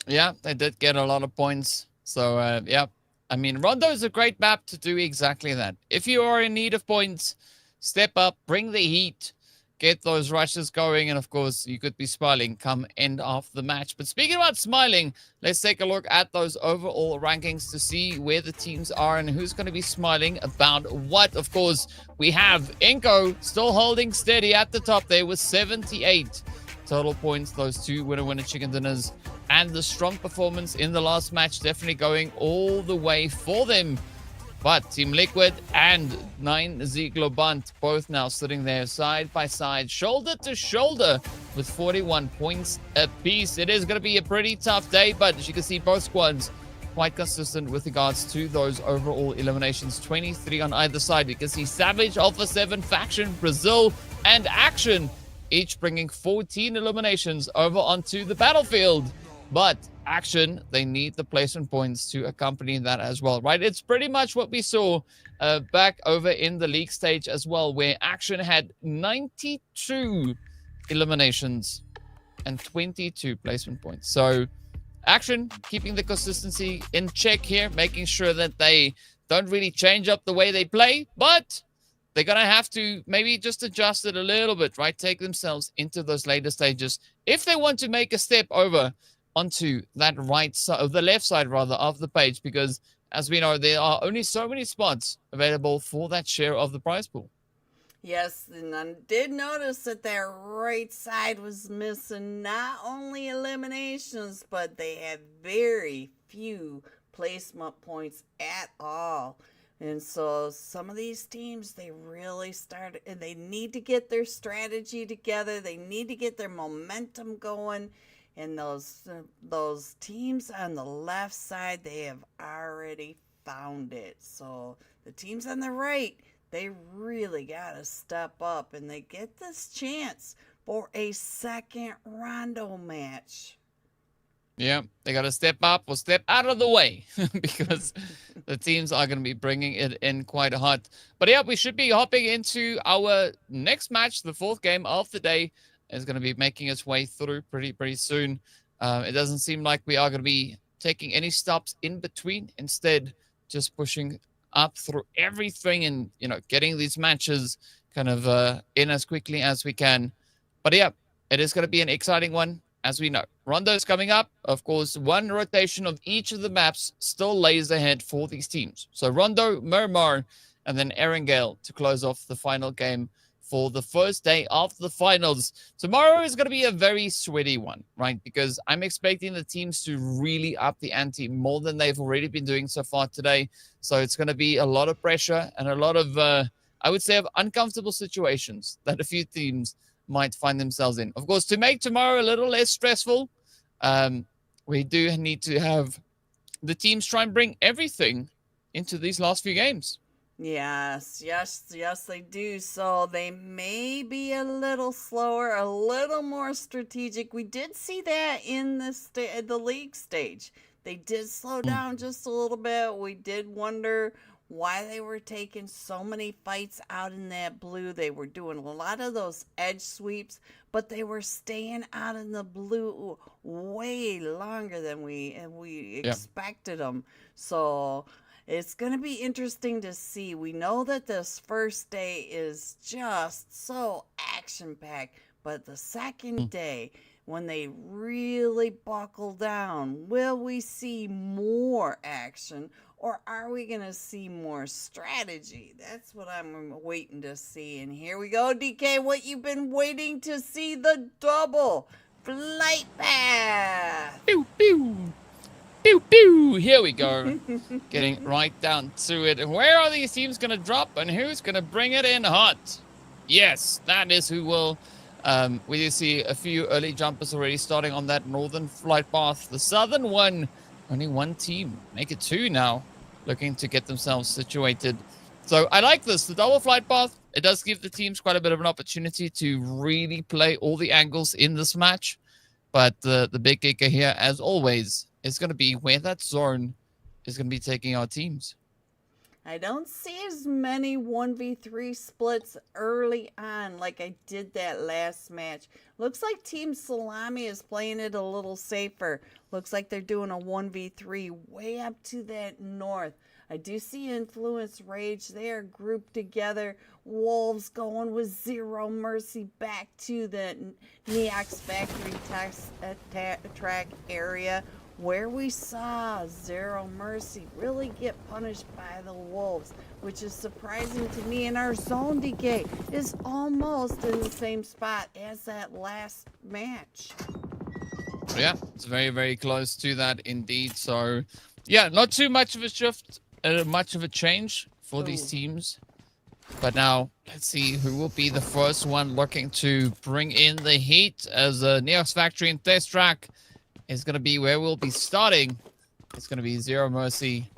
Yeah, they did get a lot of points. So, yeah. I mean, Rondo is a great map to do exactly that. If you are in need of points, step up, bring the heat, get those rushes going, and of course, you could be smiling come end of the match. But speaking about smiling, let's take a look at those overall rankings to see where the teams are and who's going to be smiling about what. Of course, we have iNCO still holding steady at the top there with 78 total points. Those two winner chicken dinners and the strong performance in the last match definitely going all the way for them. But Team Liquid and 9Z GLOBANT both now sitting there side by side, shoulder to shoulder with 41 points apiece. It is going to be a pretty tough day, but as you can see, both squads quite consistent with regards to those overall eliminations. 23 on either side. You can see Savage, Alpha 7, Faction, Brazil, and Action each bringing 14 eliminations over onto the battlefield. But Action, they need the placement points to accompany that as well, right? It's pretty much what we saw back over in the league stage as well, where Action had 92 eliminations and 22 placement points. So Action keeping the consistency in check here, making sure that they don't really change up the way they play, but they're going to have to maybe just adjust it a little bit, right? Take themselves into those later stages if they want to make a step over onto that right side, the left side rather, of the page, because as we know, there are only so many spots available for that share of the prize pool. Yes, and I did notice that their right side was missing not only eliminations, but they had very few placement points at all. And so some of these teams, they really started, and they need to get their strategy together. They need to get their momentum going. And those teams on the left side, they have already found it. So the teams on the right, they really got to step up, and they get this chance for a second Rondo match. Yeah, they got to step up or step out of the way because the teams are going to be bringing it in quite hot. But yeah, we should be hopping into our next match. The fourth game of the day is going to be making its way through pretty soon. It doesn't seem like we are going to be taking any stops in between. Instead, just pushing up through everything and, you know, getting these matches kind of in as quickly as we can. But yeah, it is going to be an exciting one. As we know, Rondo is coming up. Of course, one rotation of each of the maps still lays ahead for these teams. So Rondo, Miramar, and then Erangel to close off the final game for the first day of the finals. Tomorrow is going to be a very sweaty one, right? Because I'm expecting the teams to really up the ante more than they've already been doing so far today. So it's going to be a lot of pressure and a lot of, I would say, of uncomfortable situations that a few teams might find themselves in. Of course, to make tomorrow a little less stressful, we do need to have the teams try and bring everything into these last few games. Yes, they do. So they may be a little slower, a little more strategic. We did see that in the league stage. They did slow down just a little bit. We did wonder why they were taking so many fights out in that blue. They were doing a lot of those edge sweeps, but they were staying out in the blue way longer than we expected them. So it's going to be interesting to see. We know that this first day is just so action-packed, but the second day, when they really buckle down, will we see more action, or are we going to see more strategy? That's what I'm waiting to see. And here we go, DK, what you've been waiting to see, the double flight path. Pew, pew. Pew, pew. Here we go. Getting right down to it. And where are these teams going to drop, and who's going to bring it in hot? Yes, that is who will. We do see a few early jumpers already starting on that northern flight path. The southern one, only one team. Make it two now, looking to get themselves situated. So I like this. The double flight path, it does give the teams quite a bit of an opportunity to really play all the angles in this match. But the big kicker here, as always, is going to be where that zone is going to be taking our teams. I don't see as many 1v3 splits early on like I did that last match. Looks like Team Salame is playing it a little safer. Looks like they're doing a 1v3 way up to that north. I do see Influence Rage there grouped together. Wolves going with Zero Mercy back to the Neox Factory track area, where we saw Zero Mercy really get punished by the Wolves, which is surprising to me. And our zone decay is almost in the same spot as that last match. Yeah, it's very, very close to that indeed. So, yeah, not too much of a shift, much of a change for these teams. But now, let's see who will be the first one looking to bring in the heat, as Neox Factory and Test Track is going to be where we'll be starting. It's going to be Zero Mercy.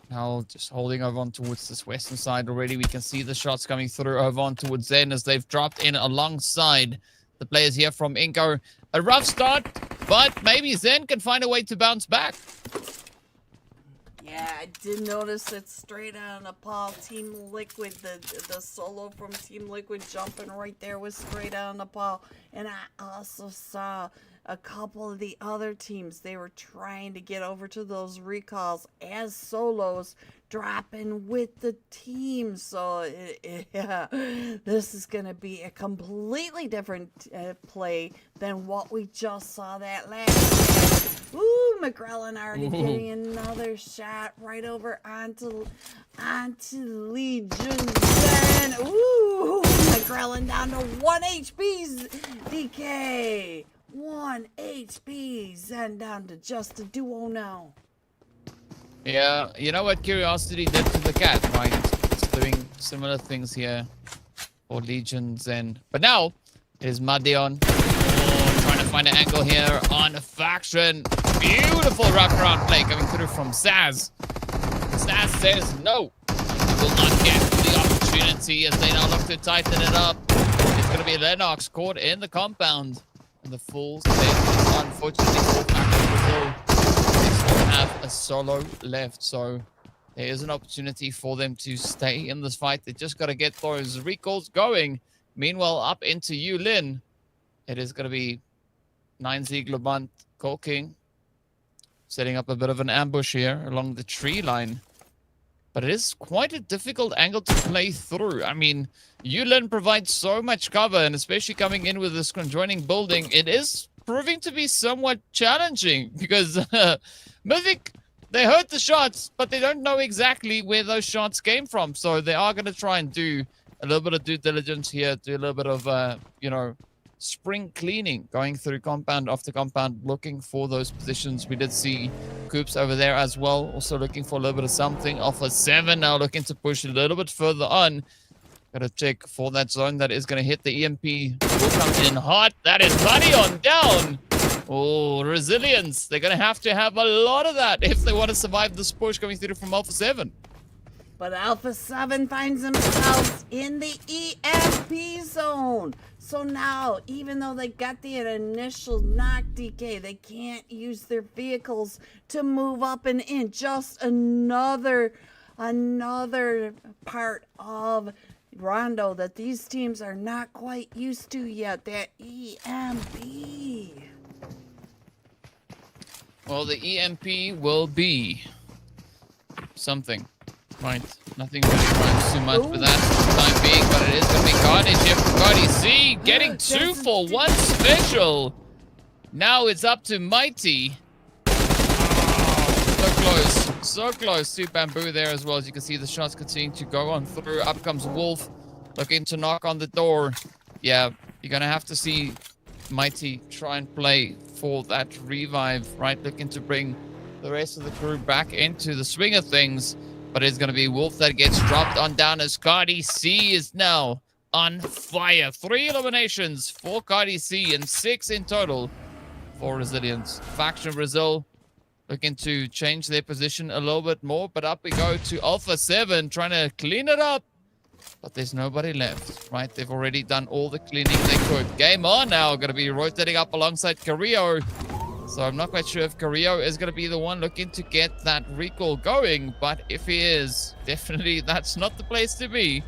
Now just holding over on towards this western side already. We can see the shots coming through over on towards Zen as they've dropped in alongside the players here from iNCO. A rough start, but maybe Zen can find a way to bounce back. Yeah, I did notice it straight on Nepal. Team Liquid, the solo from Team Liquid jumping right there was straight on Nepal. And I also saw a couple of the other teams. They were trying to get over to those recalls as solos, dropping with the team. So, yeah, this is going to be a completely different play than what we just saw that last game. Ooh, McGrellin already getting another shot right over onto Legion Zen. Ooh, McGrellin down to 1 HP's DK. 1 HP. Zen down to just a duo now. Yeah, you know what Curiosity did to the cat, right? It's doing similar things here for Legion Zen. But now, it is Madion. Trying to find an angle here on Faction. Beautiful wraparound play coming through from Saz. Saz says no. He will not get the opportunity as they now look to tighten it up. It's going to be Lennox caught in the compound. And the full set is unfortunately for Faction Brazil. They still have a solo left, so there is an opportunity for them to stay in this fight. They just got to get those recalls going. Meanwhile, up into Yulin, it is going to be 9Z GLOBANT King, setting up a bit of an ambush here along the tree line. But it is quite a difficult angle to play through. I mean, Yulin provides so much cover, and especially coming in with this conjoining building, it is proving to be somewhat challenging because Mythic, they heard the shots, but they don't know exactly where those shots came from. So they are going to try and do a little bit of due diligence here, do a little bit of, you know, spring cleaning, going through compound after compound, looking for those positions. We did see Coops over there as well, also looking for a little bit of something. Alpha 7 now looking to push a little bit further on. Gotta check for that zone that is going to hit the EMP. Will come in hot. That is Buddy on down. Oh, resilience. They're going to have a lot of that if they want to survive this push coming through from Alpha 7. But Alpha 7 finds themselves in the EMP zone. So now, even though they got the initial knock DK, they can't use their vehicles to move up and in. Just another part of Rondo that these teams are not quite used to yet. That EMP. Well, the EMP will be something. Right, nothing really crimes too much for that for the time being, but it is going to be Carnage here from Cardi C, getting 2 for 1 special. Now it's up to Mighty. Oh, so close to Bamboo there as well. As you can see, the shots continue to go on through. Up comes Wolf, looking to knock on the door. Yeah, you're going to have to see Mighty try and play for that revive, right? Looking to bring the rest of the crew back into the swing of things. But it's going to be Wolf that gets dropped on down as Cardi C is now on fire. 3 eliminations for Cardi C and 6 in total for Resilience. Faction Brazil looking to change their position a little bit more. But up we go to Alpha 7 trying to clean it up. but there's nobody left, right? They've already done all the cleaning they could. Game on now. Going to be rotating up alongside Carrillo. So I'm not quite sure if Carrillo is going to be the one looking to get that recall going. But if he is, definitely that's not the place to be.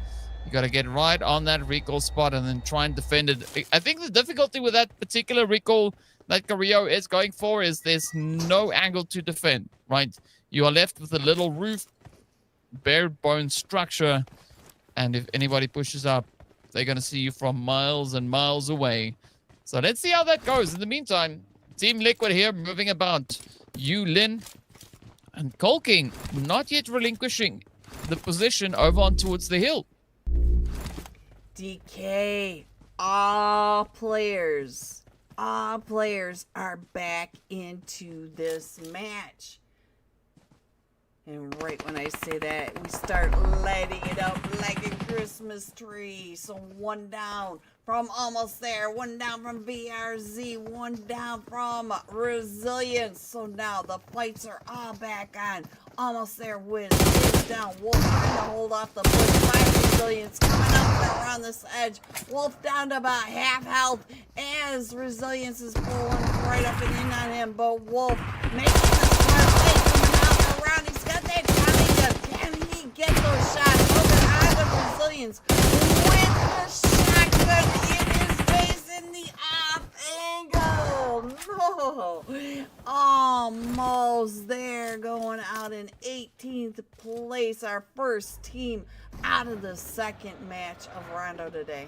You got to get right on that recall spot and then try and defend it. I think the difficulty with that particular recall that Carrillo is going for is there's no angle to defend, right? You are left with a little roof, bare bone structure. And if anybody pushes up, they're going to see you from miles and miles away. So let's see how that goes. In the meantime, Team Liquid here moving about. Yu Lin and Colking not yet relinquishing the position over on towards the hill. DK, all players are back into this match. And right when I say that, we start lighting it up like a Christmas tree. So one down from Almost There, one down from VRZ, one down from Resilience. So now the fights are all back on. Almost There wins. It's down. Wolf trying to hold off the push by Resilience. Coming up around this edge. Wolf down to about half health as Resilience is pulling right up and in on him. But Wolf making the smart play coming out around. He's got that Tommy gun. Can he get those shots over on the Resilience with the shotgun in his face in the off angle? No. Almost there, going out in 18th place. Our first team out of the second match of Rondo today.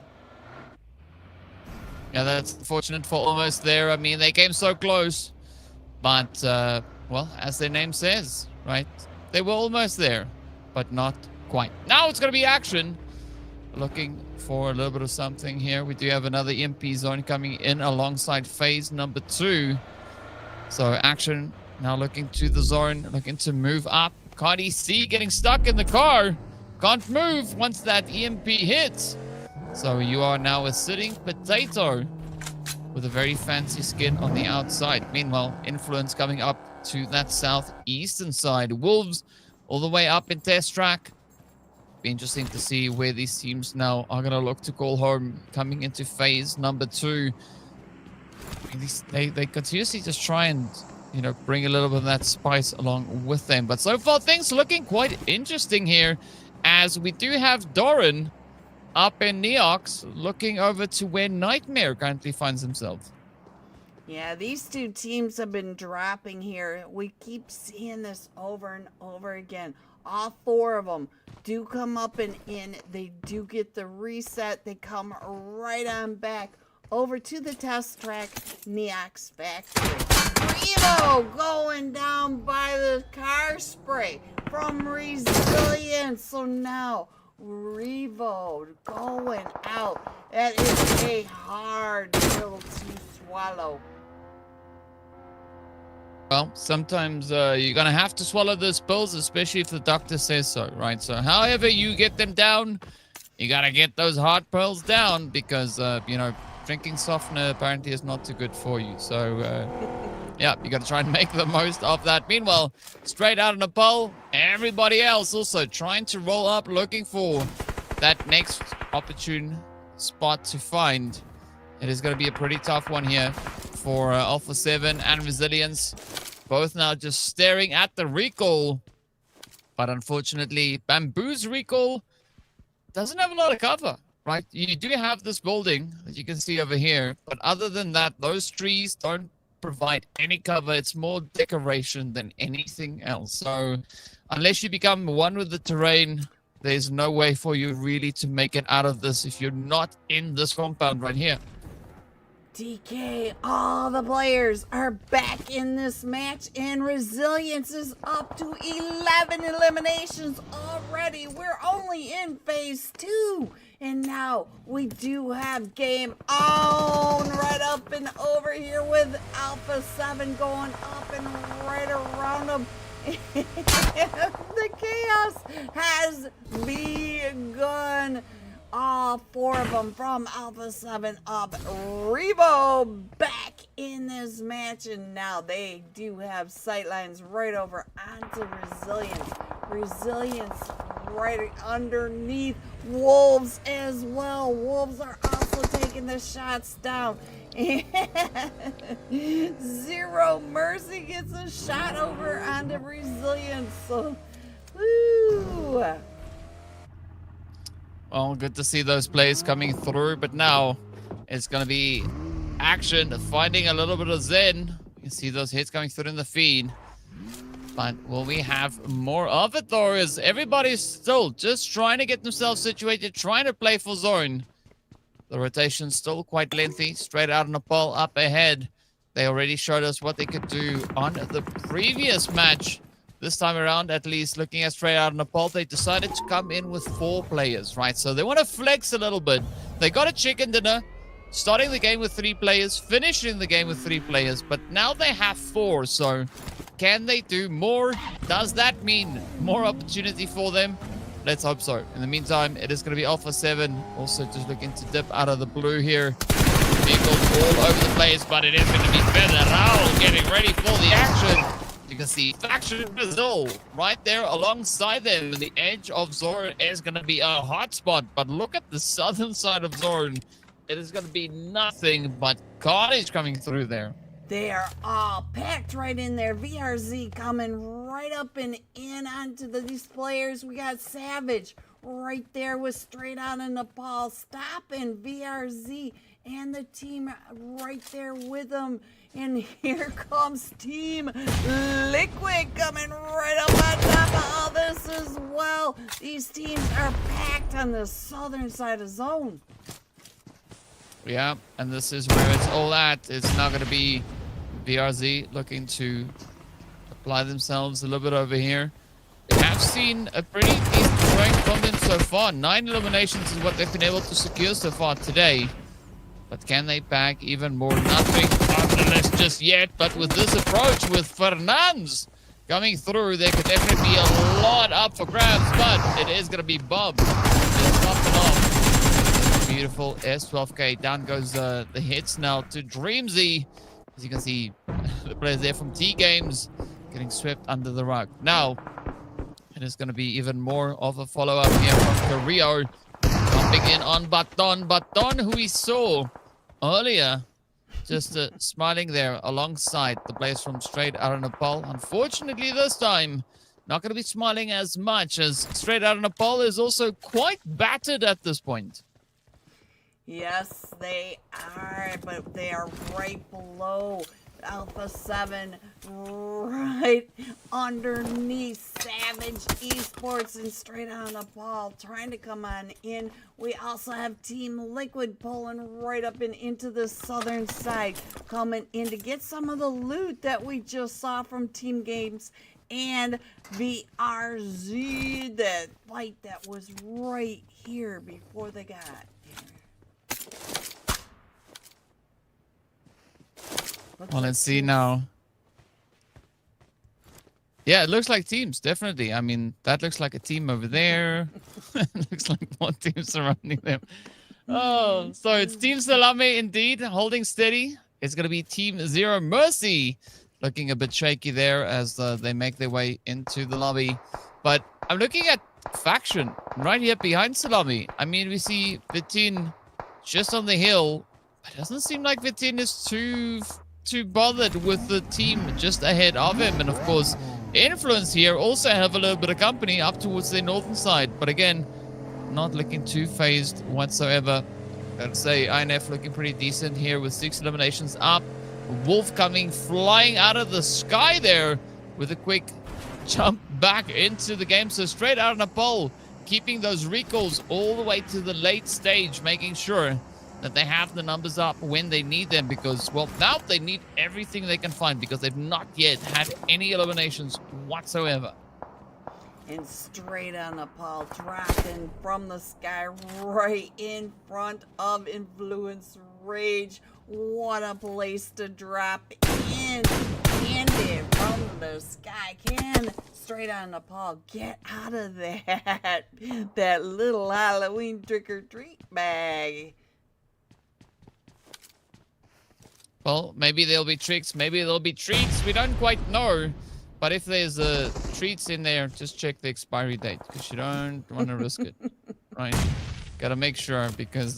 Yeah, that's unfortunate for Almost There. I mean, they came so close. But, well, as their name says, right? They were almost there, but not quite. Now it's going to be action. Looking for a little bit of something here. We do have another EMP zone coming in alongside phase number 2. So action now looking to the zone, looking to move up. Cardi C getting stuck in the car. Can't move once that EMP hits. So you are now a sitting potato with a very fancy skin on the outside. Meanwhile, Influence coming up to that southeastern side. Wolves all the way up in test track. Be interesting to see where these teams now are going to look to call home coming into phase number 2. I mean, they continuously just try and, you know, bring a little bit of that spice along with them. But so far, things looking quite interesting here as we do have Doran up in Neox looking over to where Nightmare currently finds himself. Yeah, these two teams have been dropping here. We keep seeing this over and over again. All 4 of them do come up and in. They do get the reset. They come right on back over to the test track, Neox Factory. Revo going down by the car spray from Resilience. So now Revo going out. That is a hard pill to swallow. Well, sometimes you're going to have to swallow those pills, especially if the doctor says so, right? So however you get them down, you got to get those hard pearls down because, you know, drinking softener apparently is not too good for you. So, yeah, you got to try and make the most of that. Meanwhile, straight out of Nepal, everybody else also trying to roll up, looking for that next opportune spot to find. It is going to be a pretty tough one here for Alpha 7 and Resilience. Both now just staring at the recall. But unfortunately, Bamboo's recall doesn't have a lot of cover, right? You do have this building that you can see over here. But other than that, those trees don't provide any cover. It's more decoration than anything else. So unless you become one with the terrain, there's no way for you really to make it out of this if you're not in this compound right here. DK, all the players are back in this match, and Resilience is up to 11 eliminations already. We're only in phase 2, and now we do have game on right up and over here with Alpha 7 going up and right around them. The chaos has begun. All 4 of them from Alpha 7 up. Revo back in this match, and now they do have sightlines right over onto Resilience. Resilience right underneath. Wolves as well. Wolves are also taking the shots down. Zero Mercy gets a shot over onto Resilience. So, woo! Well, good to see those plays coming through, but now it's going to be action, finding a little bit of zen. You see those hits coming through in the feed. But will we have more of it, though? Is everybody's still just trying to get themselves situated, trying to play for zone? The rotation's still quite lengthy. Straight out Nepal up ahead. They already showed us what they could do on the previous match. This time around, at least, looking at straight out Nepal, they decided to come in with 4 players, right? So they want to flex a little bit. They got a chicken dinner, starting the game with 3 players, finishing the game with 3 players, but now they have 4, so can they do more? Does that mean more opportunity for them? Let's hope so. In the meantime, it is going to be Alpha 7, also just looking to dip out of the blue here. Vehicles all over the place, but it is going to be Federal getting ready for the action. You can see Faction Brazil right there alongside them. The edge of Zone is going to be a hot spot, but look at the southern side of Zone. It is going to be nothing but carnage coming through there. They are all packed right in there. VRZ coming right up and in onto these players. We got Savage right there with straight out of Nepal. Stopping VRZ and the team right there with them. And here comes Team Liquid coming right up on top of all this as well. These teams are packed on the southern side of Zone. Yeah, and this is where it's all at. It's now going to be VRZ looking to apply themselves a little bit over here. They have seen a pretty decent showing from them so far. 9 eliminations is what they've been able to secure so far today. But can they bag even more? Nothing on the list just yet. But with this approach, with Fernandes coming through, there could definitely be a lot up for grabs. But it is going to be Bob just popping off. Beautiful S12K. Down goes the hits now to Dreamzy. As you can see, the players there from TGAMES getting swept under the rug. Now, it is going to be even more of a follow-up here from Carrillo. Jumping in on Baton. Baton, who we saw earlier, just smiling there alongside the players from straight out of Nepal. Unfortunately, this time, not going to be smiling as much, as straight out of Nepal is also quite battered at this point. Yes, they are, but they are right below Alpha 7, right underneath Savage Esports and straight out of Nepal, trying to come on in. We also have Team Liquid pulling right up and into the southern side, coming in to get some of the loot that we just saw from Team Games and VRZ, that fight that was right here before they got here. Well, let's see now. Yeah, it looks like teams, definitely. I mean, that looks like a team over there. Looks like one team surrounding them. Oh, so it's Team Salame indeed, holding steady. It's going to be Team Zero Mercy looking a bit shaky there as they make their way into the lobby. But I'm looking at Faction right here behind Salame. I mean, we see Vitin just on the hill. It doesn't seem like Vitin is too bothered with the team just ahead of him. And of course, Influence here also have a little bit of company up towards the northern side. But again, not looking too phased whatsoever. I'd say INF looking pretty decent here with 6 eliminations up. Wolf coming flying out of the sky there with a quick jump back into the game. So straight out of Nepal, keeping those recalls all the way to the late stage, making sure that they have the numbers up when they need them, because, well, now they need everything they can find because they've not yet had any eliminations whatsoever. And straight on Nepal, dropping from the sky right in front of Influence Rage. What a place to drop in. Candy from the sky. Can straight on Nepal get out of that little Halloween trick-or-treat bag? Well, maybe there'll be tricks, maybe there'll be treats. We don't quite know. But if there's a treats in there, just check the expiry date because you don't want to risk it. Right? Gotta make sure because,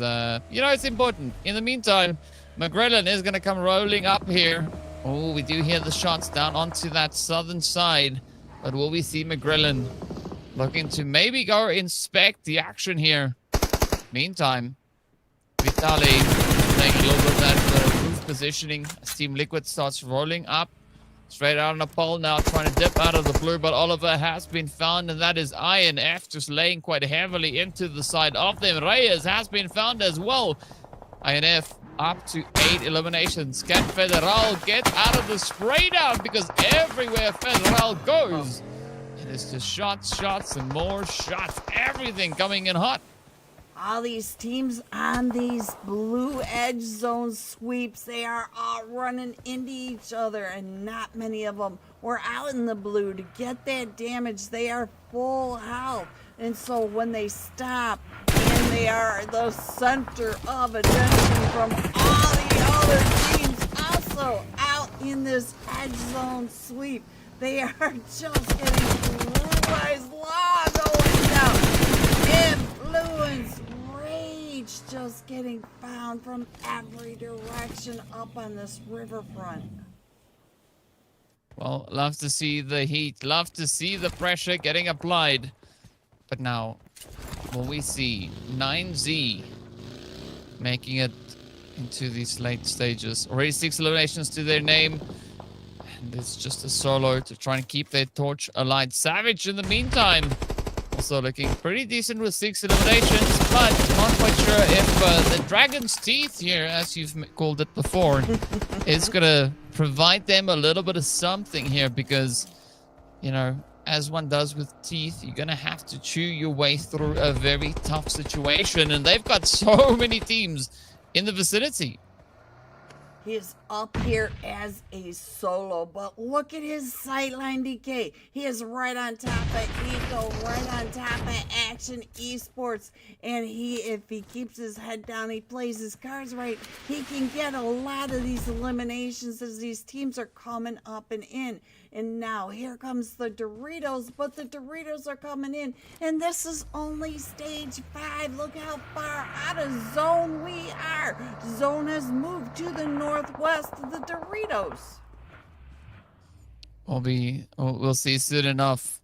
you know, it's important. In the meantime, McGrillen is going to come rolling up here. Oh, we do hear the shots down onto that southern side. But will we see McGrillen looking to maybe go inspect the action here? Meantime, Vitali playing a little bit of that roof positioning as Team Liquid starts rolling up. Straight out on a pole now, trying to dip out of the blue, but Oliver has been found, and that is INF just laying quite heavily into the side of them. Reyes has been found as well. INF up to 8 eliminations. Can Federal get out of the spray down? Because everywhere Federal goes, it is just shots, shots, and more shots. Everything coming in hot. All these teams on these blue edge zone sweeps, they are all running into each other, and not many of them were out in the blue to get that damage. They are full health, and so when they stop, and they are the center of attention from all the other teams also out in this edge zone sweep, they are just getting blue eyes law going down. Influence rage just getting found from every direction up on this riverfront. Well, love to see the heat, love to see the pressure getting applied. But now, will we see 9Z making it into these late stages? Already 6 eliminations to their name. And it's just a solo to try and keep their torch alight. Savage in the meantime, also looking pretty decent with 6 eliminations, but not quite sure if the Dragon's Teeth here, as you've called it before, is going to provide them a little bit of something here because, you know, as one does with teeth, you're going to have to chew your way through a very tough situation, and they've got so many teams in the vicinity. He is up here as a solo, but look at his sightline decay. He is right on top of iNCO, right on top of Action Esports, and if he keeps his head down, he plays his cards right, he can get a lot of these eliminations as these teams are coming up and in. And now here comes the Doritos, but the Doritos are coming in, and this is only stage 5. Look how far out of zone we are. Zone has moved to the northwest of the Doritos. We'll see soon enough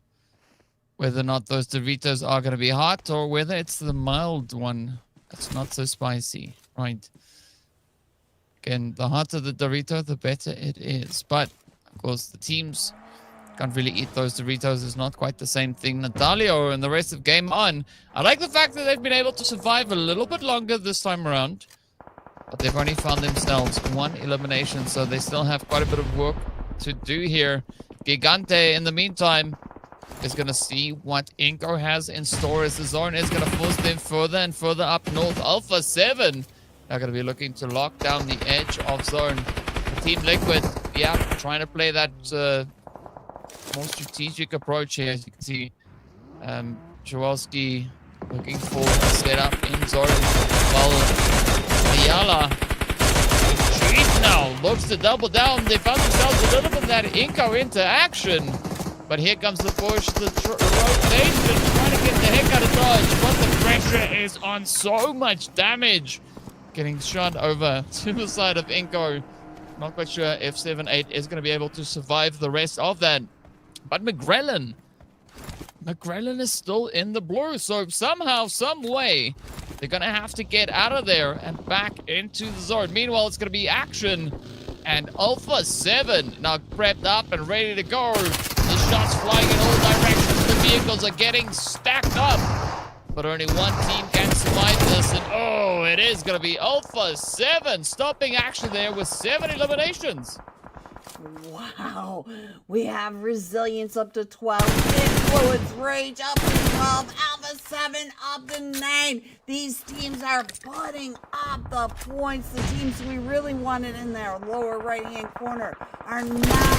whether or not those Doritos are going to be hot or whether it's the mild one that's not so spicy, right? Again, the hotter the Dorito, the better it is. But of course, the teams can't really eat those Doritos. It's not quite the same thing. Natalio and the rest of Game On. I like the fact that they've been able to survive a little bit longer this time around. But they've only found themselves 1 elimination, so they still have quite a bit of work to do here. Gigante, in the meantime, is going to see what iNCO has in store as the zone is going to force them further and further up north. Alpha 7 are going to be looking to lock down the edge of zone. Team Liquid, yeah, trying to play that more strategic approach here. As you can see, Chowalski looking for a setup in zone. While Ayala, Cheat now looks to double down. They found themselves a little bit of that iNCO interaction. But here comes the push, the rotation, trying to get the heck out of dodge. But the pressure is on, so much damage. Getting shot over to the side of iNCO. Not quite sure if 7-8 is going to be able to survive the rest of that. But McGrillen is still in the blue. So somehow, some way, they're going to have to get out of there and back into the zone. Meanwhile, it's going to be Action and Alpha 7 now prepped up and ready to go. The shots flying in all directions. The vehicles are getting stacked up. But only one team can survive this, and oh, it is going to be Alpha 7 stopping Action there with 7 eliminations. Wow, we have Resilience up to 12, Influence Rage up to 12, Alpha 7 up to 9. These teams are putting up the points. The teams we really wanted in their lower right-hand corner are not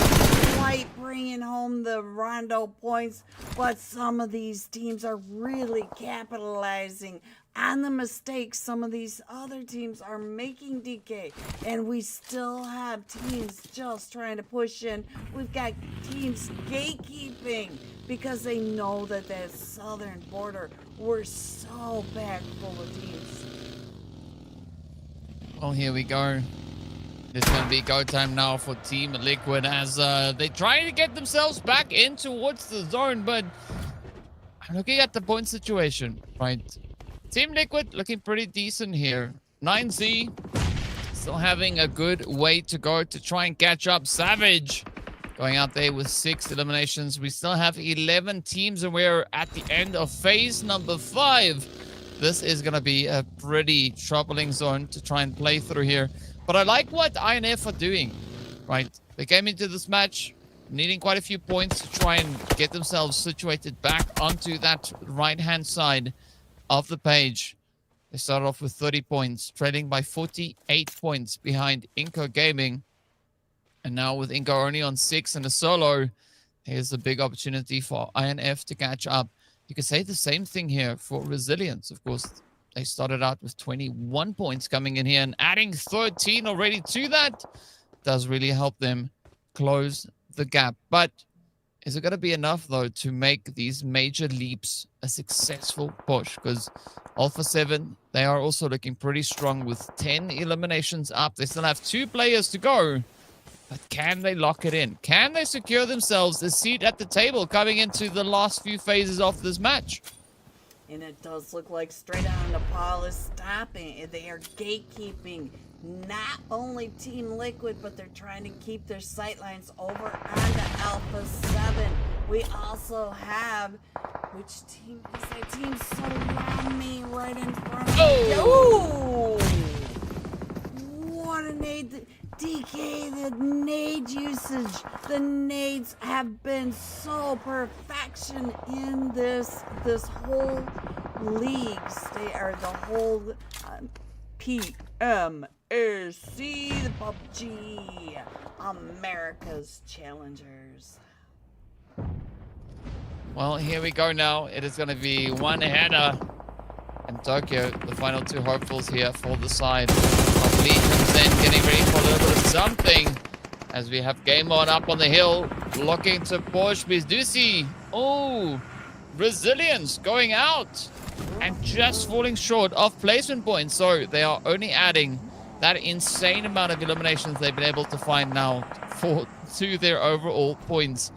quite bringing home the Rondo points, but some of these teams are really capitalizing and the mistakes some of these other teams are making, DK. And we still have teams just trying to push in. We've got teams gatekeeping because they know that that southern border, we're so packed full of teams. Well, here we go. It's going to be go time now for Team Liquid as they try to get themselves back in towards the zone, but I'm looking at the point situation, right? Team Liquid looking pretty decent here. 9Z still having a good way to go to try and catch up. Savage going out there with 6 eliminations. We still have 11 teams and we're at the end of phase number 5. This is going to be a pretty troubling zone to try and play through here. But I like what INF are doing, right? They came into this match needing quite a few points to try and get themselves situated back onto that right-hand side of the page. They started off with 30 points, trailing by 48 points behind iNCO Gaming. And now with iNCO only on 6 and a solo, here's a big opportunity for INF to catch up. You could say the same thing here for Resilience. Of course, they started out with 21 points coming in here, and adding 13 already to that does really help them close the gap. But is it going to be enough, though, to make these major leaps a successful push? Because Alpha 7, they are also looking pretty strong with 10 eliminations up. They still have 2 players to go. But can they lock it in? Can they secure themselves a seat at the table coming into the last few phases of this match? And it does look like straight out Nepal is stopping. They are gatekeeping not only Team Liquid, but they're trying to keep their sightlines over onto Alpha 7. We also have, which team is that? Team Salame right in front of me. Oh! What a nade. DK, the nade usage. The nades have been so perfection in this whole league. They are the whole PMAC, the PUBG, America's challengers. Well, here we go now. It is going to be one header. And Tokyo, the final 2 hopefuls here for the side of Legion's End, getting ready for a little bit of something. As we have Game On up on the hill, looking to push Bizdusi. Oh, Resilience going out and just falling short of placement points. So they are only adding that insane amount of eliminations they've been able to find now to their overall points.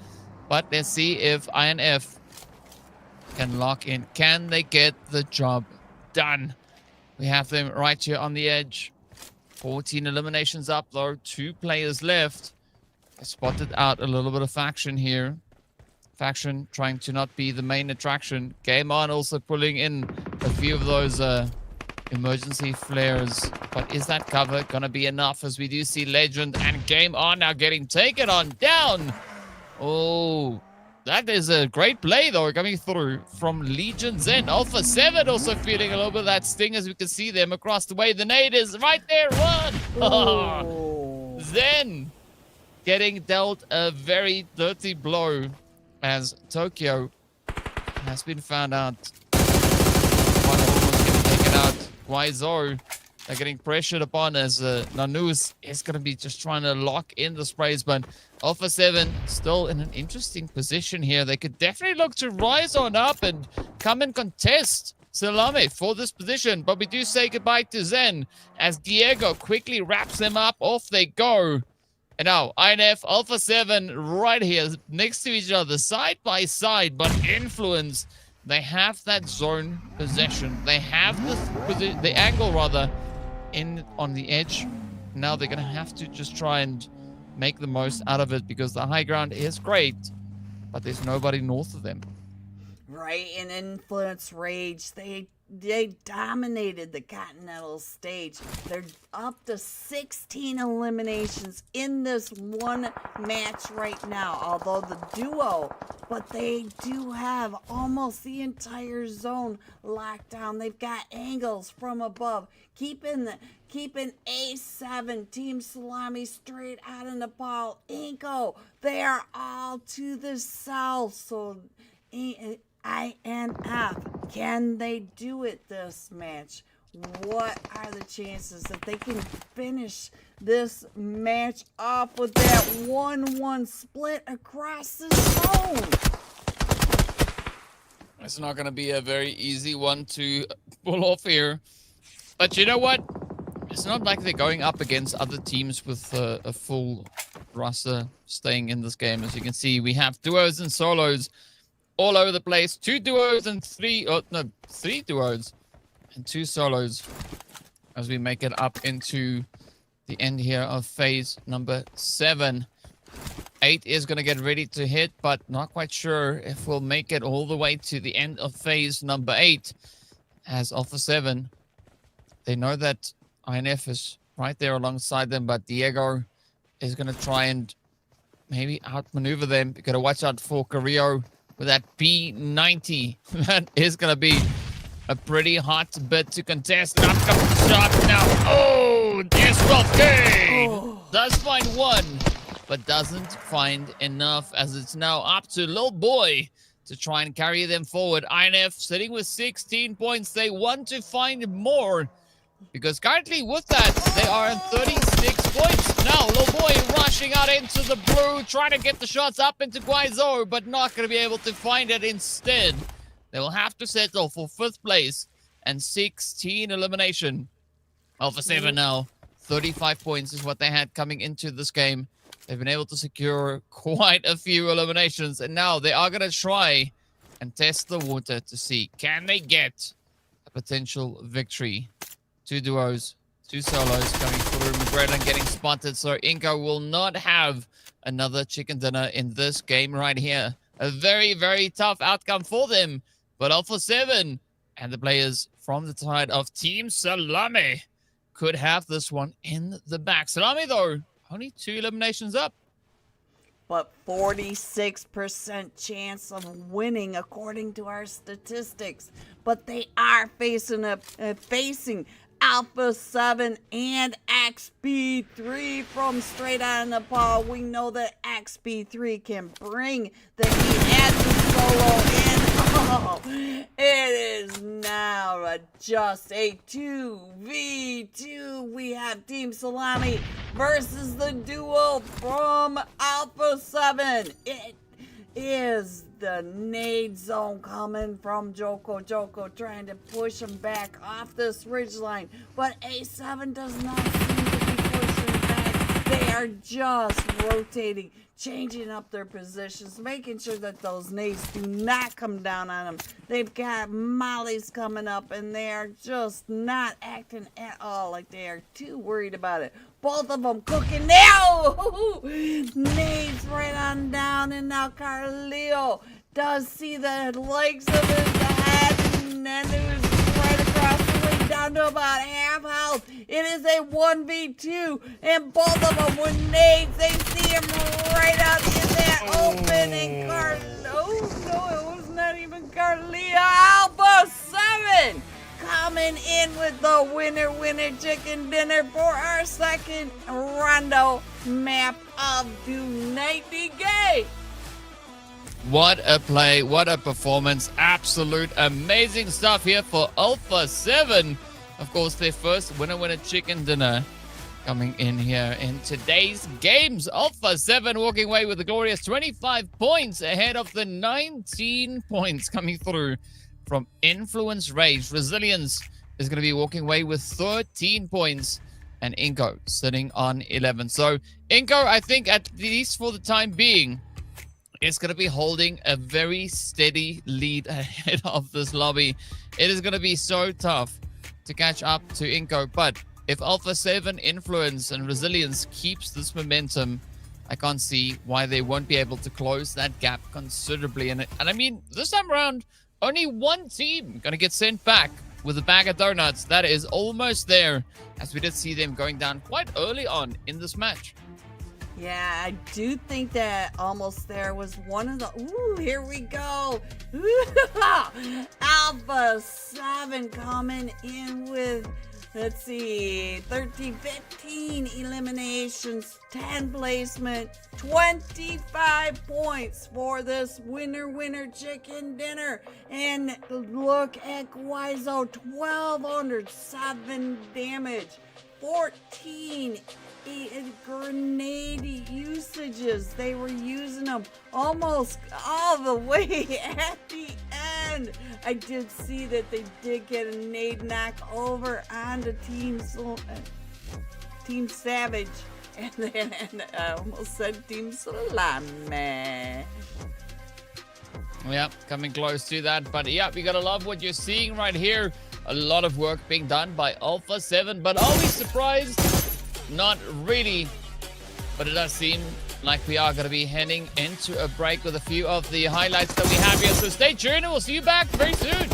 But let's see if INF can lock in. Can they get the job done? We have them right here on the edge. 14 eliminations up, though. 2 players left. I spotted out a little bit of Faction here. Faction trying to not be the main attraction. Game On also pulling in a few of those emergency flares. But is that cover going to be enough, as we do see Legend and Game On now getting taken on down? Oh, that is a great play, though, coming through from Legion's End. Alpha 7 also feeling a little bit of that sting, as we can see them across the way. The nade is right there. Run! Zen getting dealt a very dirty blow, as Tokyo has been found out. One almost getting taken out. Guaizo, they're getting pressured upon, as Nanus is going to be just trying to lock in the sprays, but Alpha 7 still in an interesting position here. They could definitely look to rise on up and come and contest Salame for this position, but we do say goodbye to Zen as Diego quickly wraps them up. Off they go. And now INF, Alpha 7 right here next to each other, side by side, but influence. They have that zone possession. They have the angle, rather, in on the edge. Now they're going to have to just try and make the most out of it, because the high ground is great, but there's nobody north of them. Right, in Influence Rage, they dominated the Continental stage. They're up to 16 eliminations in this one match right now, although the duo, but they do have almost the entire zone locked down. They've got angles from above, keeping A7, Team Salame straight out of Nepal. iNCO, they are all to the south, so INF. Can they do it this match? What are the chances that they can finish this match off with that 1-1 split across the zone? It's not going to be a very easy one to pull off here. But you know what? It's not like they're going up against other teams with a full roster staying in this game. As you can see, we have duos and solos all over the place. 2 duos and 3 duos and 2 solos as we make it up into the end here of phase number 7. 8 is going to get ready to hit, but not quite sure if we'll make it all the way to the end of phase number 8. As Alpha 7, they know that INF is right there alongside them, but Diego is going to try and maybe outmaneuver them. You got to watch out for Carrillo with that P90. That is going to be a pretty hot bit to contest. Up comes the shot now. Oh, K does find one, but doesn't find enough, as it's now up to Lil Boy to try and carry them forward. INF sitting with 16 points. They want to find more, because currently with that, they are on 36 points. Now, Lil Boy rushing out into the blue, trying to get the shots up into Guizhou, but not going to be able to find it. Instead, they will have to settle for 5th place and 16 elimination. Alpha 7 now, 35 points is what they had coming into this game. They've been able to secure quite a few eliminations, and now they are going to try and test the water to see, can they get a potential victory? 2 duos, 2 solos coming through. McGradden getting spotted, so iNCO will not have another chicken dinner in this game right here. A very, very tough outcome for them. But Alpha 7 and the players from the side of Team Salame could have this one in the back. Salame, though, only 2 eliminations up. But 46% chance of winning according to our statistics. But they are facing Alpha 7 and XP3 from straight out of Nepal. We know that XP3 can bring the heat at the solo in. Oh, it is now just a 2v2. We have Team Salame versus the duo from Alpha 7. It is the nade zone coming from Joko trying to push him back off this ridgeline, but A7 does not seem to be pushing back. They are just rotating, changing up their positions, making sure that those nades do not come down on them. They've got mollies coming up, and they are just not acting at all like they are too worried about it. Both of them cooking now. Nades right on down, and now Carlillo does see the legs of his head, and then it was right across the way down to about half health. It is a 1v2, and both of them with nades. They see him right out in that open, and no, it was not even Carlillo. Alpha 7 coming in with the winner chicken dinner for our second Rondo map of the 90 game. What a play, what a performance. Absolute amazing stuff here for Alpha 7. Of course, their first winner chicken dinner coming in here in today's games. Alpha 7 walking away with a glorious 25 points ahead of the 19 points coming through from Influence, Rage. Resilience is going to be walking away with 13 points, and iNCO sitting on 11. So iNCO, I think, at least for the time being, is going to be holding a very steady lead ahead of this lobby. It is going to be so tough to catch up to iNCO, but if Alpha 7, Influence, and Resilience keeps this momentum, I can't see why they won't be able to close that gap considerably. And I mean, this time around, only one team going to get sent back with a bag of donuts. That is almost there, as we did see them going down quite early on in this match. Yeah, I do think that almost there was one of the... Ooh, here we go. Alpha 7 coming in with Let's see, 13, 15 eliminations, 10 placement, 25 points for this winner chicken dinner. And look at Guizo, 1200, 7 damage, 14 grenade usages. They were using them almost all the way at the end. I did see that they did get a nade knock over onto Team Savage, and then I almost said Team Salame. Yeah, coming close to that. But yeah, we gotta love what you're seeing right here. A lot of work being done by Alpha 7. But are we surprised? Not really. But it does seem like we are going to be heading into a break with a few of the highlights that we have here. So stay tuned and we'll see you back very soon.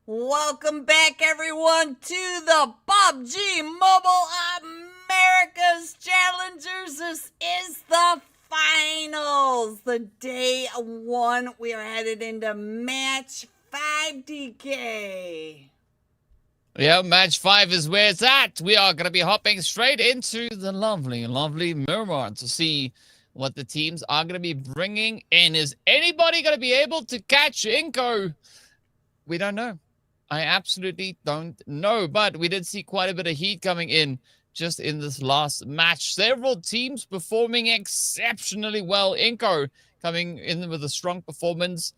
Welcome back, everyone, to the PUBG Mobile America's Challengers. This is the finals, the day one. We are headed into match 5, DK. Yeah, match 5 is where it's at. We are going to be hopping straight into the lovely, lovely Miramar to see what the teams are going to be bringing in. Is anybody going to be able to catch iNCO? We don't know. I absolutely don't know, but we did see quite a bit of heat coming in just in this last match. Several teams performing exceptionally well. iNCO coming in with a strong performance.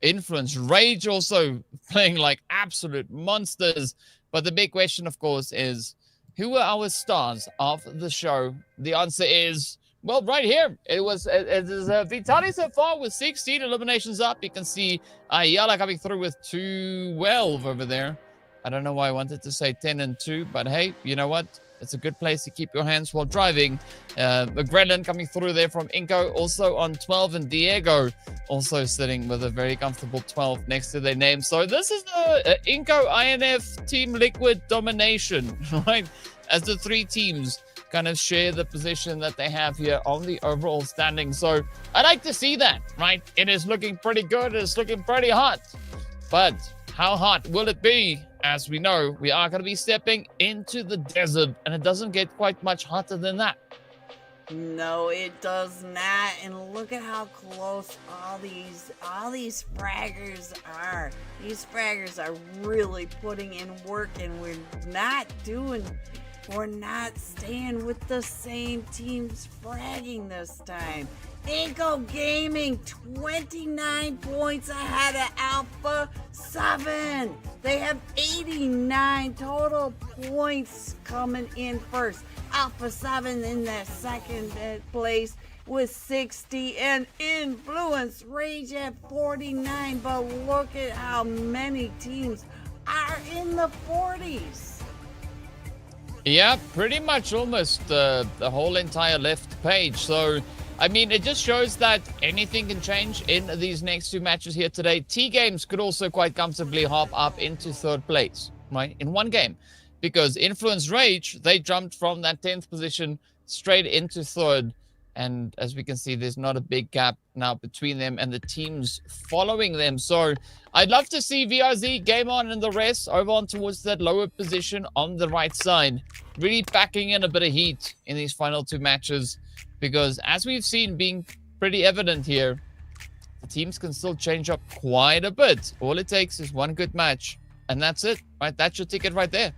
Influence, Rage also playing like absolute monsters. But the big question, of course, is who are our stars of the show? The answer is Well, right here, it is Vitali so far with 16 eliminations up. You can see Ayala coming through with 12 over there. I don't know why I wanted to say 10 and 2, but hey, you know what? It's a good place to keep your hands while driving. Gremlin coming through there from iNCO, also on 12, and Diego also sitting with a very comfortable 12 next to their name. So this is the iNCO INF Team Liquid domination, right? As the three teams kind of share the position that they have here on the overall standing. So I like to see that, right? It is looking pretty good. It's looking pretty hot. But how hot will it be? As we know, we are going to be stepping into the desert, and it doesn't get quite much hotter than that. No, it does not. And look at how close all these fraggers are. These fraggers are really putting in work, and we're not staying with the same teams fragging this time. iNCO Gaming 29 points ahead of Alpha 7. They have 89 total points coming in first. Alpha 7 in that second place with 60, and Influence Rage at 49. But look at how many teams are in the 40s. Yeah, pretty much almost the whole entire left page. So, I mean, it just shows that anything can change in these next two matches here today. TGAMES could also quite comfortably hop up into third place, right, in one game. Because Influence Rage, they jumped from that 10th position straight into third. And as we can see, there's not a big gap now between them and the teams following them. So I'd love to see VRZ, Game On, and the rest over on towards that lower position on the right side. Really packing in a bit of heat in these final two matches. Because as we've seen being pretty evident here, the teams can still change up quite a bit. All it takes is one good match. And that's it, right? That's your ticket right there.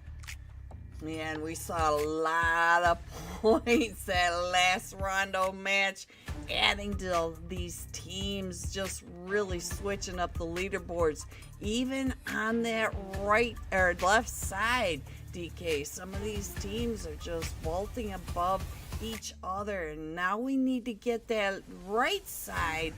Man, we saw a lot of points that last Rondo match, adding to these teams just really switching up the leaderboards. Even on that right or left side, DK, some of these teams are just vaulting above each other. And now we need to get that right side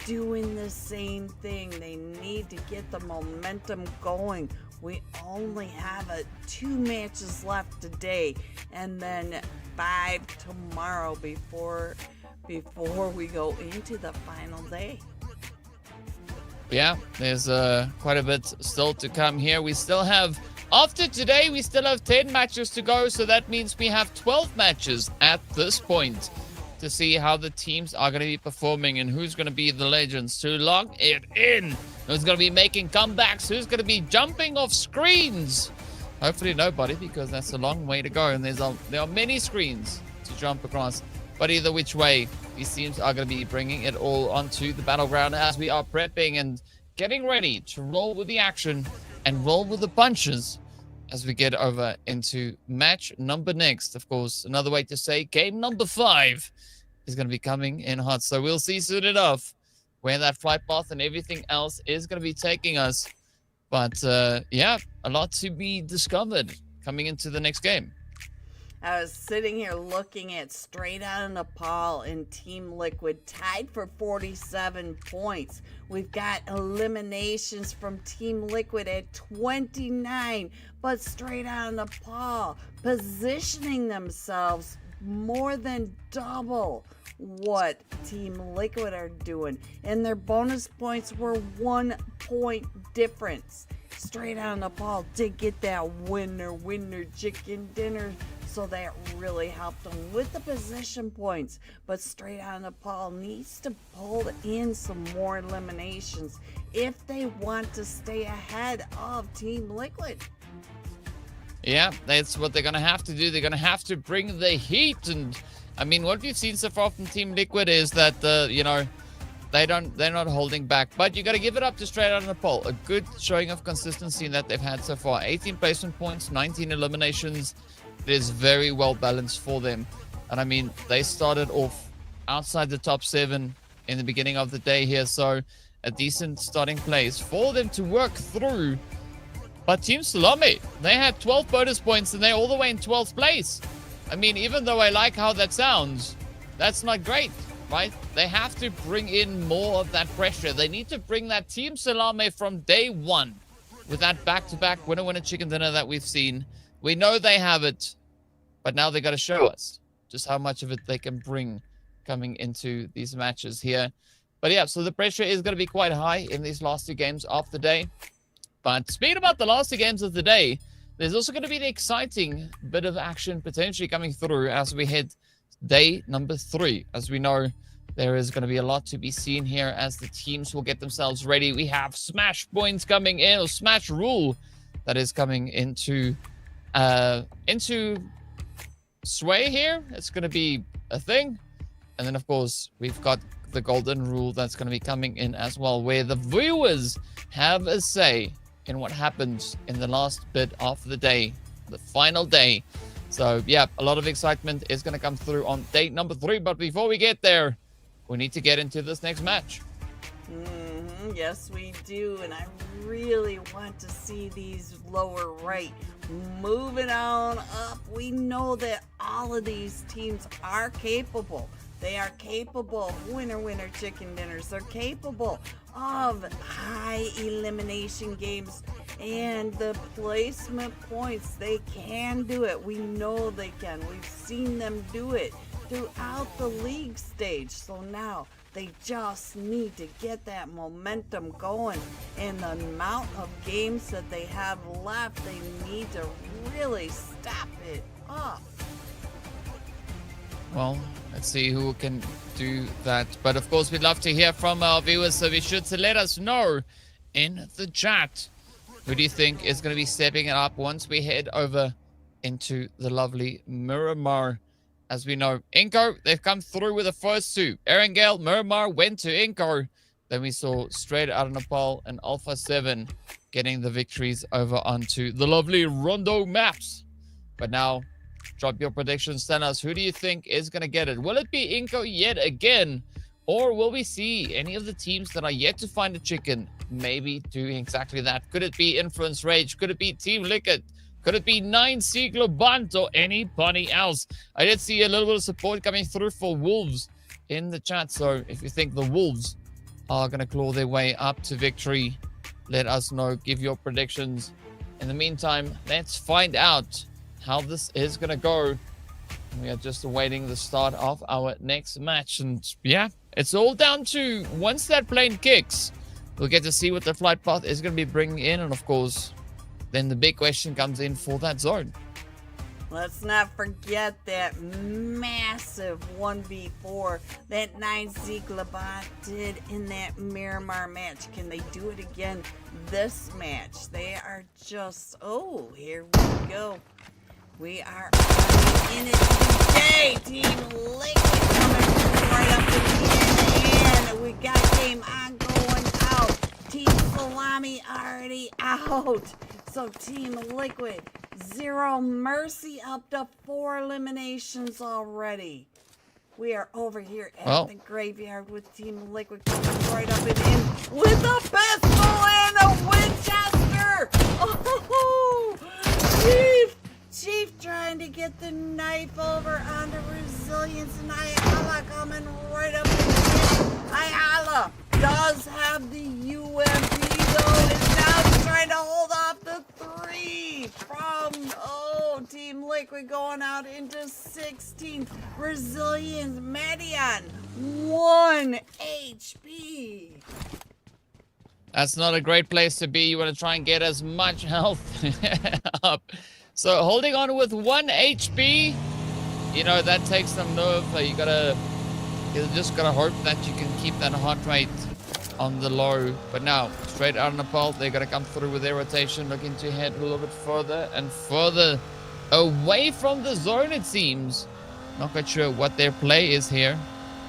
doing the same thing. They need to get the momentum going. We only have 2 matches left today, and then 5 tomorrow before we go into the final day. Yeah, there's quite a bit still to come here. We still have, after today, we still have 10 matches to go, so that means we have 12 matches at this point to see how the teams are going to be performing and who's going to be the legends to log it in. Who's going to be making comebacks? Who's going to be jumping off screens? Hopefully nobody, because that's a long way to go, and there are many screens to jump across. But either which way, these teams are going to be bringing it all onto the battleground as we are prepping and getting ready to roll with the action and roll with the punches as we get over into match number next. Of course, another way to say game number 5 is going to be coming in hot. So we'll see soon enough where that flight path and everything else is going to be taking us. But yeah, a lot to be discovered coming into the next game. I was sitting here looking at Straight Outta Nepal and Team Liquid tied for 47 points. We've got eliminations from Team Liquid at 29, but Straight Outta Nepal positioning themselves more than double what Team Liquid are doing. And their bonus points were 1 point difference. Straight Outta Nepal did get that winner chicken dinner, so that really helped them with the position points. But Straight Outta Nepal needs to pull in some more eliminations if they want to stay ahead of Team Liquid. Yeah, that's what they're going to have to do. They're going to have to bring the heat. And I mean, what we've seen so far from Team Liquid is that, you know, they're not holding back. But you got to give it up to Straight Outta Nepal. A good showing of consistency that they've had so far. 18 placement points, 19 eliminations. It is very well balanced for them. And I mean, they started off outside the top 7 in the beginning of the day here. So a decent starting place for them to work through. But Team Salame, they had 12 bonus points and they're all the way in 12th place. I mean, even though I like how that sounds, That's not great, right? They have to bring in more of that pressure. They need to bring that Team Salame from day one with that back-to-back winner-winner chicken dinner that we've seen. We know they have it, but now they got to show us just how much of it they can bring coming into these matches here. But yeah, so the pressure is going to be quite high in these last 2 games of the day. But speaking about the last 2 games of the day, there's also going to be an exciting bit of action potentially coming through as we hit day number 3. As we know, there is going to be a lot to be seen here as the teams will get themselves ready. We have Smash points coming in, or Smash rule that is coming into sway here. It's going to be a thing. And then, of course, we've got the golden rule that's going to be coming in as well, where the viewers have a say in what happens in the last bit of the day, the final day. So, yeah, a lot of excitement is going to come through on day number 3. But before we get there, we need to get into this next match. Yes, we do. And I really want to see these lower right moving on up. We know that all of these teams are capable. They are capable of winner chicken dinners. They're capable of high elimination games and the placement points. They can do it. We know they can. We've seen them do it throughout the league stage. So now they just need to get that momentum going. And the amount of games that they have left, they need to really step it up. Well, let's see who can do that. But of course, we'd love to hear from our viewers, so be sure to let us know in the chat. Who do you think is going to be stepping it up once we head over into the lovely Miramar? As we know, iNCO, they've come through with the first 2. Erangel, Miramar went to iNCO. Then we saw straight out of Nepal and Alpha 7 getting the victories over onto the lovely Rondo maps. But now, drop your predictions. Tell us, who do you think is going to get it? Will it be iNCO yet again? Or will we see any of the teams that are yet to find a chicken maybe doing exactly that? Could it be Influence Rage? Could it be Team Liquid? Could it be 9C GLOBANT or anybody else? I did see a little bit of support coming through for Wolves in the chat. So if you think the Wolves are going to claw their way up to victory, let us know. Give your predictions. In the meantime, let's find out how this is going to go. We are just awaiting the start of our next match. And yeah, it's all down to once that plane kicks, we'll get to see what the flight path is going to be bringing in. And of course, then the big question comes in for that zone. Let's not forget that massive 1v4 that 9C GLOBANT did in that Miramar match. Can they do it again this match? They are just, oh, here we go. We are in it today. Team Liquid coming right up to the end. We got game on going out. Team Salame already out. So Team Liquid, Zero Mercy up to 4 eliminations already. We are over here at the graveyard with Team Liquid coming right up and in with a pistol and a Winchester. Oh, Chief trying to get the knife over onto Resilience, and Ayala coming right up and in. Ayala does have the UMP though, is now trying to hold off the 3 from, Team Liquid going out into 16. Resilience, Median, 1 HP. That's not a great place to be. You want to try and get as much health up. So holding on with 1 HP, you know, that takes some nerve. You just gotta hope that you can keep that heart rate on the low. But now, straight out of Nepal, they're gonna come through with their rotation, looking to head a little bit further and further away from the zone, it seems. Not quite sure what their play is here,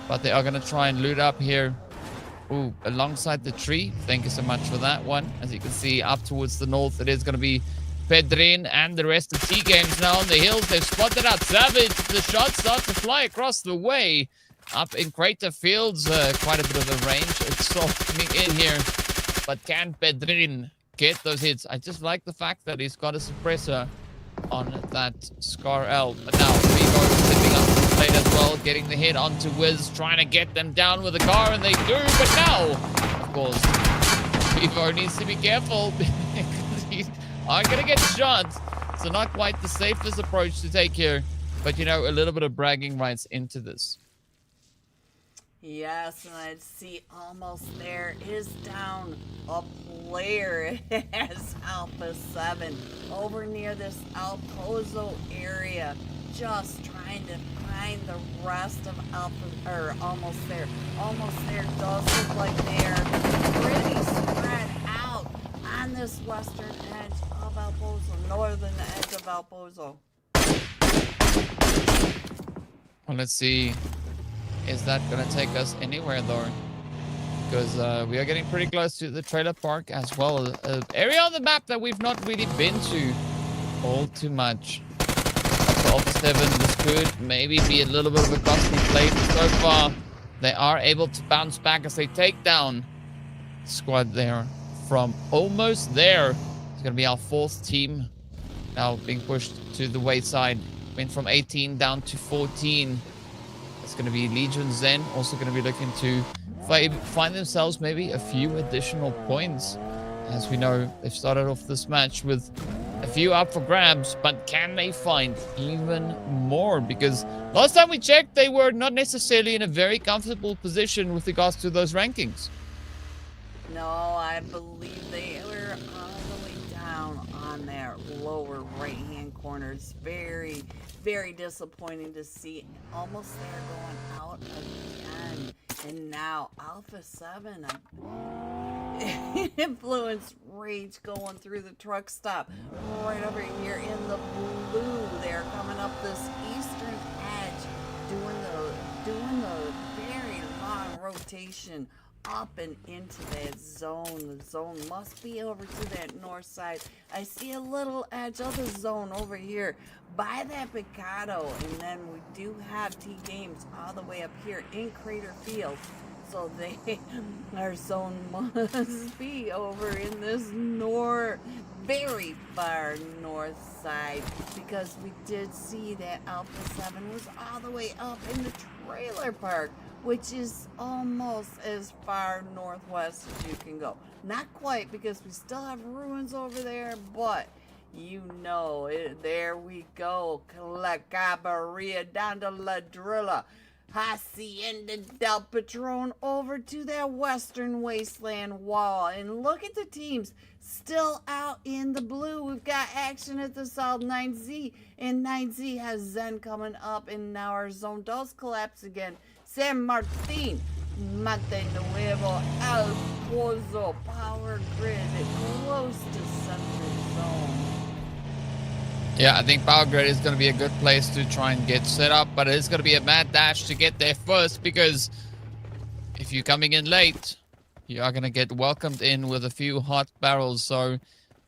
but they are gonna try and loot up here. Ooh, alongside the tree. Thank you so much for that one. As you can see, up towards the north, it is gonna be Pedrin and the rest of TGAMES now on the hills. They've spotted out Savage. The shots start to fly across the way. Up in Crater Fields, quite a bit of a range. It's coming in here. But can Pedrin get those hits? I just like the fact that he's got a suppressor on that Scar L. But now we go sitting up the plate as well, getting the hit onto Wiz, trying to get them down with the car, and they do, but now, of course, Vivo needs to be careful because he's are going to get shot. So not quite the safest approach to take here, but you know, a little bit of bragging rights into this. Yes, and I see almost there is down a player. It has Alpha 7 over near this El Pozo area, just trying to find the rest of Alpha, or almost there. Almost there does look like they're pretty spread out on this western edge of El Pozo, northern edge of El Pozo. Well, let's see. Is that going to take us anywhere, though? Because we are getting pretty close to the trailer park as well. An area on the map that we've not really been to all too much. Up to 7, this could maybe be a little bit of a costly play. So far, they are able to bounce back as they take down the squad there from almost there. It's going to be our 4th team now being pushed to the wayside. Went from 18 down to 14. It's going to be Legion Zen, also going to be looking to find themselves maybe a few additional points. As we know, they've started off this match with a few up for grabs, but can they find even more? Because last time we checked, they were not necessarily in a very comfortable position with regards to those rankings. No, I believe they were all the way down on that lower right-hand corner. It's very, very disappointing to see almost there going out again. And now Alpha 7, influence rage going through the truck stop. Right over here in the blue, they're coming up this eastern edge, doing the very long rotation up and into that zone. The zone must be over to that north side. I see a little edge of the zone over here by that Picado, and then we do have TGAMES all the way up here in Crater Field. So our zone must be over in this very far north side, because we did see that Alpha 7 was all the way up in the trailer park, which is almost as far northwest as you can go. Not quite, because we still have ruins over there, but you know, there we go. La Cabarilla down to La Drilla. Hacienda del Patron over to that western wasteland wall. And look at the teams still out in the blue. We've got action at the South 9Z, and 9Z has Zen coming up, and now our zone does collapse again. San Martin, Mate Nuevo, El Pozo, Power Grid, close to Central Zone. Yeah, I think Power Grid is going to be a good place to try and get set up, but it is going to be a mad dash to get there first, because if you're coming in late, you are going to get welcomed in with a few hot barrels. So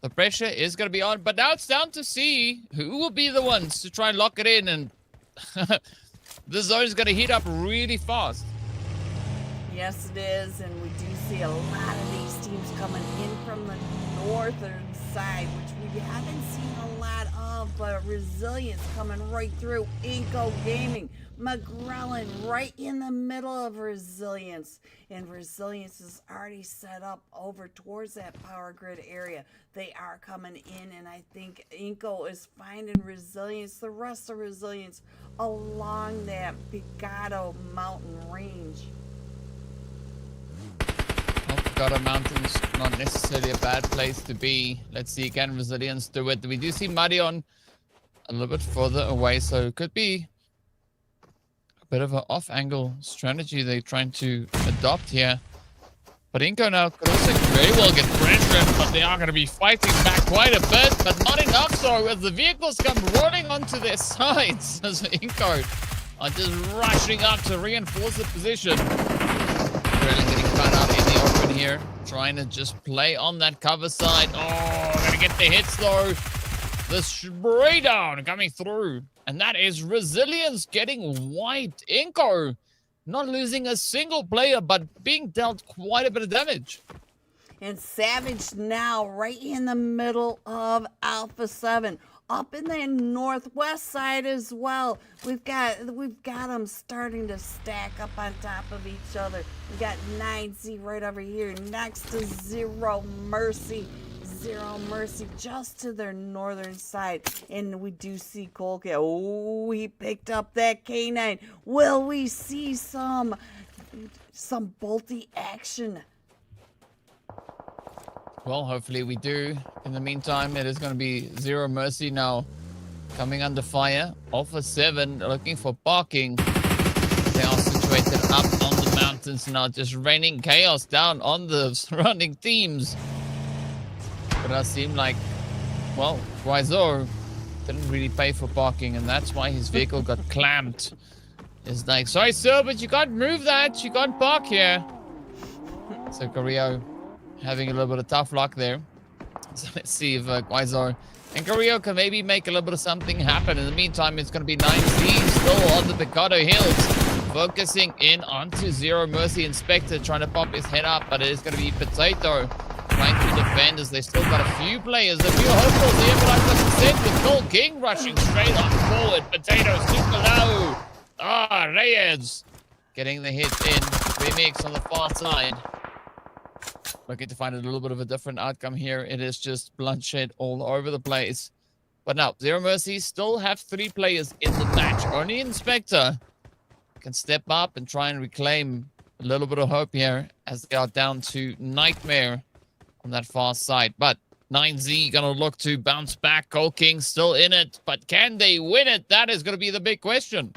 the pressure is going to be on, but now it's down to see who will be the ones to try and lock it in, and the zone is going to heat up really fast. Yes, it is, and we do see a lot of these teams coming in from the northern side, which we haven't seen a lot of, but Resilience coming right through. iNCO Gaming, McGrellin right in the middle of Resilience, and Resilience is already set up over towards that Power Grid area. They are coming in, and I think iNCO is finding Resilience, the rest of Resilience, along that Picado mountain range. Well, Picado Mountains, not necessarily a bad place to be. Let's see, can Resilience do it? We do see Marion a little bit further away, so it could be a bit of an off-angle strategy they're trying to adopt here. But iNCO now could also very well get pressure, but they are going to be fighting back quite a bit, but not enough so as the vehicles come rolling onto their sides as iNCO are just rushing up to reinforce the position. Really getting cut out in the open here, trying to just play on that cover side. Oh, gonna get the hits though. The spray down coming through, and that is Resilience getting wiped. iNCO not losing a single player, but being dealt quite a bit of damage. And Savage now right in the middle of Alpha 7. Up in the northwest side as well, we've got them starting to stack up on top of each other. We got 9Z right over here next to Zero Mercy. Zero Mercy just to their northern side. And we do see Cole. Oh, he picked up that K9. Will we see some bolty action? Well, hopefully we do. In the meantime, it is going to be Zero Mercy now coming under fire. Alpha 7 looking for parking. They are situated up on the mountains now, just raining chaos down on the surrounding teams. But it does seem like, well, Guizor didn't really pay for parking, and that's why his vehicle got clamped. It's like, sorry, sir, but you can't move that. You can't park here. So Carrillo having a little bit of tough luck there. So let's see if Guizor and Carrillo can maybe make a little bit of something happen. In the meantime, it's going to be 9Z still on the Picado Hills, focusing in onto Zero Mercy. Inspector trying to pop his head up, but it is going to be Potato trying to defend as they still got a few players, a few hopefuls here, but like I said, with Gold King rushing straight on forward. Potatoes super low. Reyes getting the hit in. Remix on the far side. Looking to find a little bit of a different outcome here. It is just bloodshed all over the place. But now, Zero Mercy still have 3 players in the match. Only Inspector can step up and try and reclaim a little bit of hope here as they are down to Nightmare on that far side. But 9Z gonna look to bounce back. Gold King still in it, but can they win it? That is gonna be the big question.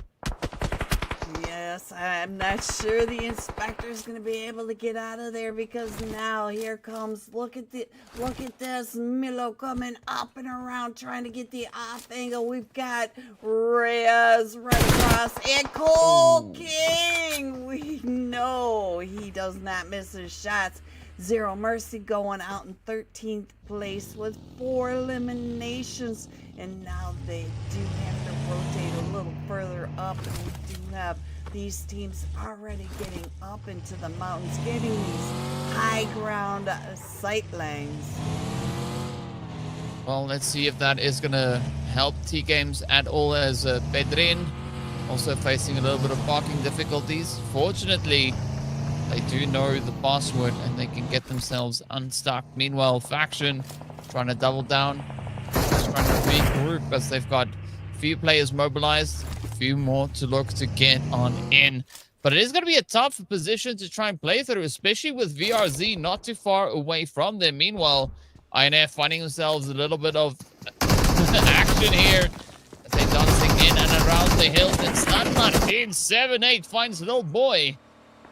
Yes, I'm not sure the Inspector's gonna be able to get out of there, because now here comes, look at this Milo coming up and around trying to get the off angle. We've got Reyes right across and Cole King. We know he does not miss his shots. Zero Mercy going out in 13th place with 4 eliminations, and now they do have to rotate a little further up, and we do have these teams already getting up into the mountains, getting these high ground sight lines. Well, let's see if that is going to help TGAMES at all, as Pedrin also facing a little bit of parking difficulties. Fortunately, they do know the password and they can get themselves unstuck. Meanwhile, Faction trying to double down, just trying to regroup as they've got a few players mobilized, a few more to look to get on in. But it is going to be a tough position to try and play through, especially with VRZ not too far away from them. Meanwhile, INF finding themselves a little bit of action here as they're dancing in and around the hills. And Stun Martin 7-8 finds Little Boy.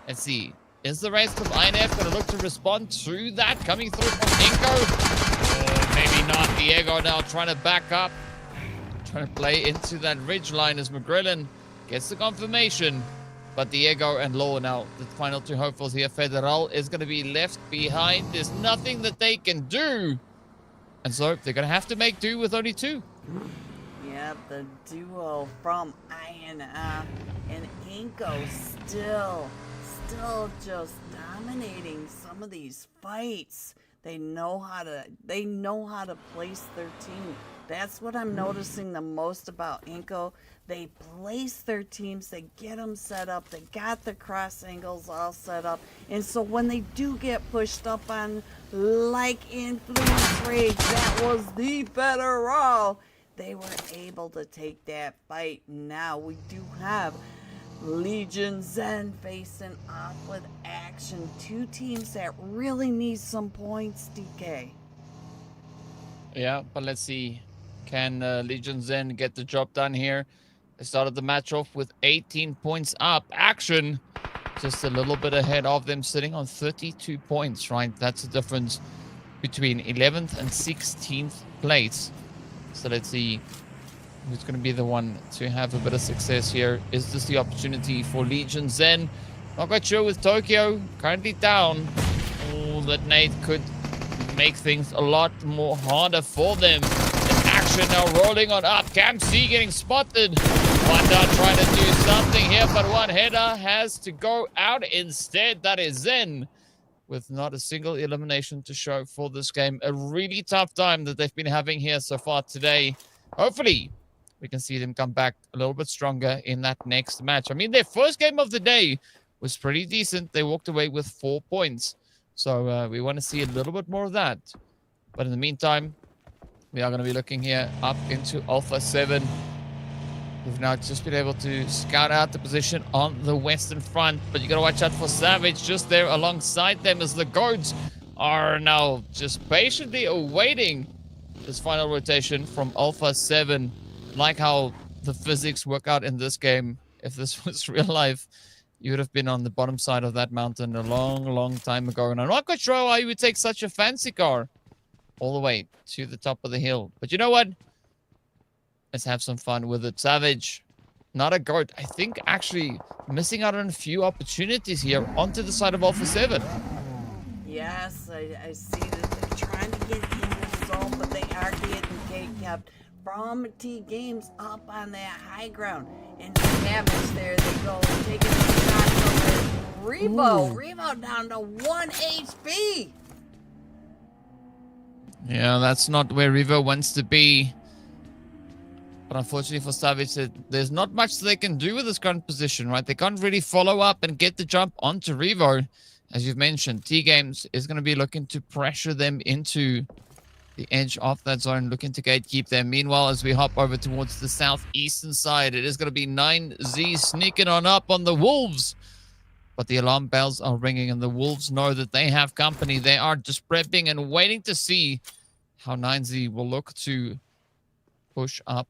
Let's see. Is the rest of INF going to look to respond to that coming through from iNCO? Maybe not. Diego now trying to back up. Trying to play into that ridge line as McGrillen gets the confirmation. But Diego and Law now, the final 2 hopefuls here. Federal is going to be left behind. There's nothing that they can do. And so they're going to have to make do with only 2. Yep, the duo from INF and iNCO still just dominating some of these fights. They know how to place their team. That's what I'm noticing the most about iNCO. They place their teams, they get them set up, they got the cross angles all set up, and so when they do get pushed up on, like Influence Rage, that was the Federal, they were able to take that fight. Now we do have Legion Zen facing off with action. 2 teams that really need some points, DK. Yeah, but let's see. Can Legion Zen get the job done here? They started the match off with 18 points up. Action just a little bit ahead of them, sitting on 32 points, right? That's the difference between 11th and 16th place. So let's see who's going to be the one to have a bit of success here. Is this the opportunity for Legion Zen? Not quite sure with Tokyo currently down. Oh, that nade could make things a lot more harder for them. And action now rolling on up. Cam C getting spotted. Wanda trying to do something here, but one header has to go out instead. That is Zen, with not a single elimination to show for this game. A really tough time that they've been having here so far today. hopefully we can see them come back a little bit stronger in that next match. I mean, their first game of the day was pretty decent. They walked away with 4 points. So we want to see a little bit more of that. But in the meantime, we are going to be looking here up into Alpha 7. We've now just been able to scout out the position on the western front. But you got to watch out for Savage just there alongside them as the Goats are now just patiently awaiting this final rotation from Alpha 7. Like how the physics work out in this game. If this was real life, you would have been on the bottom side of that mountain a long, long time ago. And I'm not quite sure why you would take such a fancy car all the way to the top of the hill. But you know what? Let's have some fun with it. Savage, not a Goat. I think actually missing out on a few opportunities here onto the side of Alpha 7. Yes, I see that they're trying to get in the zone, but they are getting kept from TGAMES up on that high ground. And Savage there they go, taking the shot from Revo. Revo down to 1 HP. Yeah, that's not where Revo wants to be. But unfortunately for Savage, there's not much they can do with this current position, right? They can't really follow up and get the jump onto Revo. As you've mentioned, TGAMES is going to be looking to pressure them into the edge of that zone, looking to gatekeep them. Meanwhile, as we hop over towards the southeastern side, it is going to be 9Z sneaking on up on the Wolves. But the alarm bells are ringing, and the Wolves know that they have company. They are just prepping and waiting to see how 9Z will look to push up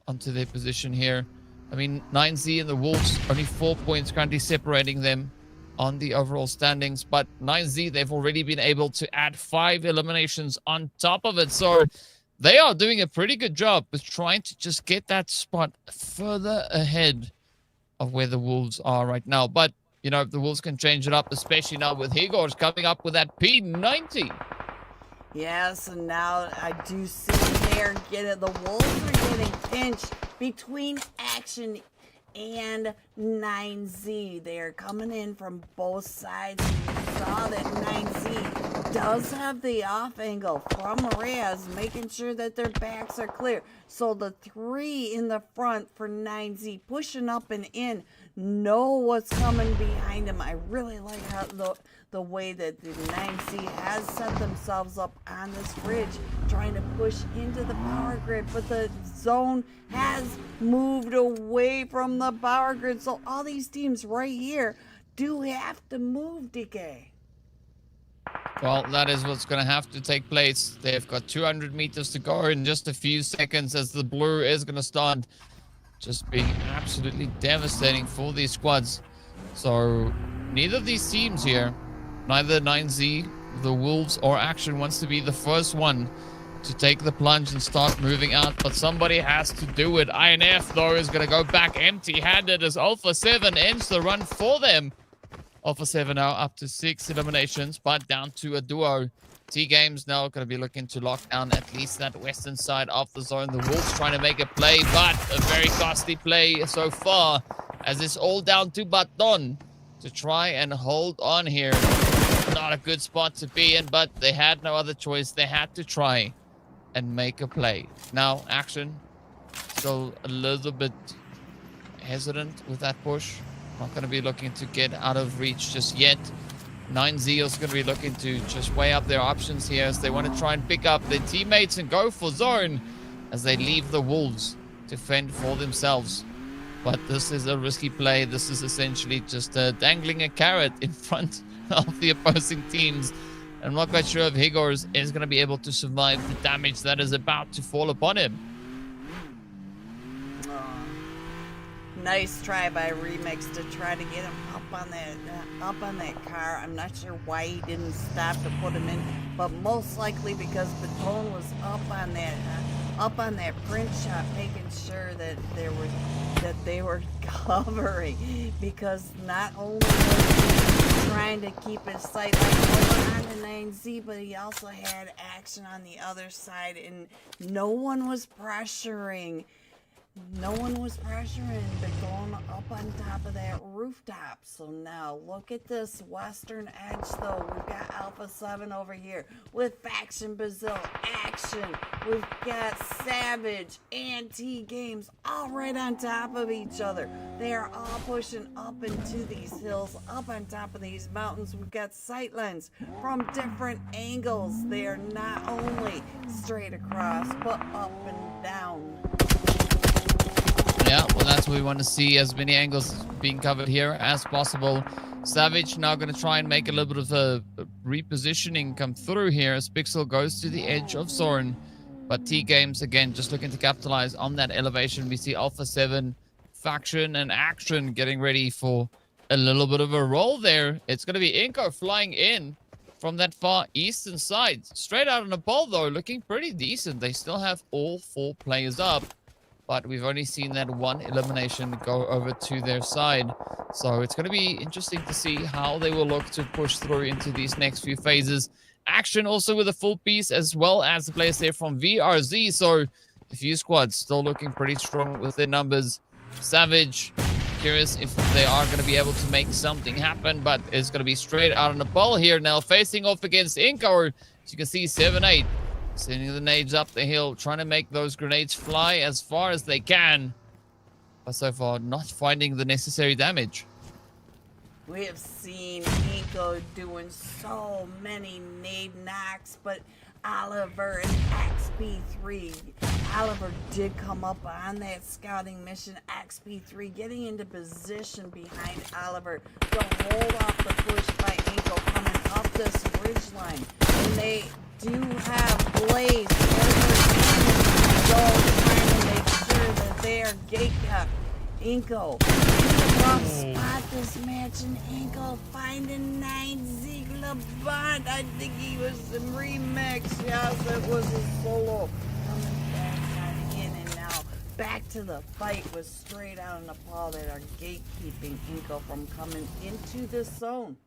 onto their position here. I mean, 9Z and the Wolves, only 4 points currently separating them on the overall standings, but 9Z, they've already been able to add 5 eliminations on top of it. So they are doing a pretty good job with trying to just get that spot further ahead of where the Wolves are right now. But, you know, the Wolves can change it up, especially now with Higors coming up with that P90. Yes, and now I do see they're getting, the Wolves are getting pinched between Action and 9Z. They are coming in from both sides. You saw that 9Z does have the off angle from Reyes, making sure that their backs are clear. So the 3 in the front for 9Z pushing up and in, know what's coming behind them. I really like how the way that the 9Z has set themselves up on this ridge, trying to push into the power grid, but the zone has moved away from the power grid. So all these teams right here do have to move, DK. Well, that is what's going to have to take place. They've got 200 meters to go in just a few seconds as the blue is going to start just being absolutely devastating for these squads. So neither of these teams here, neither 9Z, the Wolves, or Action wants to be the first one to take the plunge and start moving out, but somebody has to do it. INF, though, is going to go back empty-handed as Alpha 7 ends the run for them. Alpha 7 now up to 6 eliminations, but down to a duo. TGAMES now going to be looking to lock down at least that western side of the zone. The Wolves trying to make a play, but a very costly play so far, as it's all down to Baton to try and hold on here. Not a good spot to be in, but they had no other choice. They had to try and make a play. Now, Action still a little bit hesitant with that push. Not going to be looking to get out of reach just yet. 9Z is going to be looking to just weigh up their options here as they want to try and pick up their teammates and go for zone as they leave the Wolves to fend for themselves. But this is a risky play. This is essentially just dangling a carrot in front of the opposing teams. I'm not quite sure if Higors is going to be able to survive the damage that is about to fall upon him. Nice try by Remix to try to get him up on that car. I'm not sure why he didn't stop to put him in, but most likely because Baton was up on that print shot, making sure that they were covering, because not only was he trying to keep his sight line on the 9Z, but he also had Action on the other side, and no one was pressuring. No one was pressuring, but going up on top of that rooftop. So now look at this western edge, though. We've got Alpha 7 over here with Faction Brazil, action. We've got Savage and TGAMES all right on top of each other. They are all pushing up into these hills, up on top of these mountains. We've got sightlines from different angles. They are not only straight across, but up and down. Yeah, well, that's what we want to see, as many angles being covered here as possible. Savage now going to try and make a little bit of a repositioning come through here as Pixel goes to the edge of Zoran. But TGAMES, again, just looking to capitalize on that elevation. We see Alpha 7, Faction, and Action getting ready for a little bit of a roll there. It's going to be iNCO flying in from that far eastern side. Straight out on the ball, though, looking pretty decent. They still have all 4 players up, but we've only seen that one elimination go over to their side. So it's going to be interesting to see how they will look to push through into these next few phases. Action also with a full piece, as well as the players there from VRZ. So a few squads still looking pretty strong with their numbers. Savage, curious if they are going to be able to make something happen, but it's going to be straight out on the ball here now, facing off against iNCO. As you can see, 7-8. Sending the nades up the hill, trying to make those grenades fly as far as they can. But so far, not finding the necessary damage. We have seen iNCO doing so many nade knocks, but Oliver and XP3. Oliver did come up on that scouting mission. XP3 getting into position behind Oliver to hold off the push by iNCO coming up this ridgeline. And they do have Blaze trying to make sure that they are gate kept. iNCO in a rough spot this match, and iNCO finding 9 GLOBANT. I think he was some remix. Yes, it was a solo. Coming back on in, and now back to the fight with straight out in NEPAL that are gatekeeping iNCO from coming into this zone.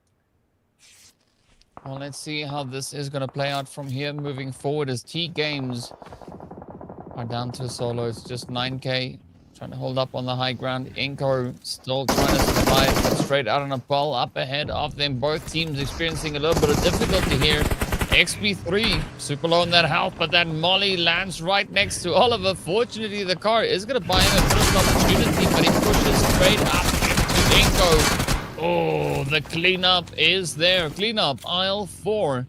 Well, let's see how this is going to play out from here moving forward, as TGAMES are down to a solo. It's just 9K. Trying to hold up on the high ground. iNCO still trying to survive, but straight out on a ball up ahead of them. Both teams experiencing a little bit of difficulty here. XP3 super low on that health, but that molly lands right next to Oliver. Fortunately, the car is going to buy him a first opportunity, but he pushes straight up into iNCO. Oh, the cleanup is there. Cleanup aisle 4,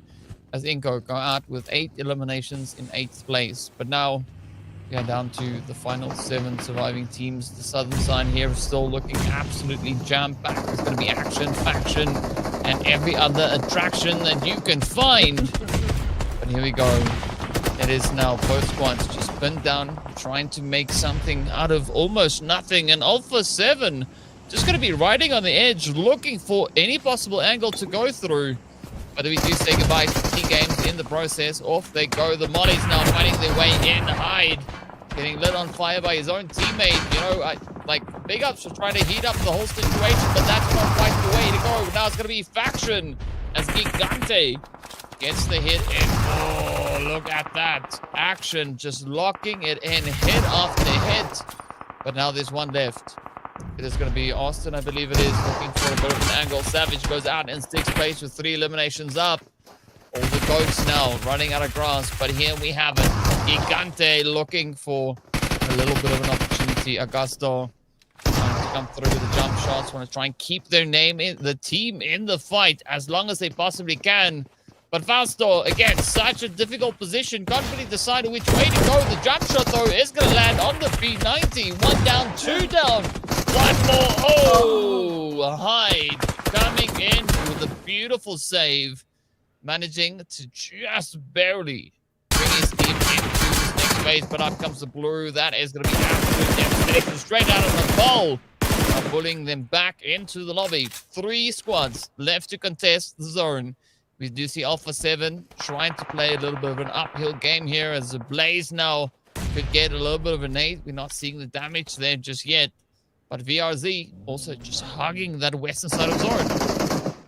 as iNCO go out with 8 eliminations in 8th place. But now we are down to the final 7 surviving teams. The southern side here is still looking absolutely jam-packed. There's going to be Action, Faction, and every other attraction that you can find. But here we go. It is now both squads just pinned down, trying to make something out of almost nothing. And Alpha 7 just going to be riding on the edge, looking for any possible angle to go through. But we do say goodbye to TGAMES in the process. Off they go. The Mollies now fighting their way in. Hyde getting lit on fire by his own teammate. You know, like, big ups for trying to heat up the whole situation, but that's not quite the way to go. Now it's going to be Faction as Gigante gets the hit in. Oh, look at that. Action just locking it in, head after hit. But now there's one left. It is going to be Austin, I believe it is, looking for a bit of an angle. Savage goes out in 6th place with 3 eliminations up. All the goats now running out of grass, but here we have it. Gigante looking for a little bit of an opportunity. Augusto trying to come through with the jump shots, want to try and keep their name in the team in the fight as long as they possibly can. But Fausto, again, such a difficult position. Can't really decide which way to go. The jump shot, though, is going to land on the P90. 1 down, 2 down. 1 more. Oh, Hyde coming in with a beautiful save. Managing to just barely bring his team into this next phase. But up comes the blue. That is going to be absolute devastation. Straight out of the ball. Pulling them back into the lobby. 3 squads left to contest the zone. We do see Alpha 7 trying to play a little bit of an uphill game here, as the Blaze now could get a little bit of a nade. We're not seeing the damage there just yet. But VRZ also just hugging that western side of Zord.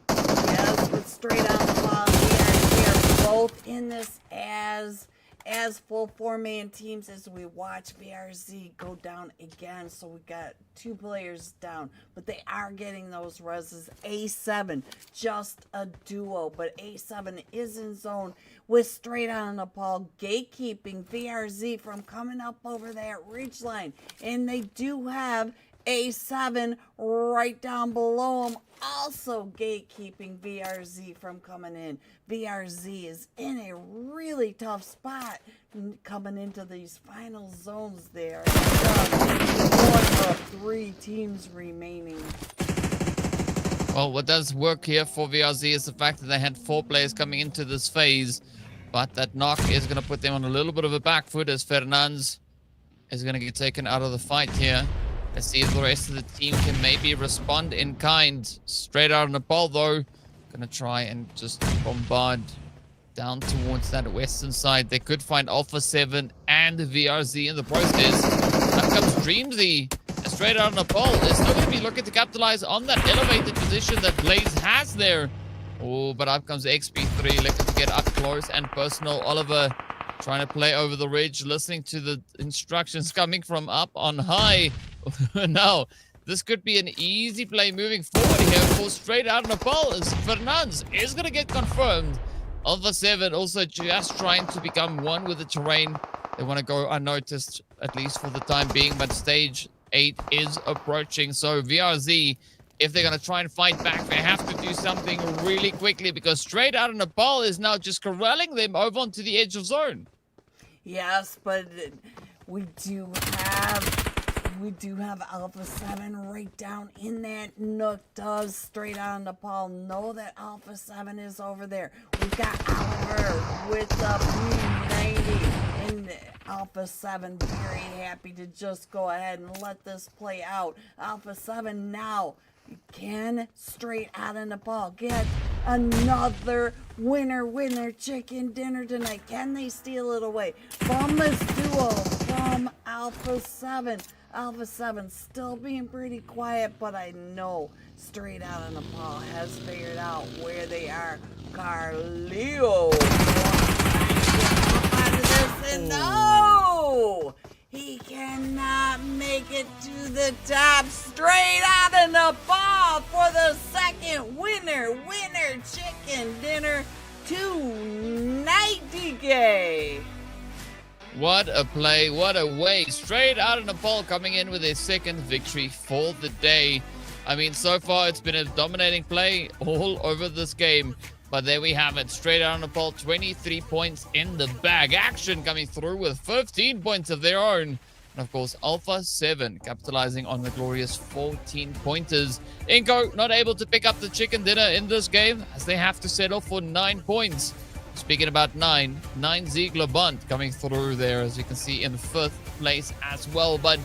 Yes, but straight out the ball, we are here both in this as as full 4-man teams as we watch VRZ go down again. So we got 2 players down, but they are getting those reses. A7, just a duo, but A7 is in zone with straight on Nepal gatekeeping VRZ from coming up over that ridge line. And they do have A7 right down below him, also gatekeeping VRZ from coming in. VRZ is in a really tough spot coming into these final zones there. One of 3 teams remaining. Well, what does work here for VRZ is the fact that they had 4 players coming into this phase, but that knock is going to put them on a little bit of a back foot as Fernandes is going to get taken out of the fight here. Let's see if the rest of the team can maybe respond in kind. Straight out of Nepal, though. Gonna try and just bombard down towards that western side. They could find Alpha 7 and VRZ in the process. Up comes Dreamzy. And straight out of Nepal, they're still going to be looking to capitalize on that elevated position that Blaze has there. Oh, but up comes XP3, looking to get up close and personal. Oliver trying to play over the ridge, listening to the instructions coming from up on high. Now, this could be an easy play moving forward here for straight out of Nepal as Fernandes is going to get confirmed. Alpha 7 also just trying to become one with the terrain. They want to go unnoticed, at least for the time being, but stage 8 is approaching. So VRZ, if they're going to try and fight back, they have to do something really quickly because straight out of Nepal is now just corralling them over onto the edge of zone. Yes, but we do have Alpha 7 right down in that nook. Does straight out of Nepal know that Alpha 7 is over there? We've got Oliver with the P90 and Alpha 7 very happy to just go ahead and let this play out. Alpha 7 now can straight out of Nepal get another winner chicken dinner tonight. Can they steal it away from this duo from Alpha 7? Alpha 7 still being pretty quiet, but I know straight out of Nepal has figured out where they are. Carleo out of this, and no! He cannot make it to the top. Straight out of Nepal for the second winner chicken dinner tonight, DK. What a play, what a way. Straight out of Nepal coming in with their second victory for the day. I mean, so far it's been a dominating play all over this game. But there we have it. Straight out of Nepal, 23 points in the bag. Action coming through with 15 points of their own. And of course, Alpha 7 capitalizing on the glorious 14 pointers. iNCO not able to pick up the chicken dinner in this game as they have to settle for 9 points. Speaking about 9Z GLOBANT coming through there, as you can see, in 5th place as well. But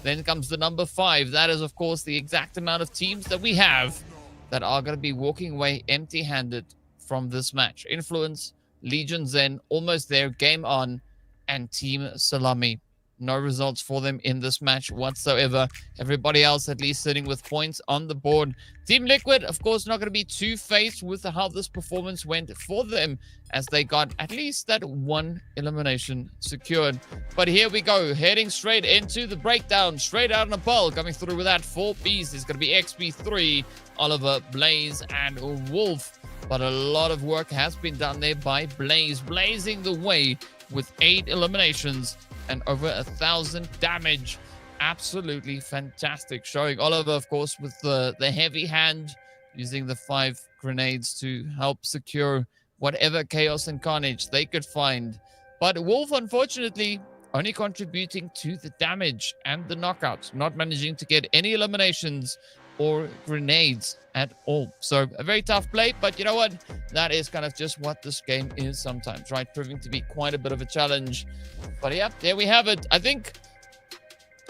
then comes the number 5. That is, of course, the exact amount of teams that we have that are going to be walking away empty-handed from this match. Influence, Legion Zen, almost there, Game On, and Team Salame. No results for them in this match whatsoever. Everybody else at least sitting with points on the board. Team Liquid, of course, not going to be two-faced with how this performance went for them, as they got at least that one elimination secured. But here we go, heading straight into the breakdown. Straight out of Nepal, coming through with that 4 Bs is going to be XP3, Oliver, Blaze, and Wolf. But a lot of work has been done there by Blaze, blazing the way with 8 eliminations and over 1,000 damage. Absolutely fantastic. Showing Oliver, of course, with the heavy hand, using the 5 grenades to help secure whatever chaos and carnage they could find. But Wolf, unfortunately, only contributing to the damage and the knockouts, not managing to get any eliminations or grenades at all. So a very tough play, but you know what? That is kind of just what this game is sometimes, right? Proving to be quite a bit of a challenge. But yeah, there we have it. I think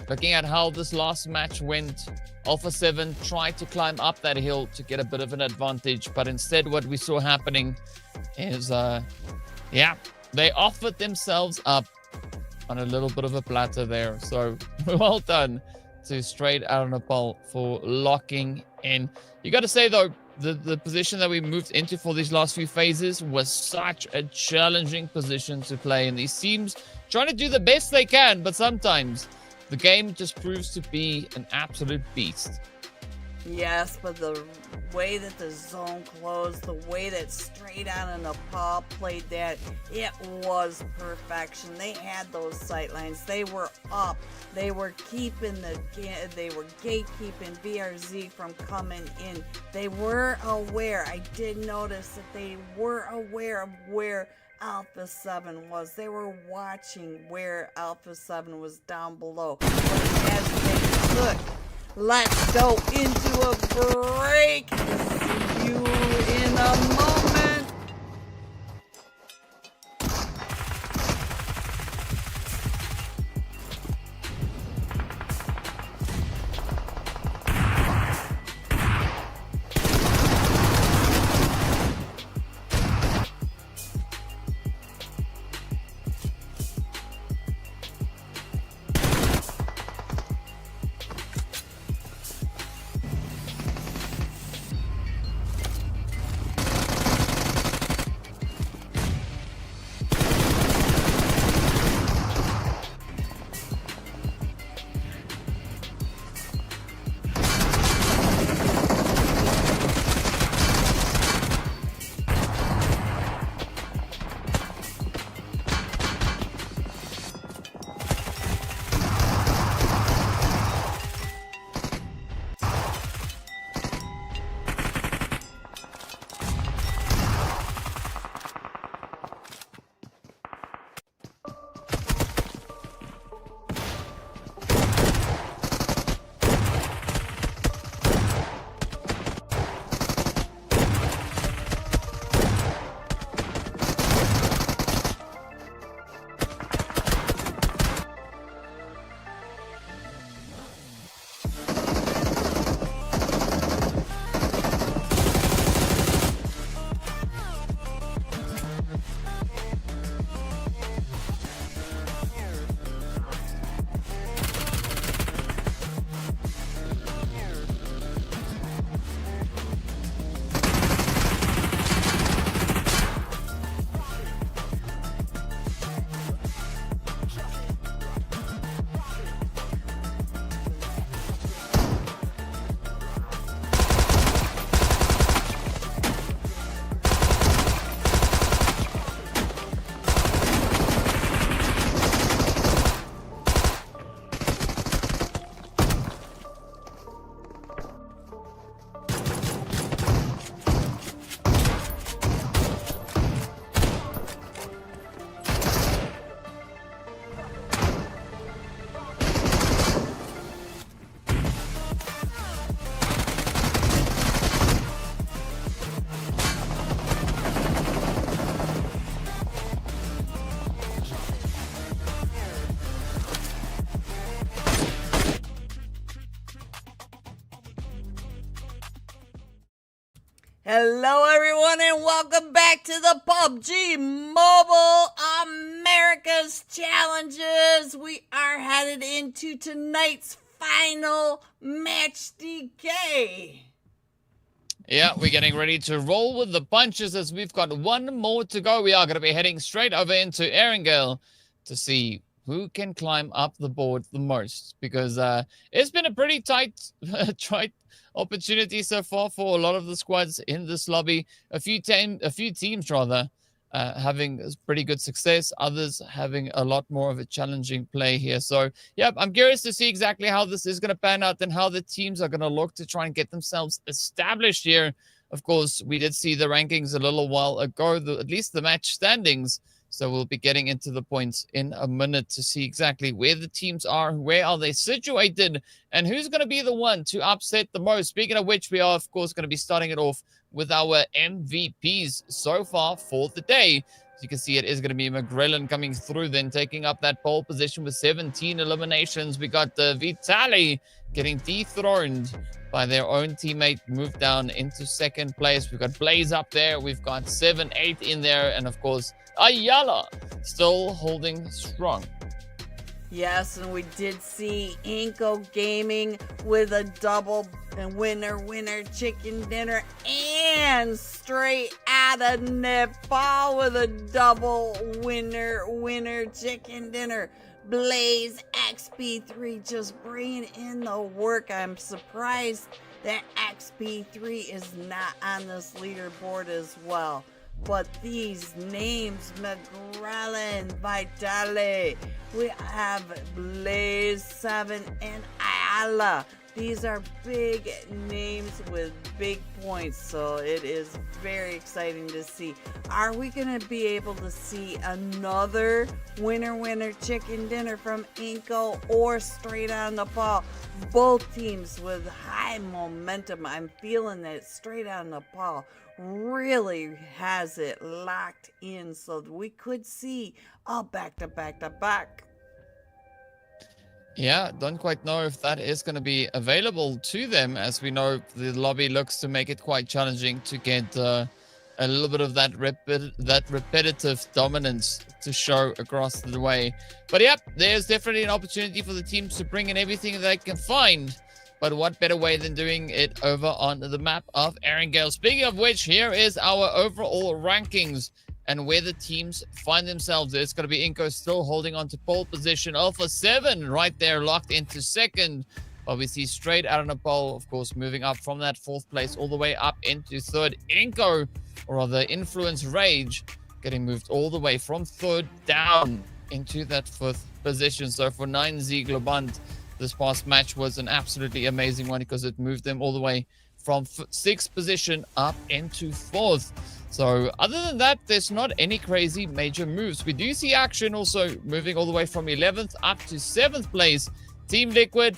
looking at how this last match went, Alpha 7 tried to climb up that hill to get a bit of an advantage, but instead what we saw happening is, they offered themselves up on a little bit of a platter there. So well done to Straight Out of Nepal for locking in. You got to say, though, the position that we moved into for these last few phases was such a challenging position to play. And these teams trying to do the best they can, but sometimes the game just proves to be an absolute beast. Yes, but the way that the zone closed, the way that Straight On and Nepal played that, it was perfection. They had those sight lines. They were up. They were keeping they were gatekeeping BRZ from coming in. They were aware. I did notice that they were aware of where Alpha 7 was. They were watching where Alpha 7 was down below. But as they took, let's go into a break. See you in a moment. Hello everyone and welcome back to the PUBG Mobile America's Challenges. We are headed into tonight's final match DK. Yeah, we're getting ready to roll with the punches as we've got one more to go. We are going to be heading straight over into Erangel to see who can climb up the board the most, because it's been a pretty tight opportunity so far for a lot of the squads in this lobby. A few teams having pretty good success, others having a lot more of a challenging play here. So yeah, I'm curious to see exactly how this is going to pan out and how the teams are going to look to try and get themselves established here. Of course, we did see the rankings a little while ago, at least the match standings. So we'll be getting into the points in a minute to see exactly where the teams are, where are they situated, and who's going to be the one to upset the most. Speaking of which, we are, of course, going to be starting it off with our MVPs so far for the day. As you can see, it is going to be McGrellan coming through, then taking up that pole position with 17 eliminations. We got Vitali getting dethroned by their own teammate, moved down into second place. We've got Blaze up there. We've got 7, 8 in there. And of course, Ayala still holding strong. Yes, and we did see iNCO Gaming with a double winner chicken dinner, and straight out of Nepal with a double winner chicken dinner. Blaze XP3 just bringing in the work. I'm surprised that XP3 is not on this leaderboard as well. But these names, McGrellen, Vitale, we have Blaze 7 and Ayala. These are big names with big points, so it is very exciting to see. Are we going to be able to see another winner chicken dinner from iNCO or straight on the ball? Both teams with high momentum. I'm feeling that straight on the ball really has it locked in, so we could see a back to back. Yeah, don't quite know if that is going to be available to them. As we know, the lobby looks to make it quite challenging to get a little bit of that repetitive dominance to show across the way. But yeah, there's definitely an opportunity for the teams to bring in everything they can find. But what better way than doing it over on the map of Erangel? Speaking of which, here is our overall rankings and where the teams find themselves. It's going to be iNCO still holding on to pole position. Alpha 7 right there locked into second. Obviously straight out of Nepal, of course, moving up from that fourth place all the way up into third. iNCO, or rather Influence Rage, getting moved all the way from third down into that fifth position. So for 9Z GLOBANT, this past match was an absolutely amazing one because it moved them all the way from sixth position up into fourth. So other than that, there's not any crazy major moves. We do see Action also moving all the way from 11th up to 7th place. Team Liquid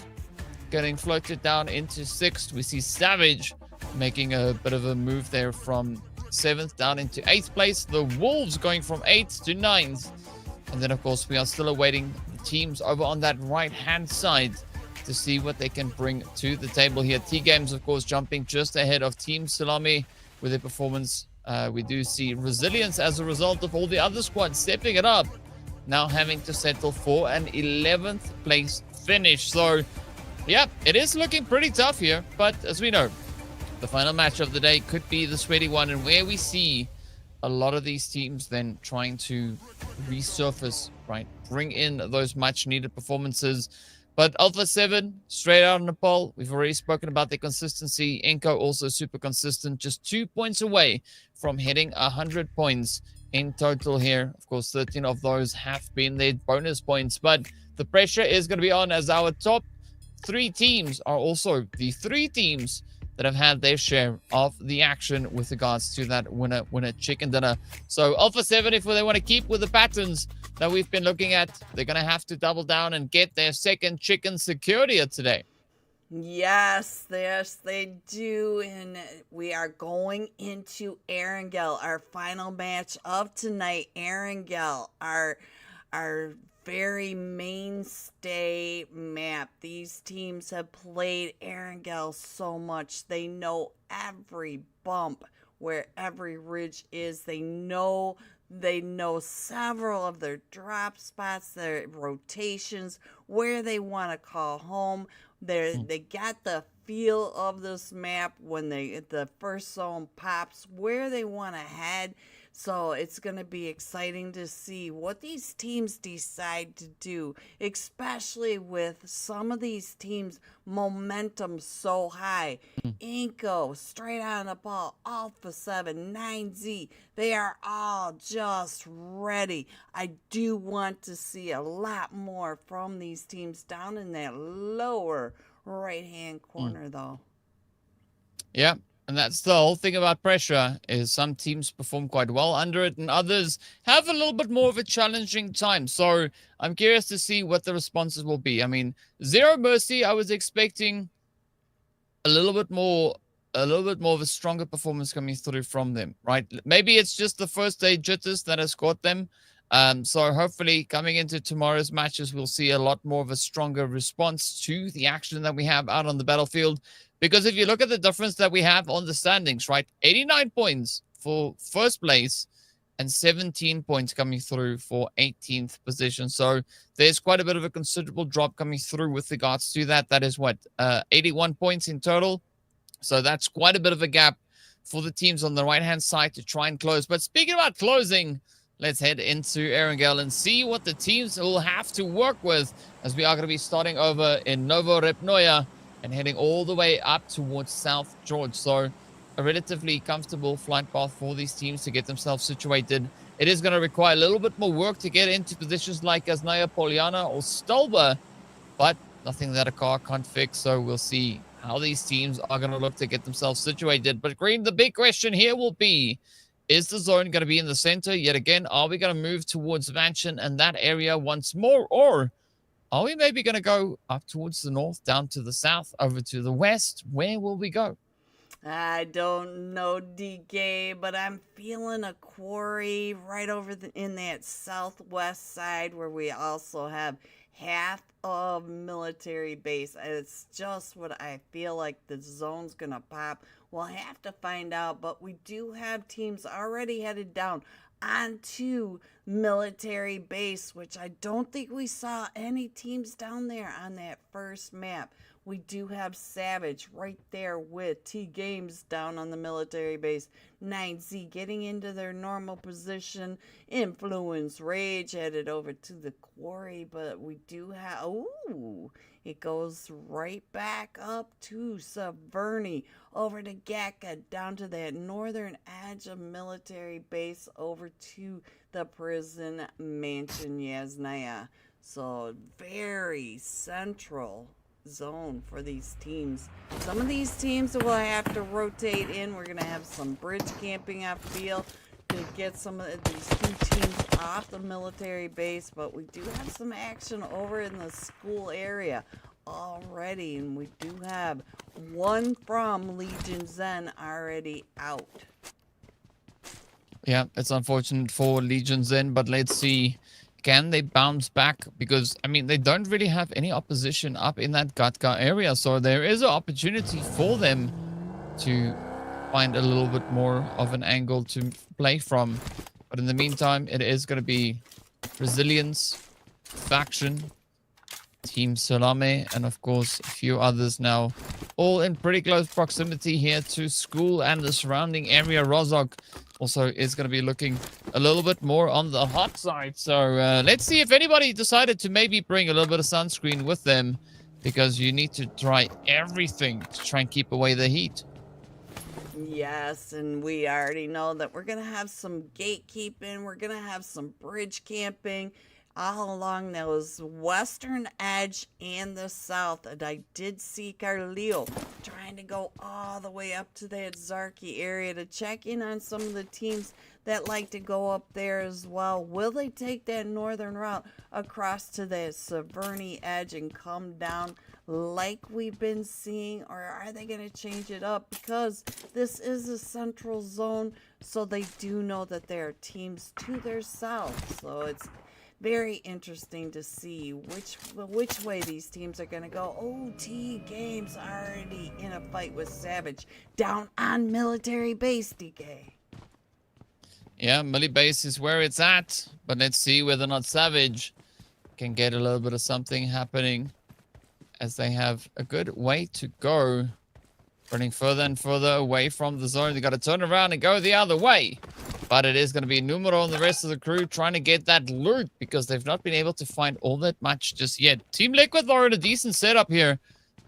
getting floated down into 6th. We see Savage making a bit of a move there from 7th down into 8th place. The Wolves going from 8th to 9th. And then, of course, we are still awaiting the teams over on that right-hand side to see what they can bring to the table here. TGAMES, of course, jumping just ahead of Team SALAME with their performance. We do see Resilience as a result of all the other squads stepping it up, now having to settle for an 11th place finish. So, yeah, it is looking pretty tough here. But as we know, the final match of the day could be the sweaty one, and where we see a lot of these teams then trying to resurface, right? Bring in those much needed performances. But Alpha 7, straight out of Nepal, we've already spoken about their consistency. iNCO also super consistent, just 2 points away from hitting 100 points in total here. Of course, 13 of those have been their bonus points, but the pressure is going to be on as our top 3 teams are also the 3 teams that have had their share of the action with regards to that winner chicken dinner. So Alpha 7, if they want to keep with the patterns that we've been looking at, they're going to have to double down and get their second chicken secured here today. Yes, they do. And we are going into Erangel, our final match of tonight. Erangel, our very mainstay map. These teams have played Erangel so much. They know every bump, where every ridge is. They know several of their drop spots, their rotations, where they want to call home. They got the feel of this map when the first zone pops, where they want to head. So it's going to be exciting to see what these teams decide to do, especially with some of these teams' momentum so high. iNCO, straight on the ball, Alpha 7, 9Z, they are all just ready. I do want to see a lot more from these teams down in that lower right-hand corner, though. Yeah. And that's the whole thing about pressure, is some teams perform quite well under it and others have a little bit more of a challenging time. So I'm curious to see what the responses will be. I mean, Zero Mercy, I was expecting a little bit more of a stronger performance coming through from them, right? Maybe it's just the first day jitters that has caught them. So hopefully coming into tomorrow's matches, we'll see a lot more of a stronger response to the action that we have out on the battlefield. Because if you look at the difference that we have on the standings, right? 89 points for first place and 17 points coming through for 18th position. So there's quite a bit of a considerable drop coming through with regards to that. That is what, 81 points in total. So that's quite a bit of a gap for the teams on the right-hand side to try and close. But speaking about closing, let's head into Erangel and see what the teams will have to work with, as we are going to be starting over in Novo Repnoya and heading all the way up towards South George. So a relatively comfortable flight path for these teams to get themselves situated. It is going to require a little bit more work to get into positions like Asnaya, Poliana, or Stolba, but nothing that a car can't fix. So we'll see how these teams are going to look to get themselves situated. But Green, the big question here will be, is the zone going to be in the center yet again? Are we going to move towards Vanchin and that area once more? Or are we maybe going to go up towards the north, down to the south, over to the west? Where will we go? I don't know, DK, but I'm feeling a quarry right over in that southwest side where we also have half of military base. It's just what I feel like the zone's gonna pop. We'll have to find out, but we do have teams already headed down onto military base, which I don't think we saw any teams down there on that first map. We do have Savage right there with TGAMES down on the military base. 9Z getting into their normal position. Influence Rage headed over to the quarry, but we do have... Ooh, it goes right back up to Severny, over to Gaka, down to that northern edge of military base, over to the prison mansion Yasnaya. So very central zone for these teams. Some of these teams will have to rotate in. We're going to have some bridge camping, I feel, to get some of these two teams off the military base, but we do have some action over in the school area already, and we do have one from Legion Zen already out. Yeah, it's unfortunate for Legion Zen, but let's see. Can they bounce back? Because, I mean, they don't really have any opposition up in that Gatka area. So there is an opportunity for them to find a little bit more of an angle to play from. But in the meantime, it is going to be Resilience, Faction, Team Salame, and of course, a few others now. All in pretty close proximity here to school and the surrounding area. Rozok also is going to be looking a little bit more on the hot side. So let's see if anybody decided to maybe bring a little bit of sunscreen with them, because you need to try everything to try and keep away the heat. Yes, and we already know that we're going to have some gatekeeping. We're going to have some bridge camping all along those western edge and the south. And I did see Carlillo trying to go all the way up to that Zarki area to check in on some of the teams that like to go up there as well. Will they take that northern route across to the Severny edge and come down like we've been seeing, or are they going to change it up? Because this is a central zone, so they do know that there are teams to their south. So it's very interesting to see which way these teams are going to go. TGAMES already in a fight with Savage down on military base, DK. Yeah, Millie base is where it's at, but let's see whether or not Savage can get a little bit of something happening, as they have a good way to go. Running further and further away from the zone. They got to turn around and go the other way. But it is going to be Numero and the rest of the crew trying to get that loot, because they've not been able to find all that much just yet. Team Liquid are in a decent setup here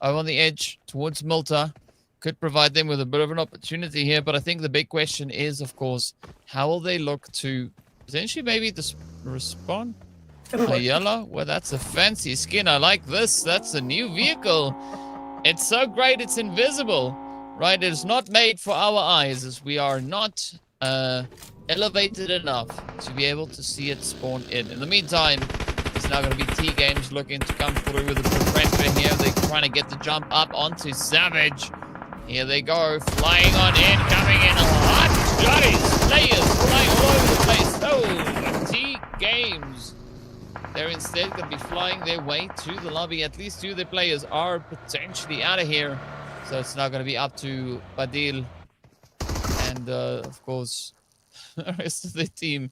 over on the edge towards Milta. Could provide them with a bit of an opportunity here. But I think the big question is, of course, how will they look to potentially maybe respond? Yellow? Well, that's a fancy skin. I like this. That's a new vehicle. It's so great it's invisible, right? It's not made for our eyes, as we are not elevated enough to be able to see it spawn in. In the meantime, it's now going to be TGAMES looking to come through with a bit of pressure here. They're trying to get the jump up onto Savage. Here they go, flying on in, coming in hot. Jollies, players flying all over the place. TGAMES. They're instead going to be flying their way to the lobby. At least two of the players are potentially out of here. So it's now going to be up to Badil and, of course, the rest of the team.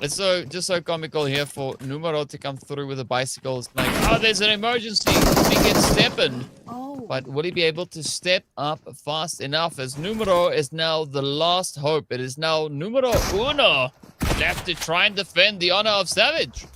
It's just so comical here for Numero to come through with a bicycle. It's like, oh, there's an emergency. He gets stepping. Oh. But will he be able to step up fast enough, as Numero is now the last hope? It is now Numero Uno left to try and defend the honor of Savage.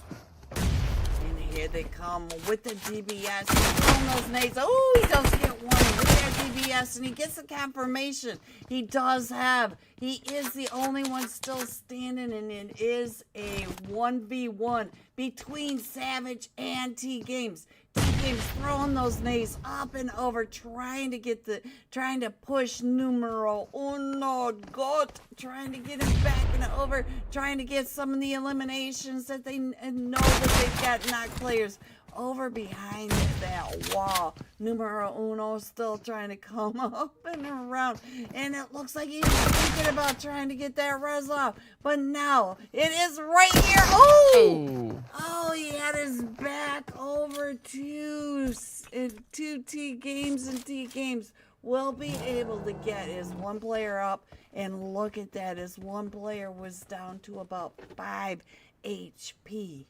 And here they come with the DBS. He's throwing those nades. Oh, he does get one with that DBS, and he gets the confirmation. He is the only one still standing, and it is a 1v1 between Savage and TGAMES. TGAMES throwing those nades up and over, trying to push Numero Uno Got, trying to get him back and over, trying to get some of the eliminations that they know that they've got knocked players over behind that wall. Numero Uno still trying to come up and around, and it looks like he's thinking about trying to get that res off, but now it is right here. Oh, he had his back over to TGAMES, and TGAMES will be able to get his one player up, and look at that, his one player was down to about 5 HP.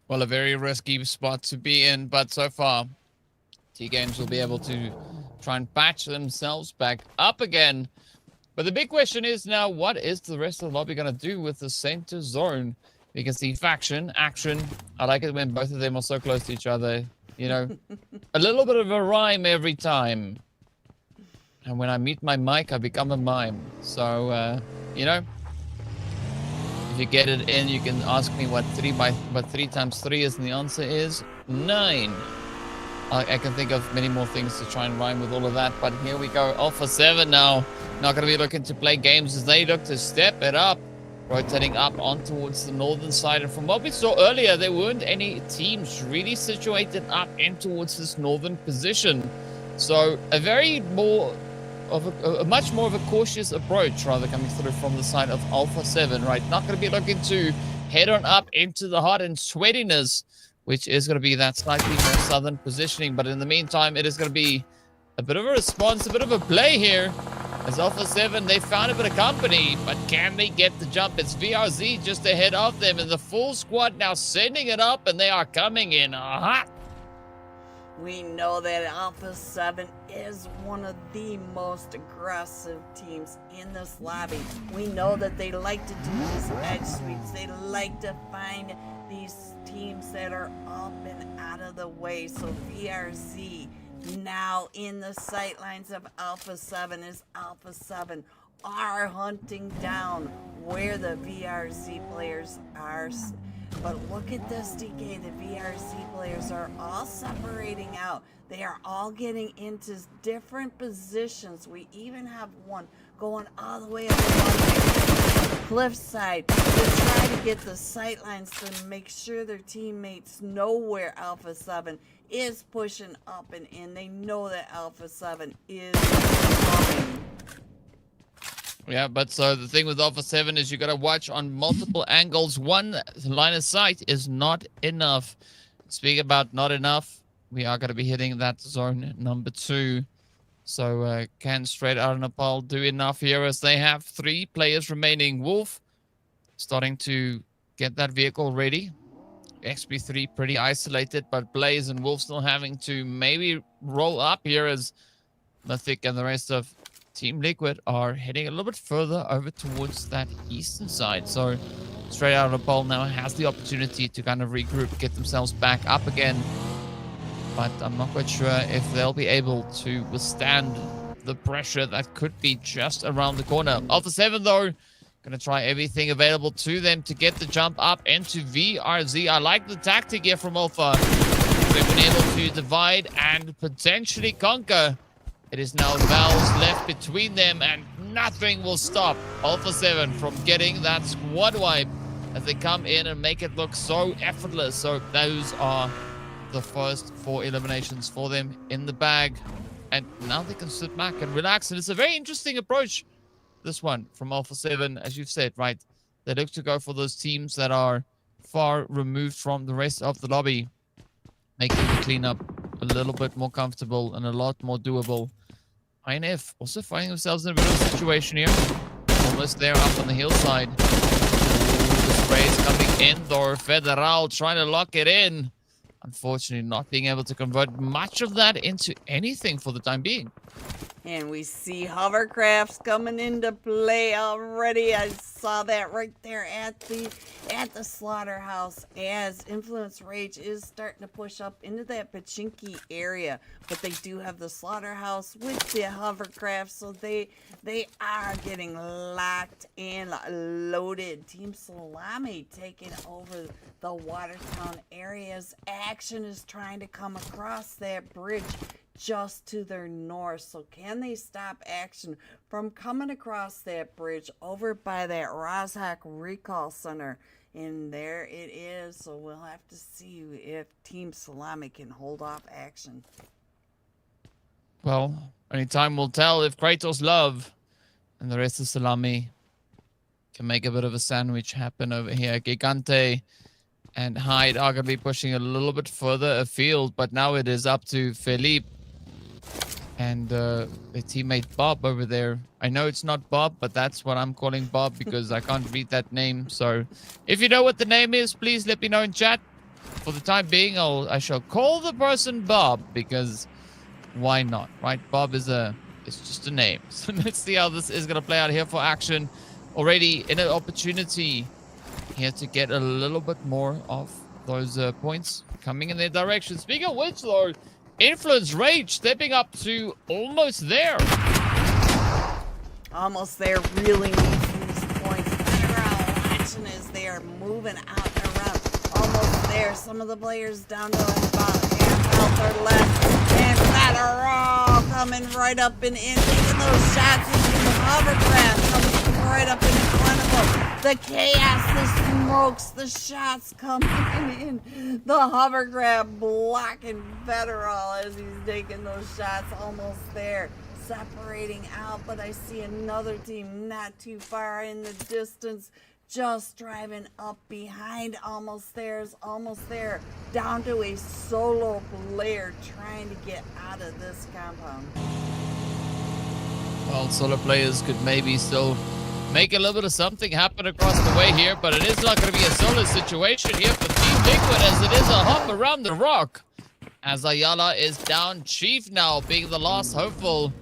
Well, a very risky spot to be in, but so far, TGAMES will be able to try and patch themselves back up again. But the big question is now, what is the rest of the lobby going to do with the center zone? You can see faction, action. I like it when both of them are so close to each other. You know, a little bit of a rhyme every time. And when I meet my mic, I become a mime. So, you know, if you get it in, you can ask me what 3 times 3 is, and the answer is 9. I can think of many more things to try and rhyme with all of that, but here we go. Alpha 7 now. Not going to be looking to play games as they look to step it up. Rotating up on towards the northern side. And from what we saw earlier, there weren't any teams really situated up in towards this northern position. So a much more of a cautious approach rather coming through from the side of Alpha 7, right? Not going to be looking to head on up into the hot and sweatiness, which is going to be that slightly more southern positioning. But in the meantime, it is going to be a bit of a response, a bit of a play here. As Alpha 7, they found a bit of company, but can they get the jump? It's VRZ just ahead of them, and the full squad now sending it up, and they are coming in hot. We know that Alpha 7 is one of the most aggressive teams in this lobby. We know that they like to do these edge sweeps. They like to find these teams that are up and out of the way. So VRZ now in the sightlines of Alpha 7 as Alpha 7 are hunting down where the VRZ players are. But look at this, DK. The VRZ players are all separating out. They are all getting into different positions. We even have one going all the way up the cliffside to try to get the sightlines to make sure their teammates know where Alpha 7 is pushing up and in. They know that Alpha 7 is coming. Yeah, but so the thing with Alpha 7 is you got to watch on multiple angles. One line of sight is not enough. Speaking about not enough, we are going to be hitting that zone number 2. So can straight out of Nepal do enough here as they have 3 players remaining. Wolf starting to get that vehicle ready. XP3 pretty isolated, but Blaze and Wolf still having to maybe roll up here as Mythic and the rest of Team Liquid are heading a little bit further over towards that eastern side. So straight out of the bowl now has the opportunity to kind of regroup, get themselves back up again. But I'm not quite sure if they'll be able to withstand the pressure that could be just around the corner. Alpha 7 though, going to try everything available to them to get the jump up into VRZ. I like the tactic here from Alpha. They've been able to divide and potentially conquer. It is now Valves left between them, and nothing will stop Alpha 7 from getting that squad wipe as they come in and make it look so effortless. So those are the first 4 eliminations for them in the bag. And now they can sit back and relax. And it's a very interesting approach, this one, from Alpha 7, as you've said, right? They look to go for those teams that are far removed from the rest of the lobby, making the cleanup a little bit more comfortable and a lot more doable. INF also finding themselves in a bit of a situation here. Almost there up on the hillside. Ooh, the spray is coming in though. Federal trying to lock it in. Unfortunately, not being able to convert much of that into anything for the time being. And we see hovercrafts coming into play already. I saw that right there at the slaughterhouse as Influence Rage is starting to push up into that Pachinki area. But they do have the slaughterhouse with the hovercraft, so they are getting locked and loaded. Team Salame taking over the Watertown areas. Action is trying to come across that bridge just to their north. So can they stop Action from coming across that bridge over by that Rozhak Recall Center? And there it is. So we'll have to see if Team Salame can hold off Action. Well, only time will tell if Kratos Love and the rest of Salame can make a bit of a sandwich happen over here. Gigante and Hyde are going to be pushing a little bit further afield, but now it is up to Felipe and their teammate Bob over there. I know it's not Bob, but that's what I'm calling Bob because I can't read that name. So if you know what the name is, please let me know in chat. For the time being, I shall call the person Bob because why not, right? Bob is it's just a name. So let's see how this is going to play out here for Action. Already in an opportunity here to get a little bit more of those points coming in their direction. Speaking of which, though, Influence Rage stepping up to almost there. Almost there, really needs these points. Federal Action is there, moving out and around. Almost there. Some of the players down to about half health or less. And Federal coming right up and in, taking those shots into the hovercraft, coming right up in front of them. The chaos, the smokes, the shots coming in. The hovercraft blocking Federal as he's taking those shots. Almost there, separating out. But I see another team not too far in the distance, just driving up behind. Almost there, down to a solo player trying to get out of this compound. Well, solo players could maybe still make a little bit of something happen across the way here, but it is not going to be a solo situation here for Team Liquid, as it is a hop around the rock. As Ayala is down, Chief now being the last hopeful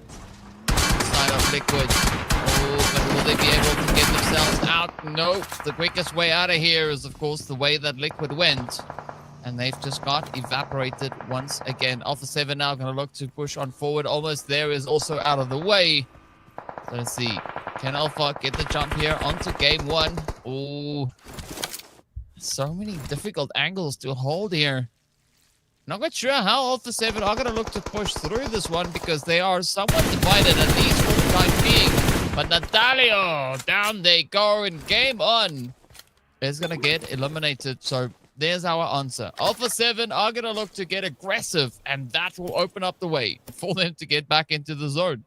side of Liquid. Oh, but will they be able to get themselves out? No, the quickest way out of here is, of course, the way that Liquid went. And they've just got evaporated once again. Alpha 7 now going to look to push on forward. Almost there is also out of the way. So let's see. Can Alpha get the jump here onto game one? Oh, so many difficult angles to hold here. Not quite sure how Alpha 7 are going to look to push through this one because they are somewhat divided, at least for the time being. But Natalio, down they go, and game on is going to get eliminated. So there's our answer. Alpha 7 are going to look to get aggressive, and that will open up the way for them to get back into the zone.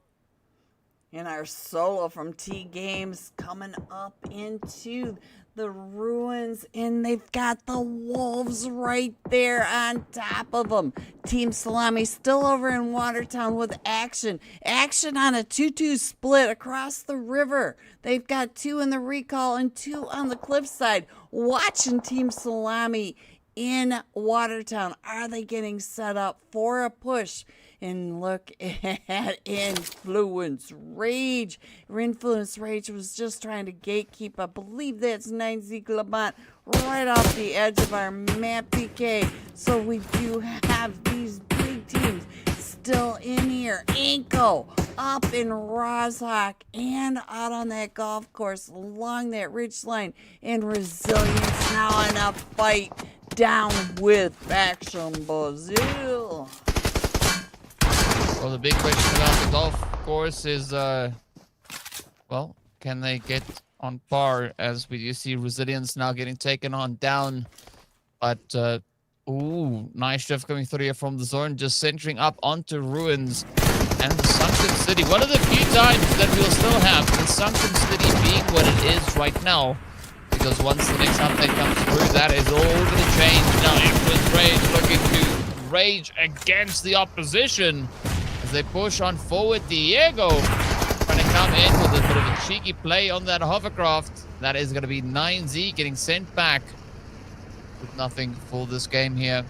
And our solo from TGAMES coming up into the ruins, and they've got the wolves right there on top of them. Team Salame still over in Watertown with Action on a 2-2 split across the river. They've got 2 in the recall and 2 on the cliffside. Watching Team Salame in Watertown. Are they getting set up for a push? And look at Influence Rage. Influence Rage was just trying to gatekeep. I believe that's 9Z GLOBANT right off the edge of our map, PK. So we do have these big teams still in here. iNCO up in Rozhak and out on that golf course along that ridge line. And Resilience now in a fight down with Faction Brazil. Well, the big question about the golf course is, well, can they get on par, as we do see Resilience now getting taken on down. But, ooh, nice shift coming through here from the zone, just centering up onto Ruins and the Sunken City. One of the few times that we'll still have the Sunken City being what it is right now. Because once the next update comes through, that is all going to change. Now, Influence Rage looking to rage against the opposition. they push on forward. Diego trying to come in with a bit of a cheeky play on that hovercraft. That is going to be 9Z getting sent back with nothing for this game here.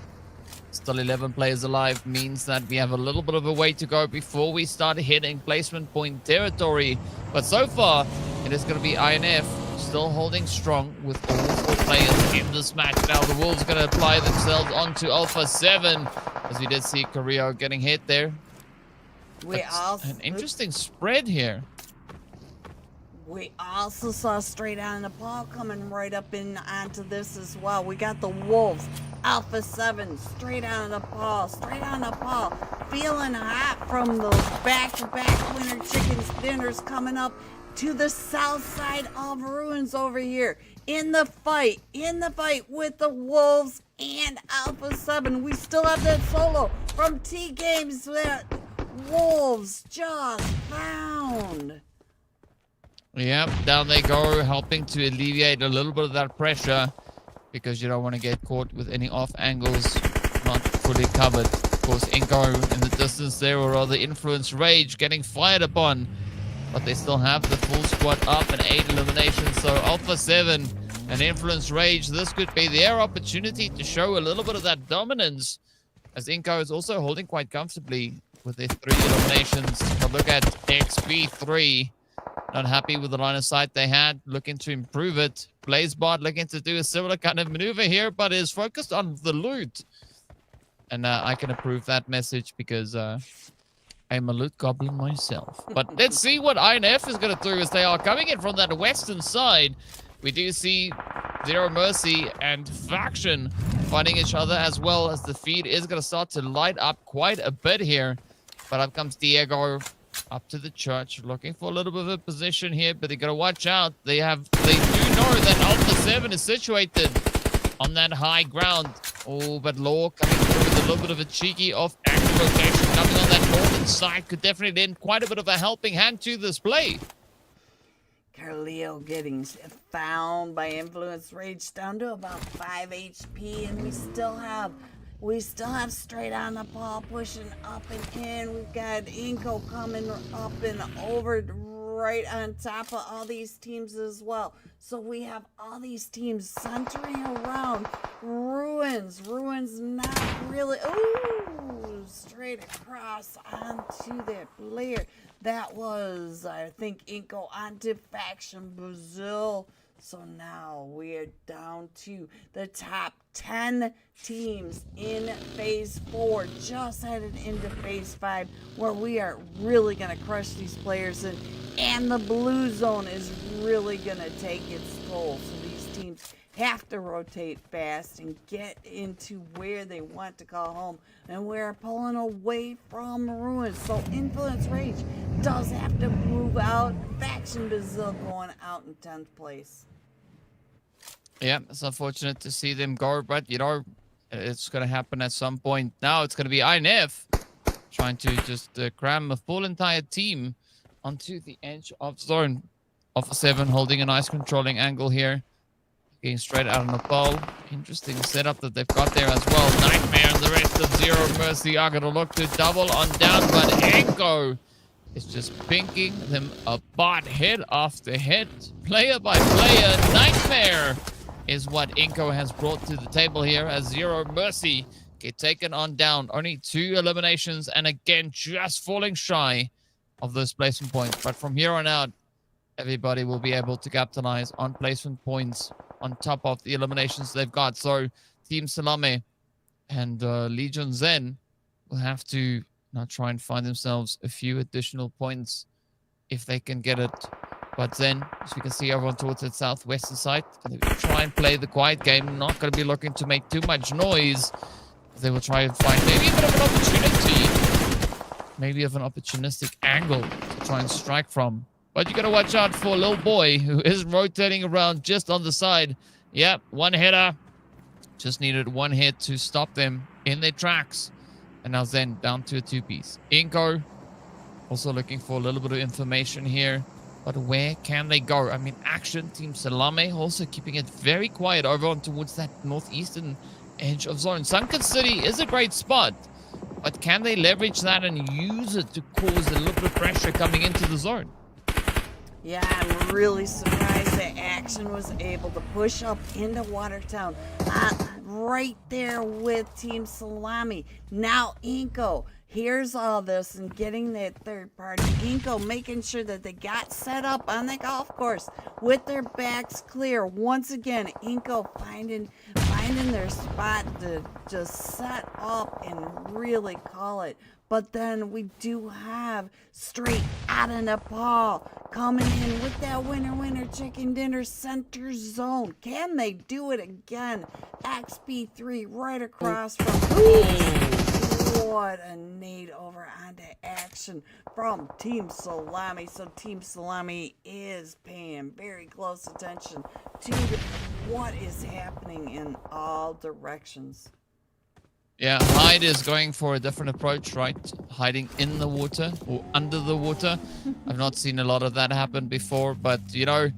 Still 11 players alive means that we have a little bit of a way to go before we start hitting placement point territory. But so far, it is going to be INF still holding strong with all 4 players in this match. Now the Wolves going to apply themselves onto Alpha 7, as we did see Carrillo getting hit there. An interesting spread here. We also saw straight out of Nepal coming right up in onto this as well. We got the Wolves, Alpha 7, straight out of Nepal, feeling hot from those back-to-back winter chickens dinners coming up to the south side of Ruins over here. In the fight with the Wolves and Alpha 7. We still have that solo from TGAMES that Wolves just found. Yep, down they go, helping to alleviate a little bit of that pressure, because you don't want to get caught with any off angles not fully covered. Of course, iNCO in the distance there, or rather Influence Rage getting fired upon, but they still have the full squad up and 8 eliminations. So Alpha 7 and Influence Rage, this could be their opportunity to show a little bit of that dominance, as iNCO is also holding quite comfortably with their 3 eliminations. But look at XP3. Not happy with the line of sight they had, looking to improve it. Blazebot looking to do a similar kind of maneuver here, but is focused on the loot. And I can approve that message because I'm a loot goblin myself. But let's see what INF is going to do as they are coming in from that western side. We do see Zero Mercy and Faction fighting each other, as well as the feed is going to start to light up quite a bit here. But up comes Diego. Up to the church, looking for a little bit of a position here, but they gotta watch out. They do know that Alpha 7 is situated on that high ground. Oh, but Law coming through with a little bit of a cheeky off-angle rotation, coming on that northern side, could definitely lend quite a bit of a helping hand to this play. Carrillo getting found by Influence Rage down to about 5 HP, and we still have straight on Nepal pushing up and in. We've got iNCO coming up and over right on top of all these teams as well. So we have all these teams centering around Ruins. Ruins not really. Ooh, straight across onto that player. That was, I think, iNCO onto Faction Brazil. So now we are down to the top 10 teams in Phase 4, just headed into Phase 5, where we are really going to crush these players, and the blue zone is really going to take its toll. So these teams have to rotate fast and get into where they want to call home, and we're pulling away from Ruins. So Influence Rage does have to move out. Faction Brazil going out in 10th place. Yeah, it's unfortunate to see them go, but, you know, it's going to happen at some point. Now it's going to be INF trying to just cram a full entire team onto the edge of zone. Alpha 7 holding a nice controlling angle here. Getting straight out of Nepal. Interesting setup that they've got there as well. Nightmare and the rest of Zero Mercy are going to look to double on down, but iNCO is just pinking them apart, head after head, player by player. Nightmare is what iNCO has brought to the table here, as Zero Mercy get taken on down. Only 2 eliminations, and again, just falling shy of those placement points. But from here on out, everybody will be able to capitalize on placement points on top of the eliminations they've got. So Team Salame and Legion Zen will have to now try and find themselves a few additional points if they can get it. But then, as you can see, everyone towards the southwestern side, going to try and play the quiet game. Not going to be looking to make too much noise. They will try and find maybe a bit of an opportunity, maybe of an opportunistic angle to try and strike from. But you got to watch out for Lil Boy, who is rotating around just on the side. Yep, one header. Just needed one hit to stop them in their tracks. And now Zen down to a 2-piece. iNCO also looking for a little bit of information here. But where can they go? I mean, Action, Team Salame also keeping it very quiet over on towards that northeastern edge of zone. Sunken City is a great spot. but can they leverage that and use it to cause a little bit of pressure coming into the zone? Yeah, I'm really surprised that Action was able to push up into Watertown. Right there with Team Salami. Now iNCO here's all this and getting that third party. iNCO making sure that they got set up on the golf course with their backs clear. Once again, iNCO finding their spot to just set up and really call it. But then we do have straight out of Nepal coming in with that winner chicken dinner center zone. Can they do it again? XP3 right across from what a nade over onto Action from Team Salami. So Team Salami is paying very close attention to what is happening in all directions. Yeah, Hyde is going for a different approach, right? Hiding in the water or under the water. I've not seen a lot of that happen before, but you know,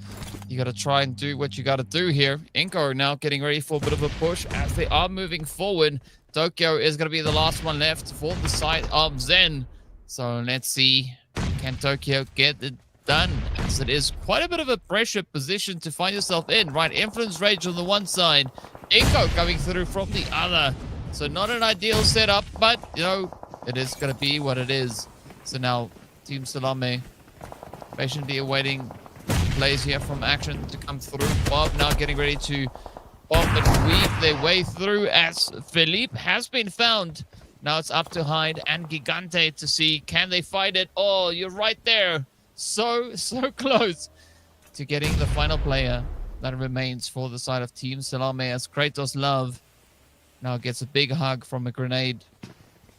you got to try and do what you got to do here. iNCO now getting ready for a bit of a push as they are moving forward. Tokyo is going to be the last one left for the side of Zen. So let's see, can Tokyo get it done? As it is quite a bit of a pressure position to find yourself in, right? Influence Rage on the one side, iNCO coming through from the other. So not an ideal setup, but, you know, it is going to be what it is. So now, Team Salame patiently awaiting plays here from Action to come through. Bob now getting ready to bomb and weave their way through as Philippe has been found. Now it's up to Hyde and Gigante to see, can they fight it? Oh, you're right there. So close to getting the final player that remains for the side of Team Salame as Kratos Love now gets a big hug from a grenade.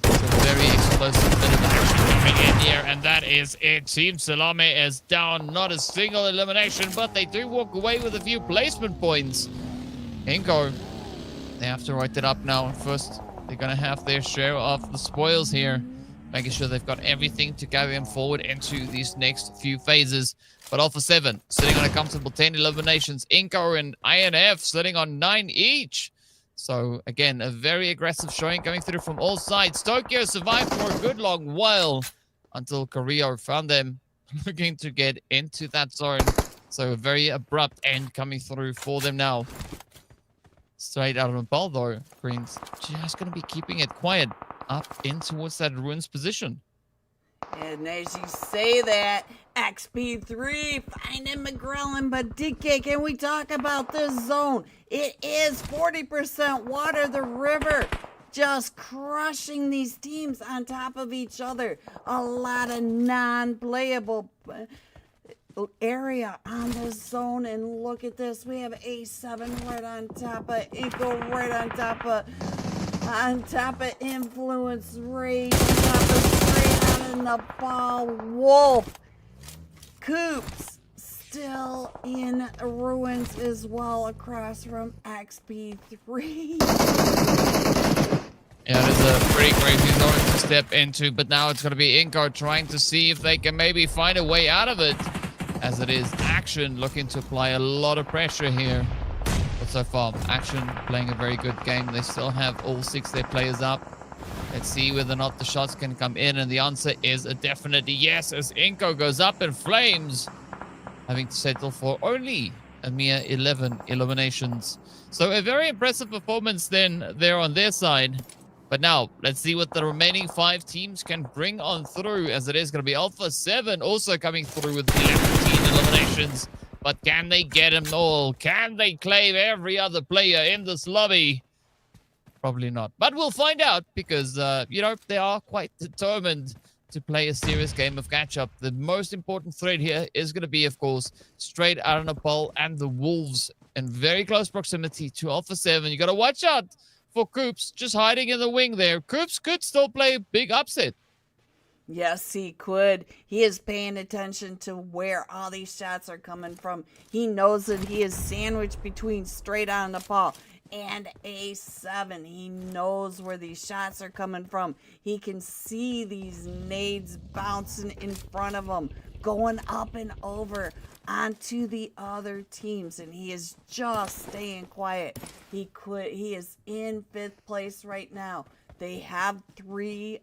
It's a very explosive bit of action coming in here, and that is it. Team Salame is down. Not a single elimination, but they do walk away with a few placement points. iNCO, they have to write it up now. First, they're going to have their share of the spoils here, making sure they've got everything to carry them forward into these next few phases. But Alpha 7 sitting on a comfortable 10 eliminations. iNCO and INF sitting on 9 each. So, again, a very aggressive showing coming through from all sides. Tokyo survived for a good long while until Korea found them looking to get into that zone. So, a very abrupt end coming through for them now. Straight out of the ball, though. Green's just going to be keeping it quiet up in towards that ruins position. And as you say that, XP3 finding McGrellin, but DK, can we talk about this zone? It is 40% water, the river just crushing these teams on top of each other. A lot of non-playable area on this zone, and look at this. We have A7 right on top of iNCO, right on top of Influence Rage, on top of Straight Out of Nepal, Wolf, Coops still in ruins as well across from XP3. Yeah, it is a pretty crazy zone to step into, but now it's going to be iNCO trying to see if they can maybe find a way out of it, as it is Action looking to apply a lot of pressure here. But so far, Action playing a very good game. They still have all 6 of their players up. Let's see whether or not the shots can come in, and the answer is a definite yes, as iNCO goes up in flames, having to settle for only a mere 11 eliminations. So a very impressive performance then there on their side. But now, let's see what the remaining 5 teams can bring on through, as it is going to be Alpha 7 also coming through with 11 eliminations. But can they get them all? Can they claim every other player in this lobby? Probably not. But we'll find out, because, you know, they are quite determined to play a serious game of catch-up. The most important threat here is going to be, of course, Straight Out of Nepal and the Wolves in very close proximity to Alpha 7. You got to watch out for Coops just hiding in the wing there. Coops could still play a big upset. Yes, he could. He is paying attention to where all these shots are coming from. He knows that he is sandwiched between Straight Out of Nepal and A7. He knows where these shots are coming from. He can see these nades bouncing in front of him, going up and over onto the other teams, and he is just staying quiet. He is in 5th place right now. They have three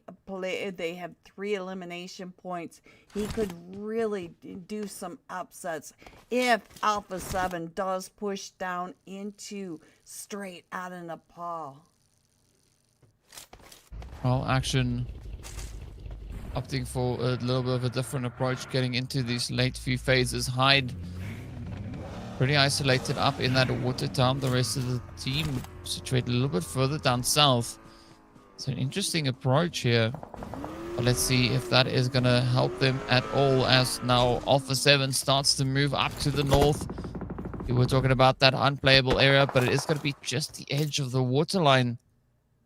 elimination points. He could really do some upsets if Alpha 7 does push down into straight out of Nepal. Well, Action opting for a little bit of a different approach, getting into these late few phases. Hyde pretty isolated up in that water town. The rest of the team situated a little bit further down south. It's an interesting approach here. But let's see if that is going to help them at all, as now Alpha 7 starts to move up to the north. We were talking about that unplayable area, but it is going to be just the edge of the waterline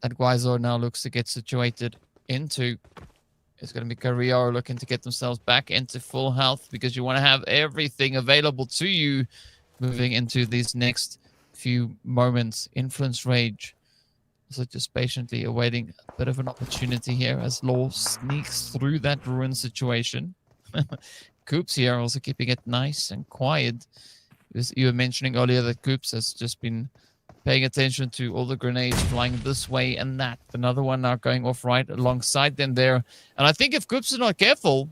that Guizhou now looks to get situated into. It's going to be Carrillo looking to get themselves back into full health, because you want to have everything available to you moving into these next few moments. Influence Rage. So just patiently awaiting a bit of an opportunity here as Law sneaks through that ruin situation. Coops here also keeping it nice and quiet. You were mentioning earlier that Coops has just been paying attention to all the grenades flying this way and that. Another one now going off right alongside them there. And I think if Coops is not careful,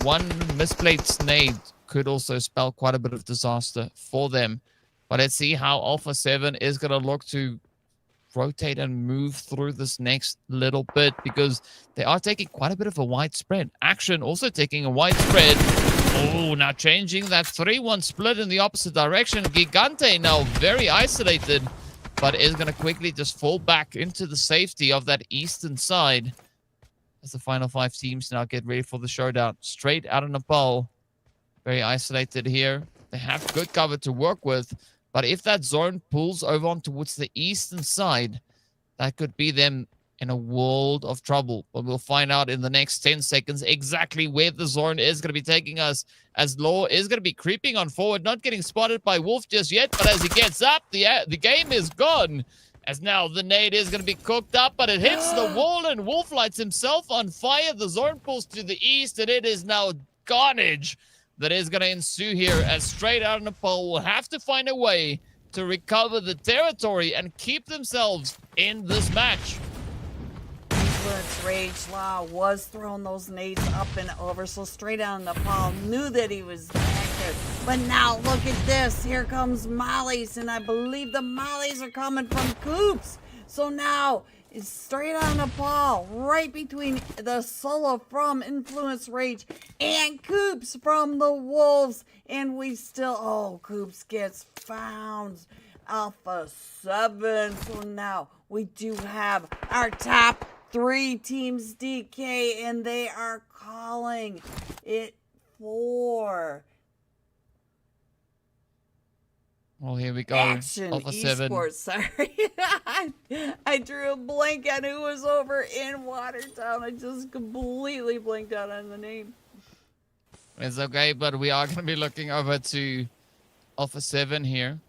one misplaced nade could also spell quite a bit of disaster for them. But let's see how Alpha 7 is going to look to rotate and move through this next little bit, because they are taking quite a bit of a wide spread. Action also taking a wide spread. Oh, now changing that 3-1 split in the opposite direction. Gigante now very isolated, but is going to quickly just fall back into the safety of that eastern side as the final 5 teams now get ready for the showdown. Straight out of Nepal. Very isolated here. They have good cover to work with, but if that zone pulls over on towards the eastern side, that could be them in a world of trouble. But we'll find out in the next 10 seconds exactly where the zone is going to be taking us, as Law is going to be creeping on forward, not getting spotted by Wolf just yet, but as he gets up, the game is gone. As now the nade is going to be cooked up, but it hits the wall and Wolf lights himself on fire. The zone pulls to the east, and it is now carnage that is going to ensue here, as straight out of Nepal will have to find a way to recover the territory and keep themselves in this match. Influence Rage Law was throwing those nades up and over, so straight out of Nepal knew that he was back there. But now look at this. Here comes Mollies, and I believe the Mollies are coming from Coops. So now it's straight out of Nepal, right between the solo from Influence Rage and Coops from the Wolves. And we still, oh, Coops gets found. Alpha 7. So now we do have our top 3 teams, DK, and they are calling it for Well, here we go. Action Alpha 7. Esports. Sorry. I drew a blank on who was over in Watertown. I just completely blanked out on the name. It's okay, but we are going to be looking over to Alpha 7 here,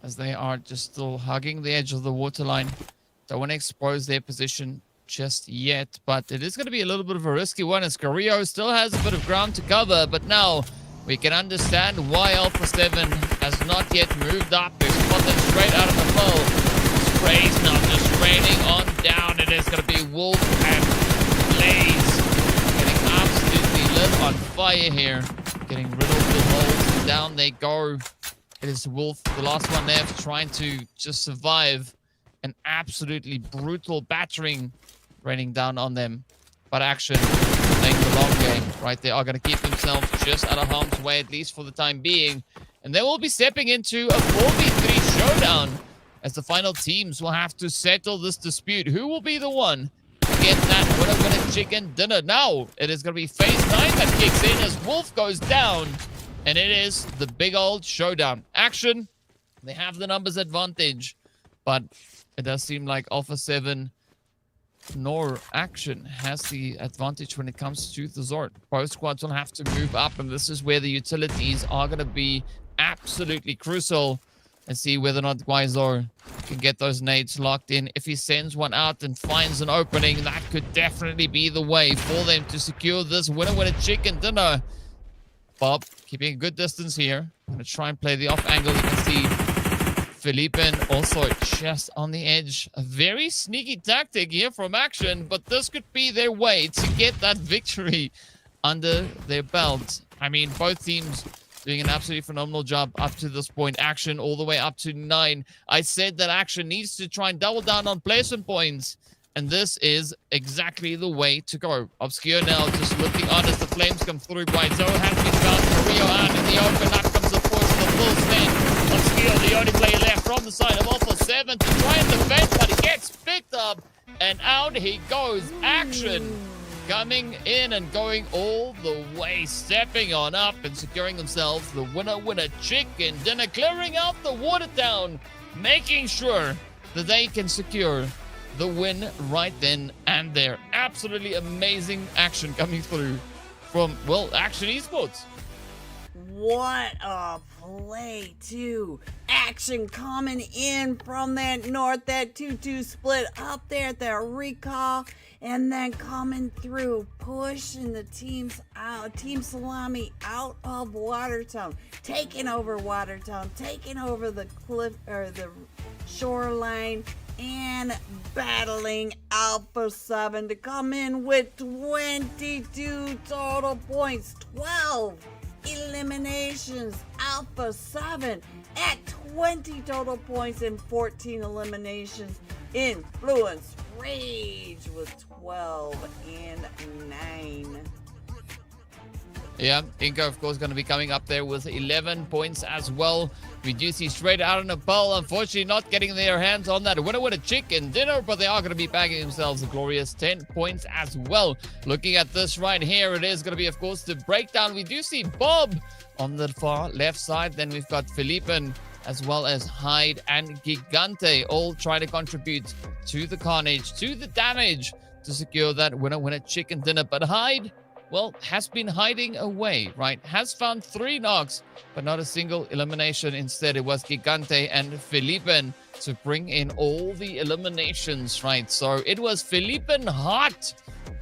as they are just still hugging the edge of the waterline. Don't want to expose their position just yet, but it is going to be a little bit of a risky one, as Carrillo still has a bit of ground to cover. But now we can understand why Alpha 7 has not yet moved up. They've spotted straight out of the pole. Spray's now just raining on down. It is going to be Wolf and Blaze getting absolutely lit on fire here. Getting rid of the holes, and down they go. It is Wolf, the last one left, trying to just survive an absolutely brutal battering raining down on them. But Action playing the long game, right? They are going to keep themselves just out of harm's way, at least for the time being. And they will be stepping into a 4v3 showdown, as the final teams will have to settle this dispute. Who will be the one to get that winner chicken dinner? Now it is going to be phase 9 that kicks in as Wolf goes down. And it is the big old showdown. Action, they have the numbers advantage, but it does seem like Alpha 7 nor Action has the advantage when it comes to the zone. Both squads will have to move up, and this is where the utilities are going to be absolutely crucial, and see whether or not Guizhou can get those nades locked in. If he sends one out and finds an opening, that could definitely be the way for them to secure this winner chicken dinner. Bob keeping a good distance here. Going to try and play the off angle. You can see Philippen also just on the edge. A very sneaky tactic here from Action, but this could be their way to get that victory under their belt. I mean, both teams doing an absolutely phenomenal job up to this point. Action all the way up to 9. I said that Action needs to try and double down on placement points, and this is exactly the way to go. Obscure now just looking on as the flames come through. Brizo has been found. Rio out in the open. Up comes the force of the full stand. Obscure, the only player left from the side of Alpha 7 to try and defend, but he gets picked up, and out he goes. Action coming in and going all the way, stepping on up and securing themselves the winner chicken dinner, clearing out the water down, making sure that they can secure the win right then and there. Absolutely amazing Action coming through from, well, Action Esports. What a play, too. Action coming in from that north, that 2-2 split up there at that recall, and then coming through, pushing the teams out, Team Salame out of Watertown, taking over Watertown, taking over the cliff or the shoreline, and battling Alpha 7 to come in with 22 total points, 12 eliminations. Alpha 7 at 20 total points and 14 eliminations. Influence Rage with 12 and 9. Yeah, iNCO, of course, going to be coming up there with 11 points as well. We do see straight out of Nepal, unfortunately not getting their hands on that winner chicken dinner, but they are going to be bagging themselves a glorious 10 points as well. Looking at this right here, it is going to be, of course, the breakdown. We do see Bob on the far left side. Then we've got Philippen as well as Hyde and Gigante all trying to contribute to the carnage, to the damage to secure that winner chicken dinner. But Hyde, well, has been hiding away, right? Has found 3 knocks, but not a single elimination. Instead, it was Gigante and Philippen to bring in all the eliminations, right? So it was Philippen hot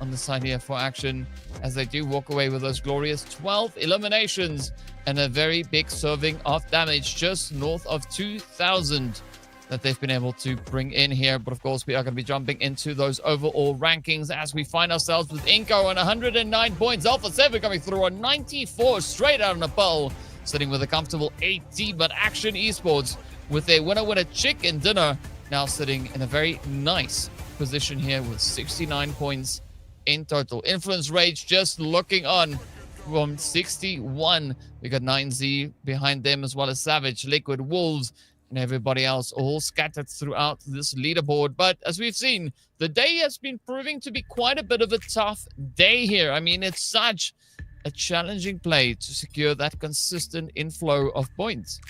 on the side here for Action, as they do walk away with those glorious 12 eliminations and a very big serving of damage, just north of 2,000 that they've been able to bring in here. But of course, we are going to be jumping into those overall rankings as we find ourselves with iNCO on 109 points. Alpha 7 coming through on 94 straight out of Nepal, sitting with a comfortable 80. But Action Esports with their winner chicken dinner now sitting in a very nice position here with 69 points in total. Influence Rage just looking on from 61. We got 9Z behind them, as well as Savage, Liquid, Wolves, and everybody else all scattered throughout this leaderboard. But as we've seen, the day has been proving to be quite a bit of a tough day here. I mean, it's such a challenging play to secure that consistent inflow of points.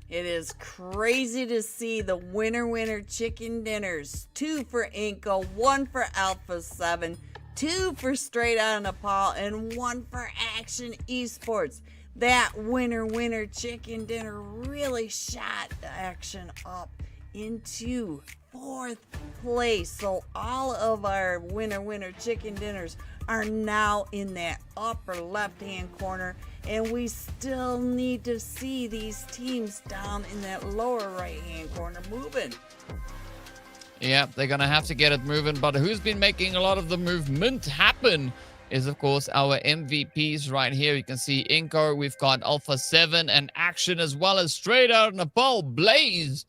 It is crazy to see the winner chicken dinners. 2 for iNCO, 1 for Alpha 7, 2 for Straight Outta Nepal, and 1 for Action Esports. That winner chicken dinner really shot Action up into 4th place. So all of our winner chicken dinners are now in that upper left-hand corner, and we still need to see these teams down in that lower right-hand corner moving. Yeah, they're going to have to get it moving, but who's been making a lot of the movement happen is, of course, our MVPs right here. You can see iNCO, we've got Alpha 7 and Action, as well as Straight Out Nepal. Blaze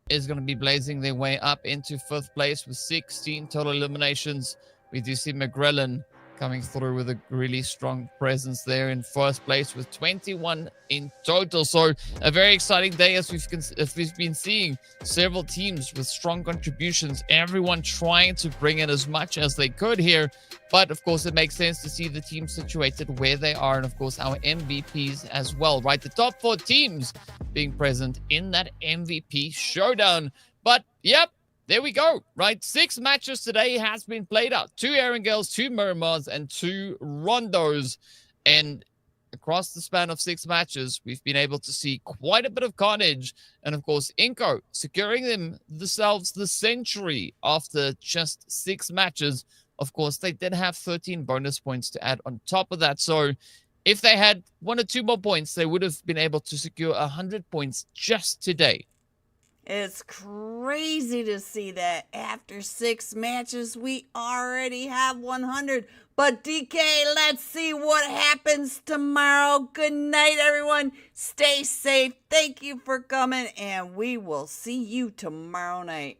is going to be blazing their way up into 5th place with 16 total eliminations. We do see McGrellan coming through with a really strong presence there in 1st place with 21 in total. So a very exciting day as we've been seeing several teams with strong contributions, everyone trying to bring in as much as they could here. But of course, it makes sense to see the teams situated where they are, and of course our MVPs as well, right? The top 4 teams being present in that MVP showdown. But yep, there we go, right? 6 matches today has been played out. 2 Erangels, 2 Miramars, and 2 Rondos. And across the span of 6 matches, we've been able to see quite a bit of carnage. And of course, iNCO securing themselves the century after just 6 matches. Of course, they did have 13 bonus points to add on top of that. So if they had 1 or 2 more points, they would have been able to secure 100 points just today. It's crazy to see that after 6 matches, we already have 100. But DK, let's see what happens tomorrow. Good night, everyone. Stay safe. Thank you for coming, and we will see you tomorrow night.